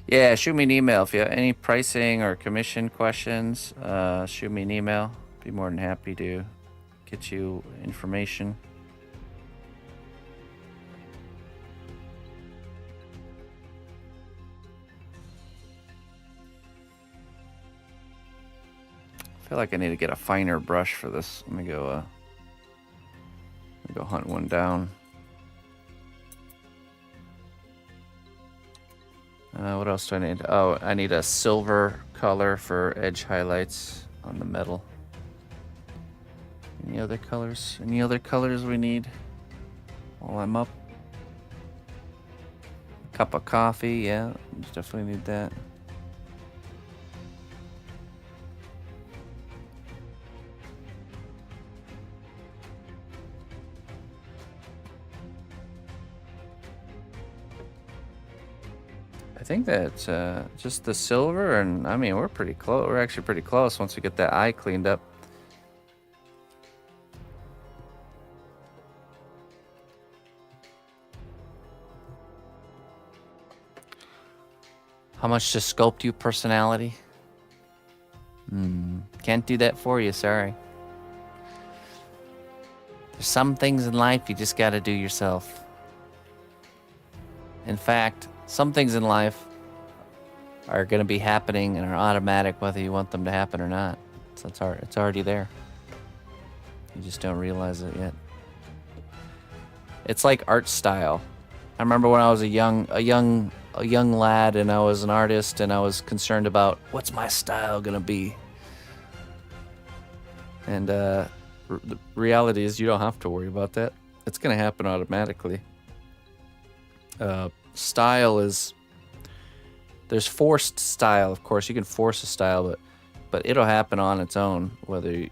Yeah, shoot me an email if you have any pricing or commission questions. Shoot me an email. Be more than happy to get you information. I feel like I need to get a finer brush for this. Let me go hunt one down. What else do I need? Oh, I need a silver color for edge highlights on the metal. Any other colors? Any other colors we need while I'm up? A cup of coffee, yeah, definitely need that. I think that's just the silver, and I mean, we're pretty close. We're actually pretty close once we get that eye cleaned up. How much to sculpt you personality? Can't do that for you, sorry. There's some things in life you just gotta do yourself. In fact, some things in life are going to be happening and are automatic whether you want them to happen or not. So it's already there. You just don't realize it yet. It's like art style. I remember when I was a young lad and I was an artist and I was concerned about what's my style going to be. And the reality is you don't have to worry about that. It's going to happen automatically. Style is, there's forced style, of course. You can force a style, but it'll happen on its own, whether you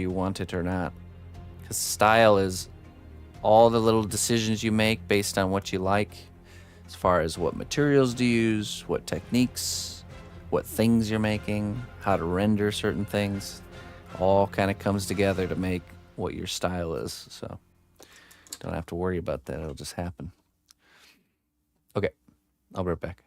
want it or not. Because style is all the little decisions you make based on what you like, as far as what materials to use, what techniques, what things you're making, how to render certain things. All kind of comes together to make what your style is. So don't have to worry about that. It'll just happen. Okay, I'll be right back.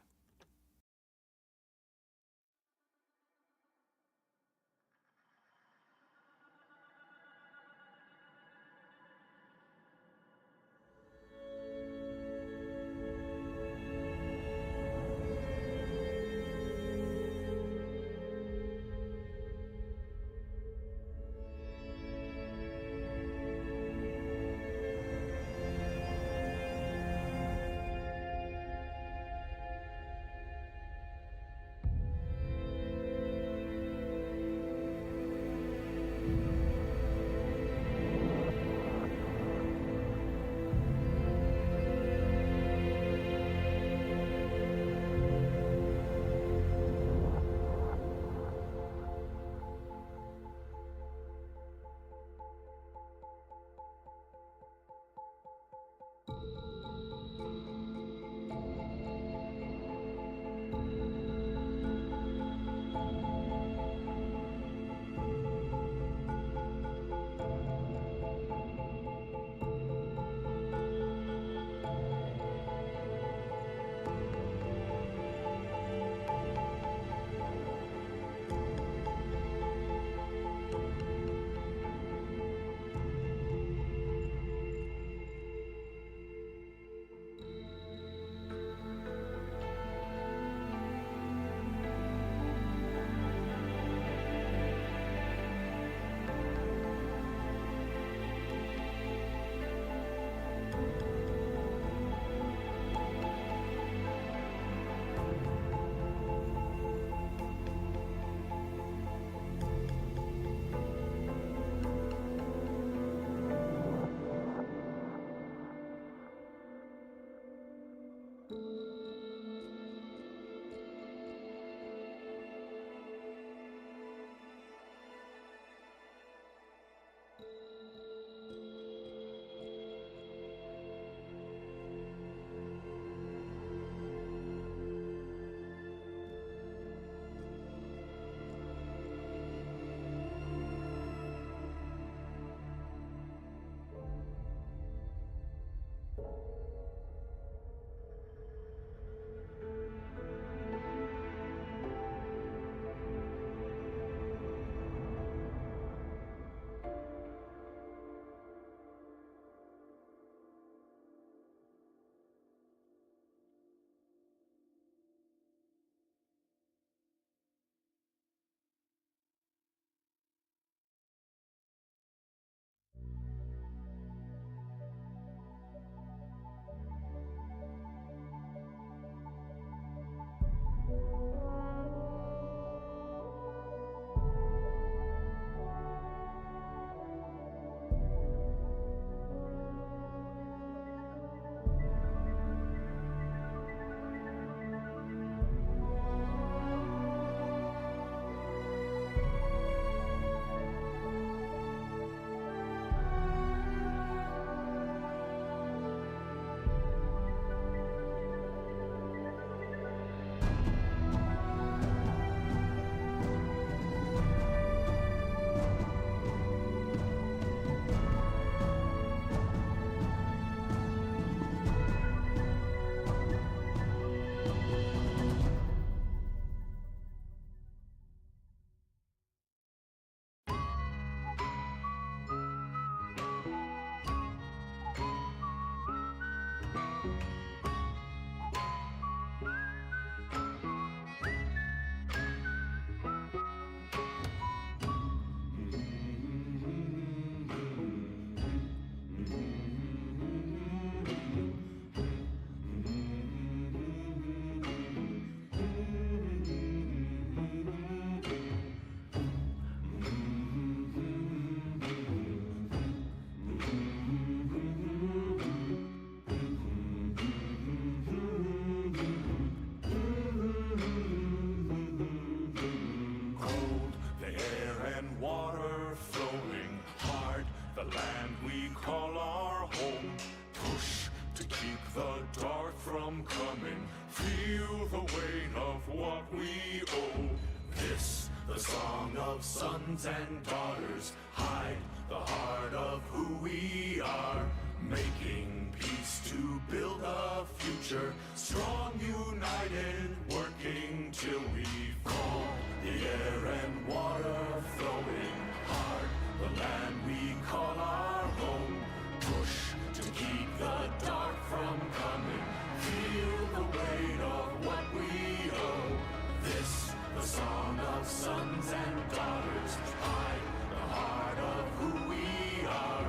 feel the weight of what we owe. This, the song of sons and daughters, hide the heart of who we are. Making peace to build a future, strong, united, working till we fall. The air and water flowing hard, the land we call our home. Push to keep the dark from coming. Feel the weight of what we owe. This, the song of sons and daughters, hide the heart of who we are.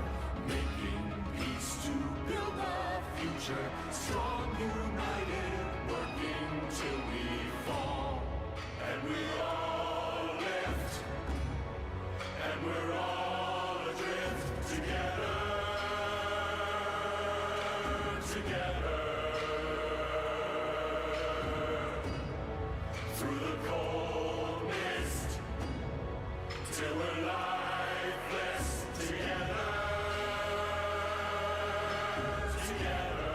Making peace to build a future, strong, united, working till we fall. And we all lift, and we're all adrift together. Through the cold mist, till we're lifeless together. Together.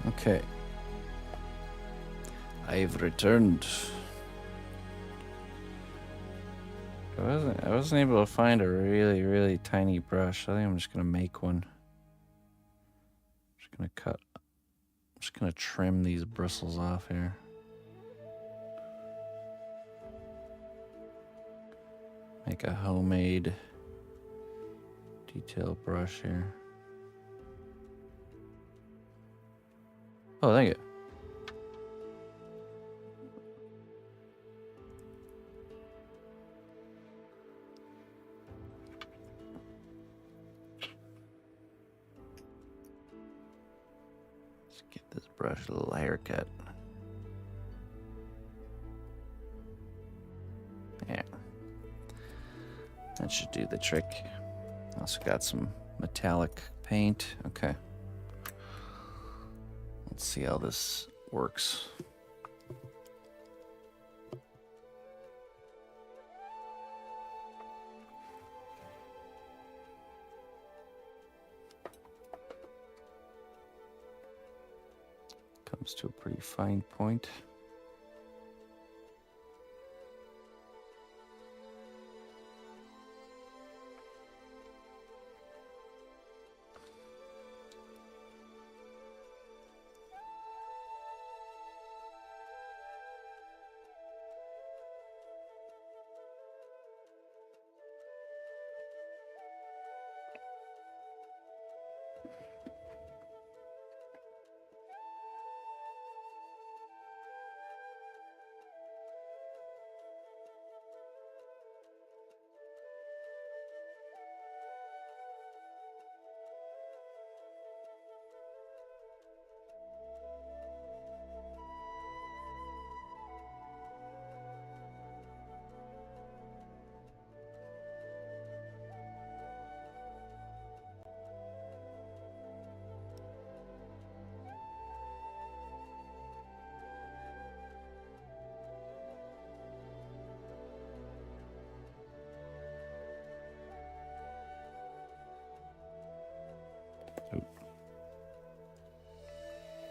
Okay. I've returned. I wasn't able to find a really tiny brush. I think I'm just gonna make one. I'm just gonna trim these bristles off here. Make a homemade detail brush here. Oh, thank you. Let's give this brush a little haircut. Yeah. That should do the trick. Also got some metallic paint. Okay. Let's see how this works. Comes to a pretty fine point.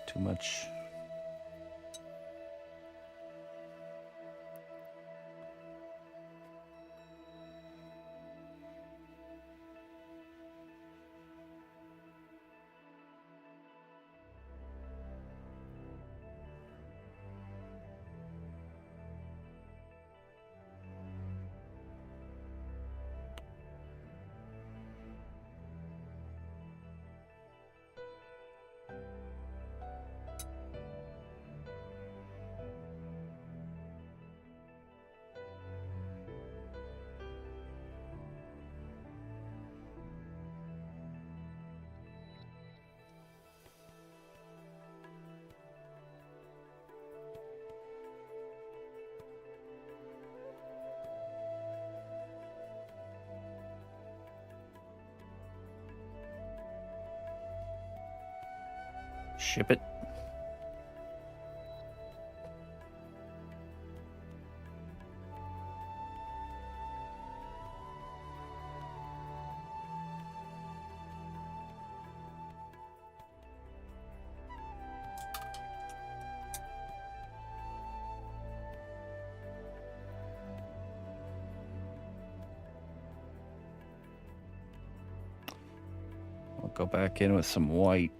Too much. Ship it. I'll go back in with some white.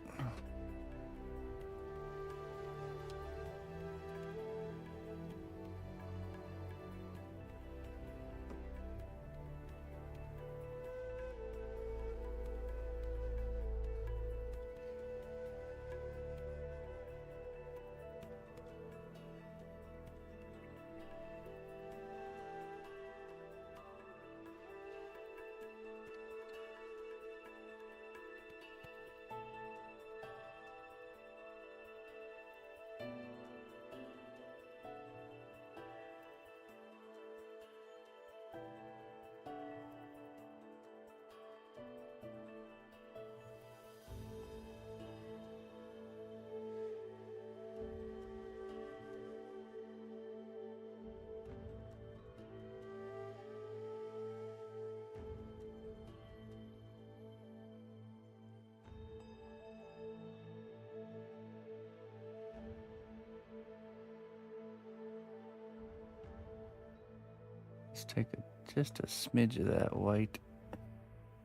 Let's take just a smidge of that white.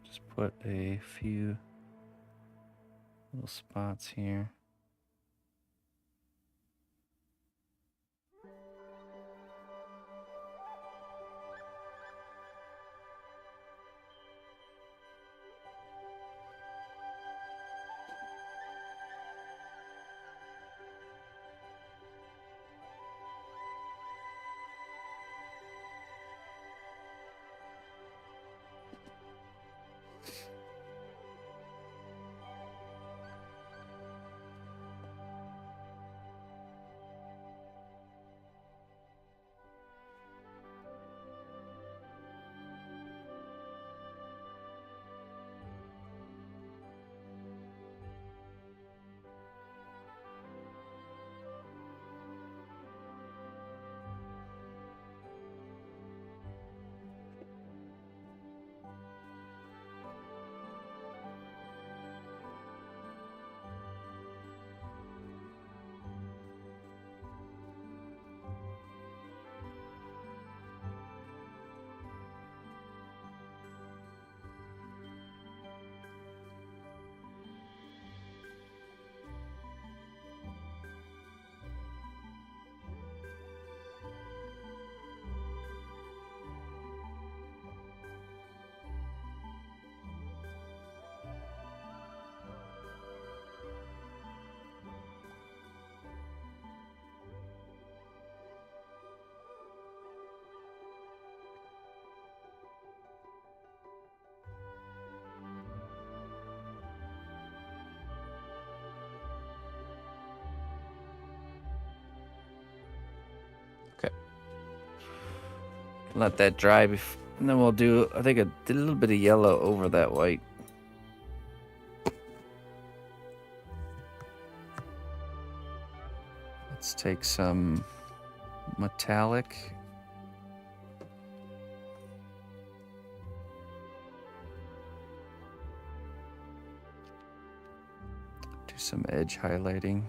Just put a few little spots here. Let that dry, and then we'll do, I think, a little bit of yellow over that white. Let's take some metallic. Do some edge highlighting.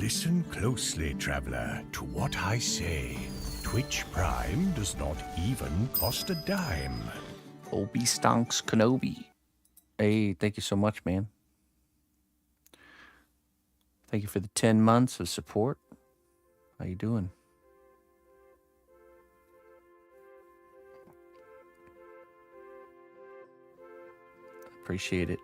Listen closely, traveler, to what I say. Twitch Prime does not even cost a dime. Obi Stonks Kenobi. Hey, thank you so much, man. Thank you for the 10 months of support. How you doing? Appreciate it.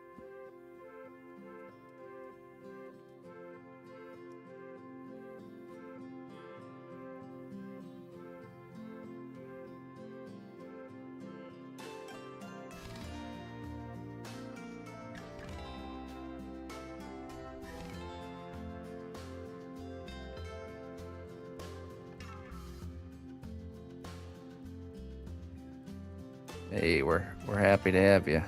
Hey, we're happy to have you.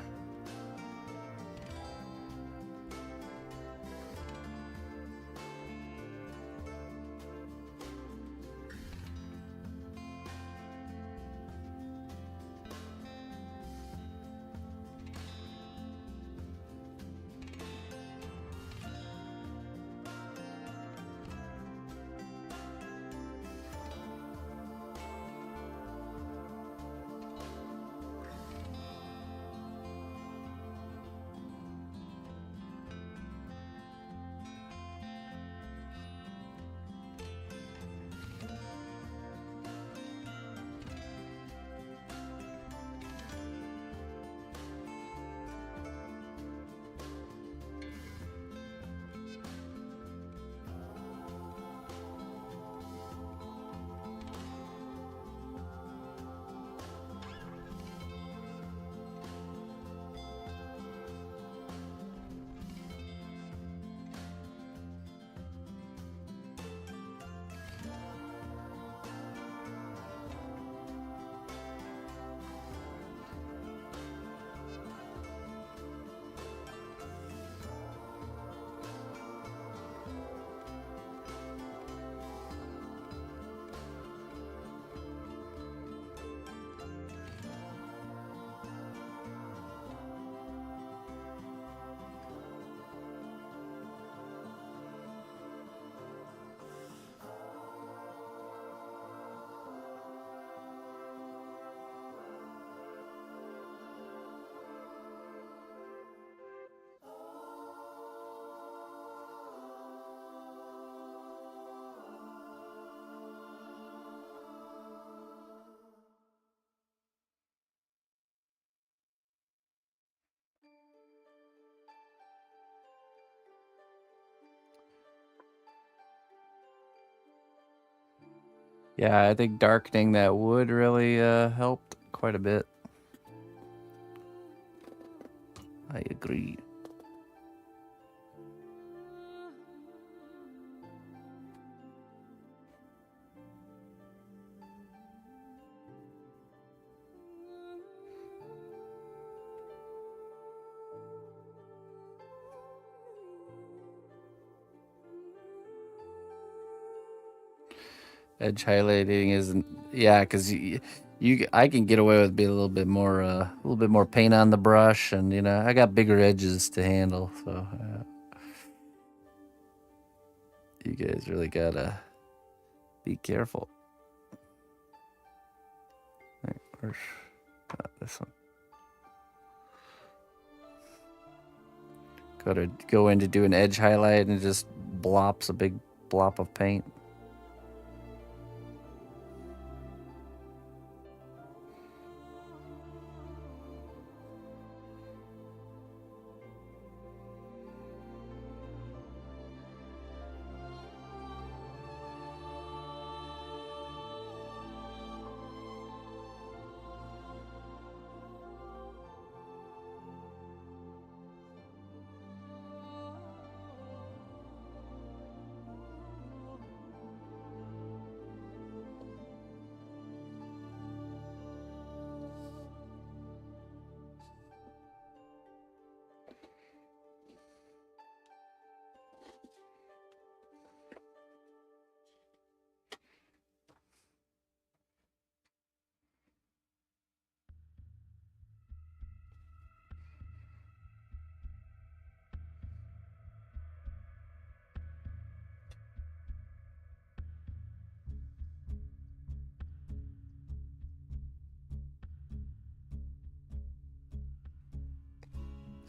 Yeah, I think darkening that wood really helped quite a bit. I agree. Edge highlighting isn't, yeah, because I can get away with being a little bit more paint on the brush, and I got bigger edges to handle, so you guys really gotta be careful. Right, where's this one? Go in to do an edge highlight and it just blops a big blop of paint.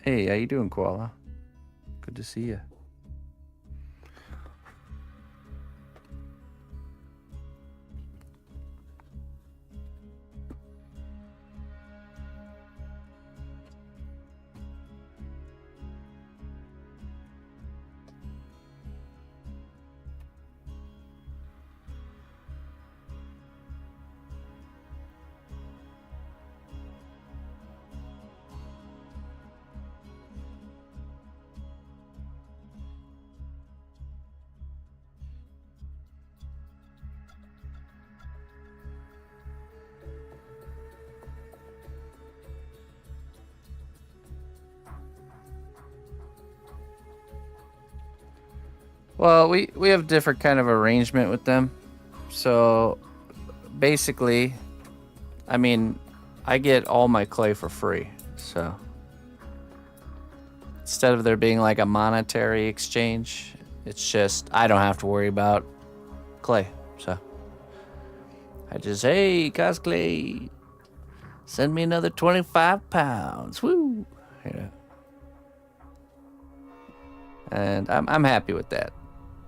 Hey, how you doing, Koala? Good to see you. Well, we have different kind of arrangement with them. So basically, I mean, I get all my clay for free. So instead of there being like a monetary exchange, it's just I don't have to worry about clay. So I just, hey, cosplay, send me another 25 pounds. Woo! Yeah. And I'm happy with that.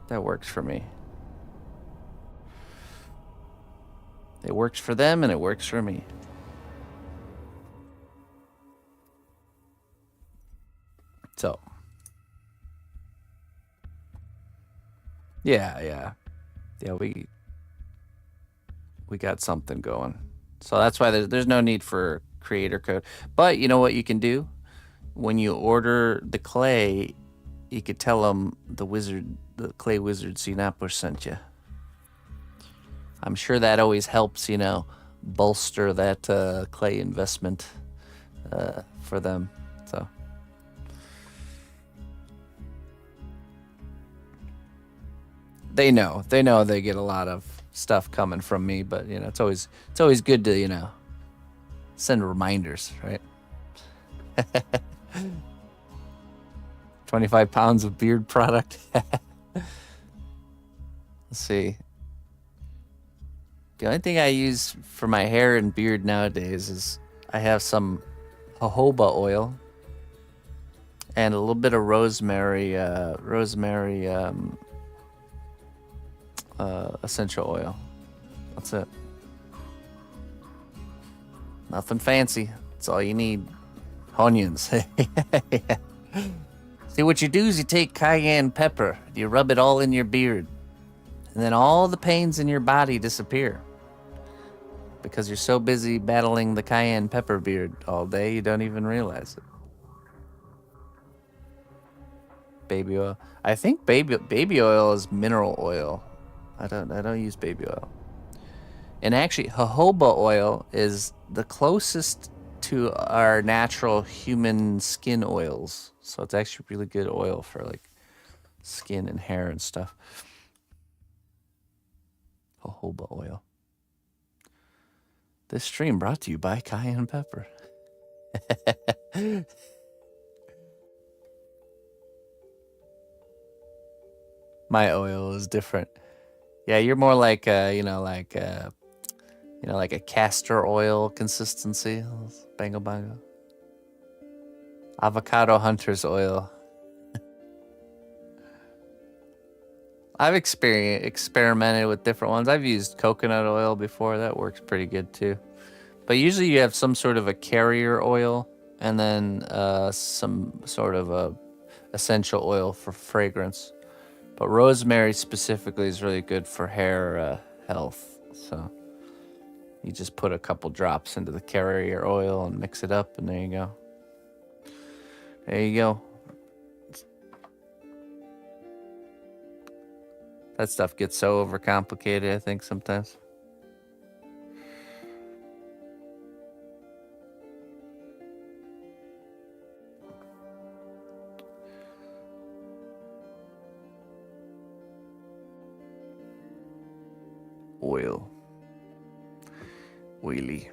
That works for me. It works for them and it works for me. So. Yeah, we got something going. So that's why there's no need for creator code. But you know what you can do? When you order the clay, you could tell them the clay wizard cnotbusch sent you. I'm sure that always helps, bolster that clay investment for them. So they know they get a lot of stuff coming from me, but it's always good to send reminders, right? 25 pounds of beard product. Let's see. The only thing I use for my hair and beard nowadays is I have some jojoba oil and a little bit of rosemary essential oil. That's it. Nothing fancy. That's all you need. Onions. Yeah. See, what you do is you take cayenne pepper, you rub it all in your beard, and then all the pains in your body disappear. Because you're so busy battling the cayenne pepper beard all day, you don't even realize it. Baby oil. I think baby oil is mineral oil. I don't use baby oil. And actually, jojoba oil is the closest to our natural human skin oils. So it's actually really good oil for like skin and hair and stuff. Jojoba oil. This stream brought to you by cayenne pepper. My oil is different. Yeah, you're more like like a castor oil consistency. Bango bango. Avocado hunter's oil. I've experimented with different ones. I've used coconut oil before. That works pretty good too. But usually you have some sort of a carrier oil and then some sort of a essential oil for fragrance. But rosemary specifically is really good for hair health. So you just put a couple drops into the carrier oil and mix it up, and there you go. There you go. That stuff gets so overcomplicated, I think, sometimes. Oil. Oily.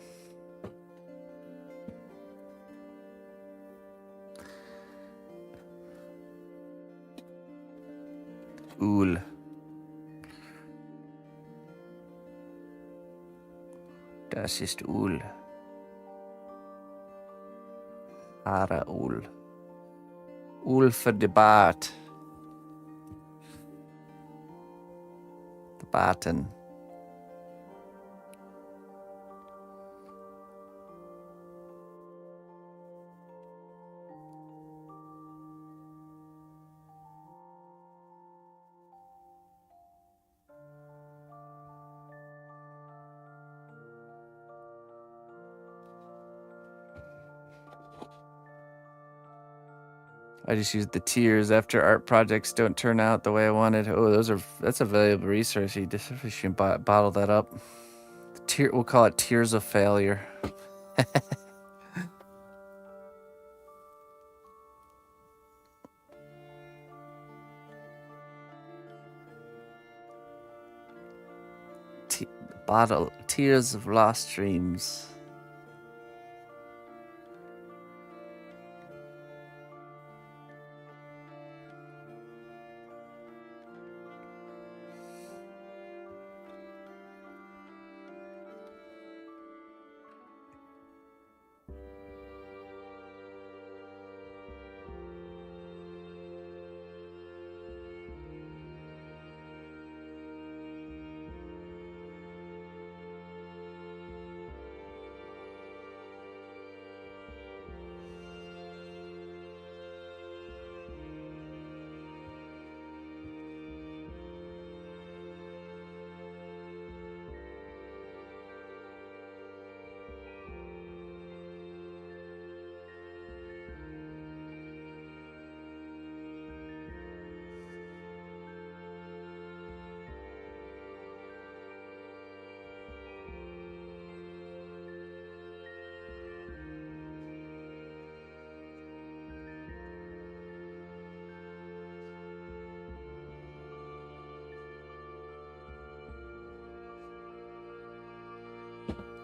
Ool. Das ist Ool. Ara Ool. Ulfa debat. Debaten. I just used the tears after art projects don't turn out the way I wanted. Oh, that's a valuable resource. You definitely should bottle that up. We'll call it tears of failure. Bottle tears of lost dreams.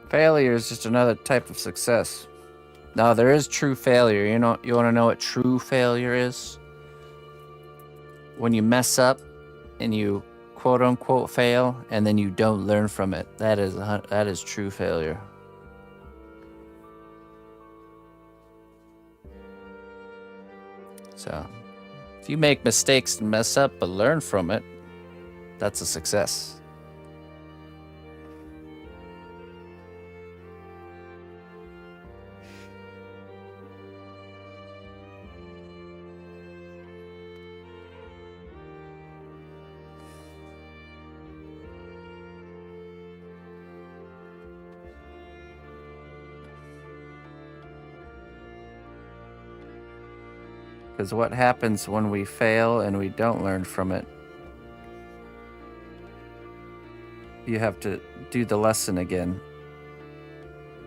Failure is just another type of success. No, there is true failure. You want to know what true failure is? When you mess up and you quote unquote fail and then you don't learn from it. That is true failure. So, if you make mistakes and mess up but learn from it, that's a success. Because what happens when we fail and we don't learn from it? You have to do the lesson again.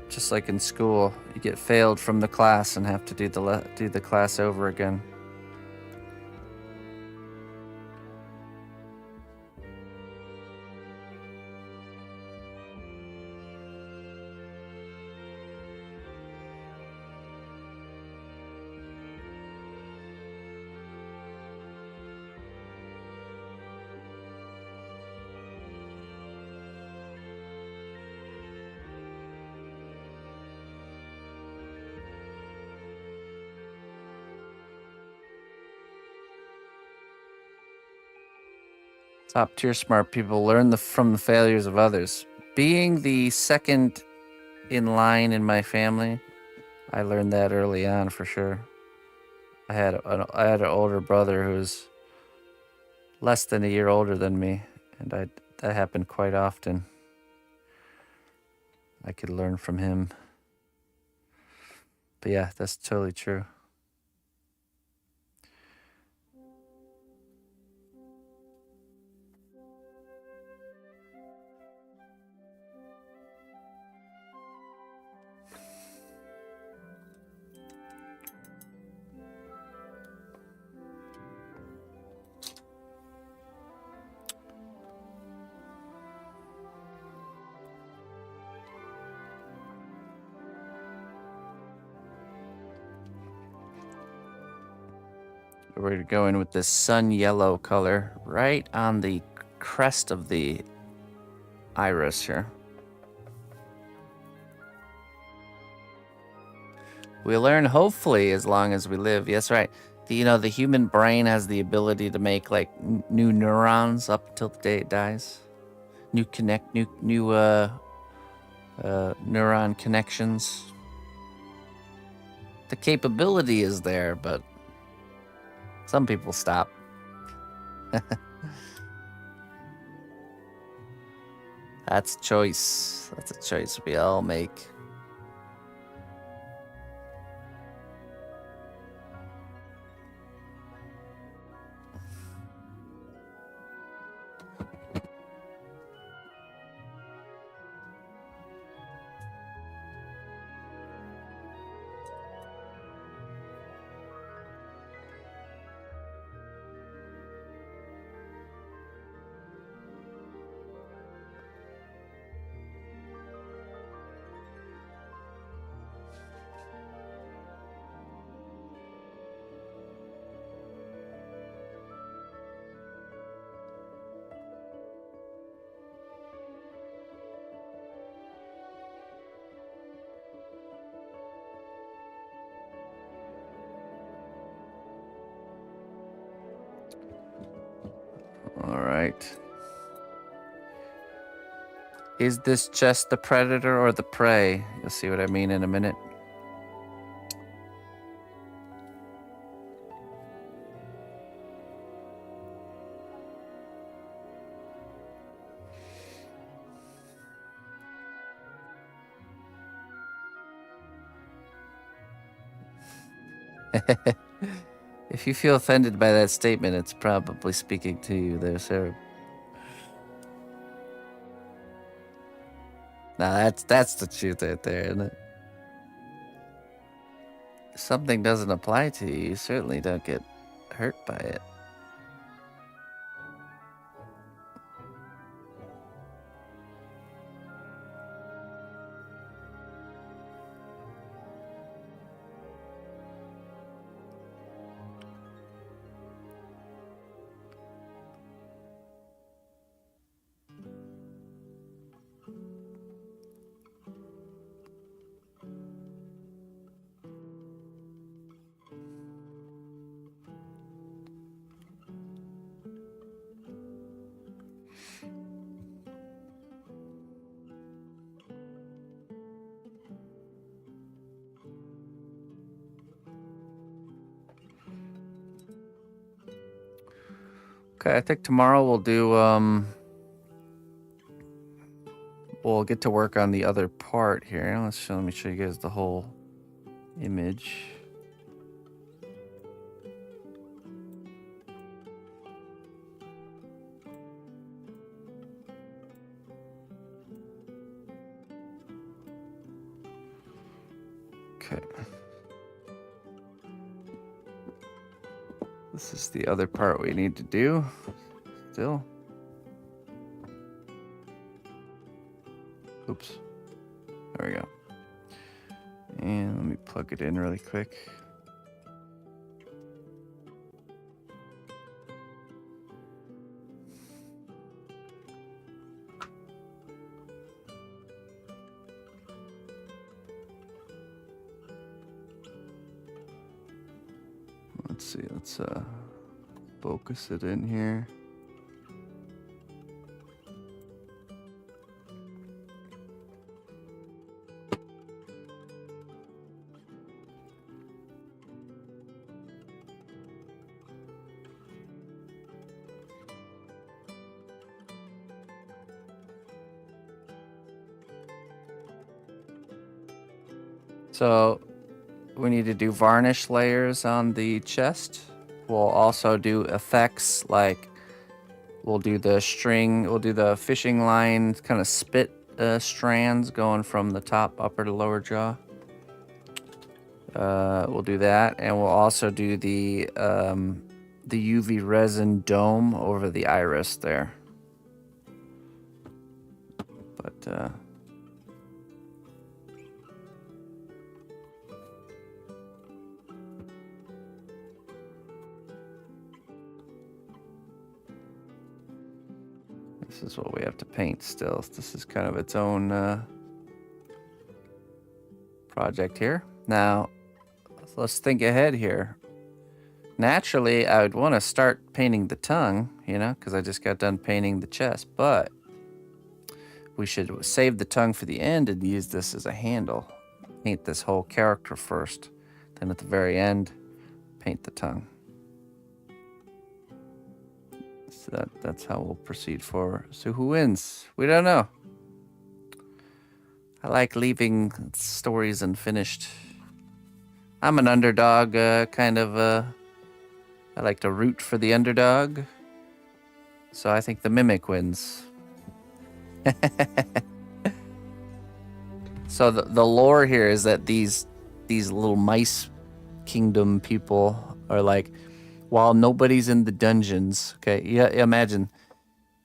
Just like in school, you get failed from the class and have to do the class over again. Top tier smart people learn from the failures of others. Being the second in line in my family, I learned that early on for sure. I had an older brother who was less than a year older than me, and that happened quite often. I could learn from him. But yeah, that's totally true. We're going to go in with this sun yellow color right on the crest of the iris here. We learn hopefully as long as we live. Yes, right. You know, the human brain has the ability to make like new neurons up until the day it dies. New neuron connections. The capability is there, but some people stop. That's a choice. That's a choice we all make. All right. Is this just the predator or the prey? You'll see what I mean in a minute. If you feel offended by that statement, it's probably speaking to you there, sir. Now that's the truth right there, isn't it? If something doesn't apply to you, you certainly don't get hurt by it. Okay, I think tomorrow we'll do, we'll get to work on the other part here. Let me show you guys the whole image. Okay. This is the other part we need to do still. Oops. There we go. And let me plug it in really quick. Let's see, let's focus it in here. So we need to do varnish layers on the chest. We'll also do effects like we'll do the string, we'll do the fishing line kind of spit strands going from the top upper to lower jaw. We'll do that, and we'll also do the UV resin dome over the iris there. But this is what we have to paint still. This is kind of its own project here. Now, let's think ahead here. naturally, I would want to start painting the tongue, you know, because I just got done painting the chest. But we should save the tongue for the end and use this as a handle. Paint this whole character first. Then at the very end, paint the tongue. So that's how we'll proceed forward. So who wins? We don't know. I like leaving stories unfinished. I'm an underdog, kind of. I like to root for the underdog. So I think the mimic wins. So the lore here is that these little mice kingdom people are like, while nobody's in the dungeons, okay, yeah, imagine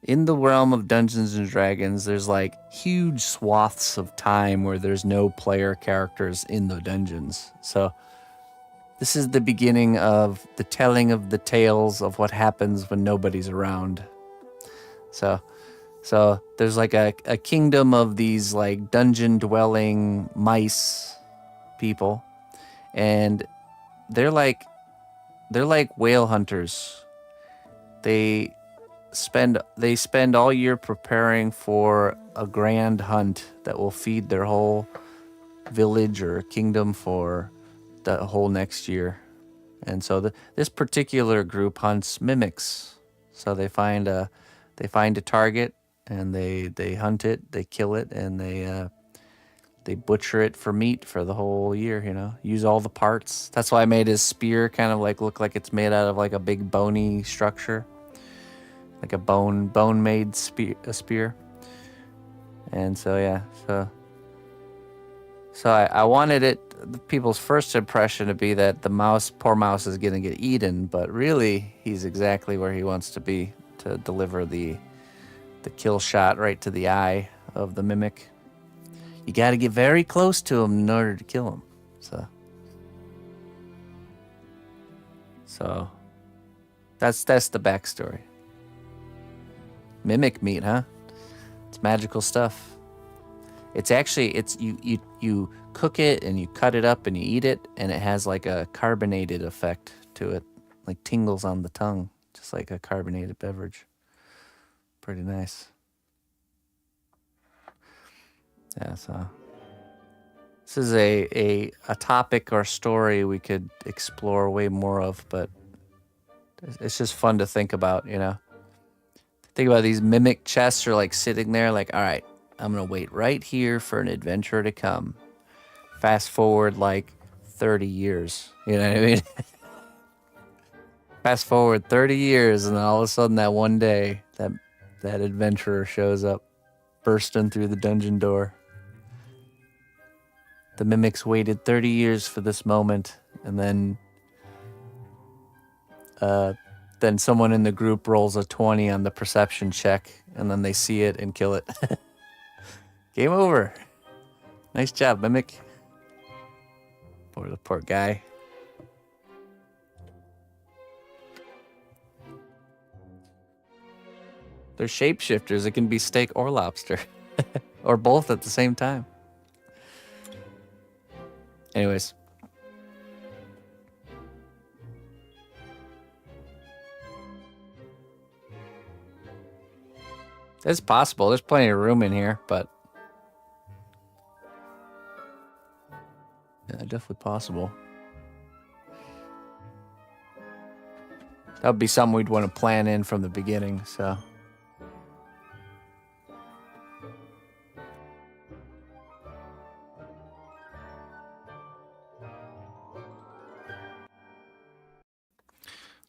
in the realm of Dungeons and Dragons, there's like huge swaths of time where there's no player characters in the dungeons. So this is the beginning of the telling of the tales of what happens when nobody's around. So there's like a kingdom of these like dungeon dwelling mice people, and they're like whale hunters. They spend all year preparing for a grand hunt that will feed their whole village or kingdom for the whole next year. And so this particular group hunts mimics. So they find a target and they hunt it, they kill it, and they butcher it for meat for the whole year, you know. Use all the parts. That's why I made his spear kind of like look like it's made out of like a big bony structure. Like a bone-made spear. And so, yeah. So I wanted the people's first impression to be that the poor mouse is going to get eaten, but really he's exactly where he wants to be to deliver the kill shot right to the eye of the mimic. You got to get very close to him in order to kill him. So that's the backstory. Mimic meat, huh? It's magical stuff. It's actually, you cook it and you cut it up and you eat it, and it has like a carbonated effect to it, like tingles on the tongue, just like a carbonated beverage. Pretty nice. Yeah, so this is a topic or story we could explore way more of, but it's just fun to think about, you know. Think about these mimic chests are like sitting there like, all right, I'm going to wait right here for an adventure to come. Fast forward like 30 years. You know what I mean? Fast forward 30 years, and then all of a sudden that one day, that adventurer shows up, bursting through the dungeon door. The mimics waited 30 years for this moment, and then someone in the group rolls a 20 on the perception check, and then they see it and kill it. Game over. Nice job, mimic. Poor guy. They're shapeshifters. It can be steak or lobster. Or both at the same time. Anyways. It's possible. There's plenty of room in here, but yeah, definitely possible. That would be something we'd want to plan in from the beginning, so.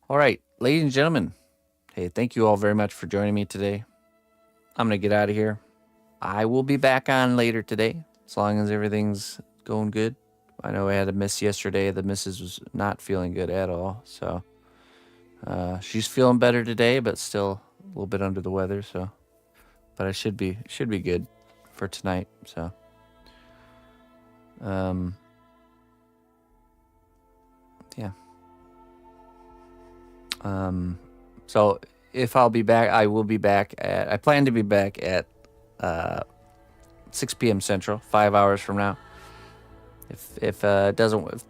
All right, ladies and gentlemen. Hey, thank you all very much for joining me today. I'm going to get out of here. I will be back on later today, as long as everything's going good. I know I had a miss yesterday. The missus was not feeling good at all, so she's feeling better today, but still a little bit under the weather. So, but I should be good for tonight. So, yeah. So if I'll be back, I will be back I plan to be back at 6 p.m. Central, 5 hours from now. If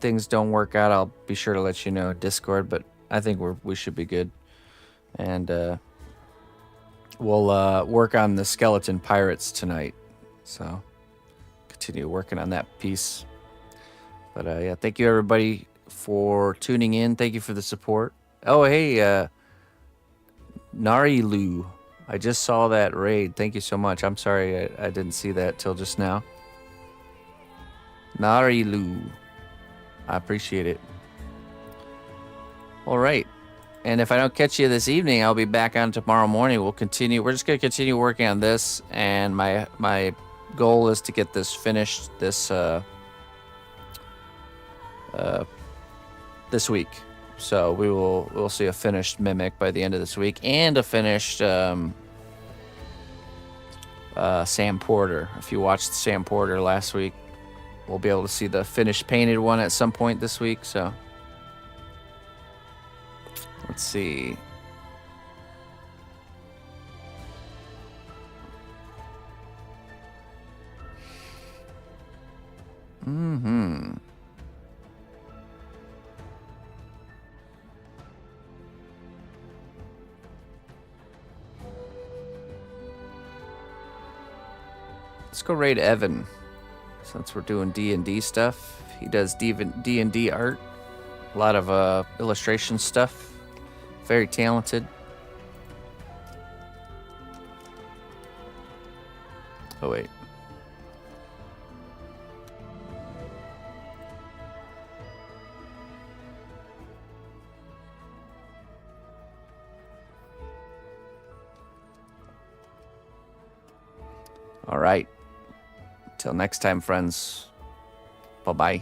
things don't work out, I'll be sure to let you know Discord, but I think we should be good. And we'll work on the skeleton pirates tonight. So continue working on that piece. But yeah, thank you everybody for tuning in. Thank you for the support. Oh, hey, Narilu. I just saw that raid. Thank you so much. I'm sorry I didn't see that till just now. Narilu. I appreciate it. All right. And if I don't catch you this evening, I'll be back on tomorrow morning. We'll continue. We're just going to continue working on this. And my goal is to get this finished this week. So we'll see a finished mimic by the end of this week and a finished Sam Porter. If you watched Sam Porter last week, we'll be able to see the finished painted one at some point this week. So let's see. Let's go raid Evan, since we're doing D&D stuff. He does D&D art, a lot of illustration stuff. Very talented. Oh wait. All right. Till next time, friends. Bye-bye.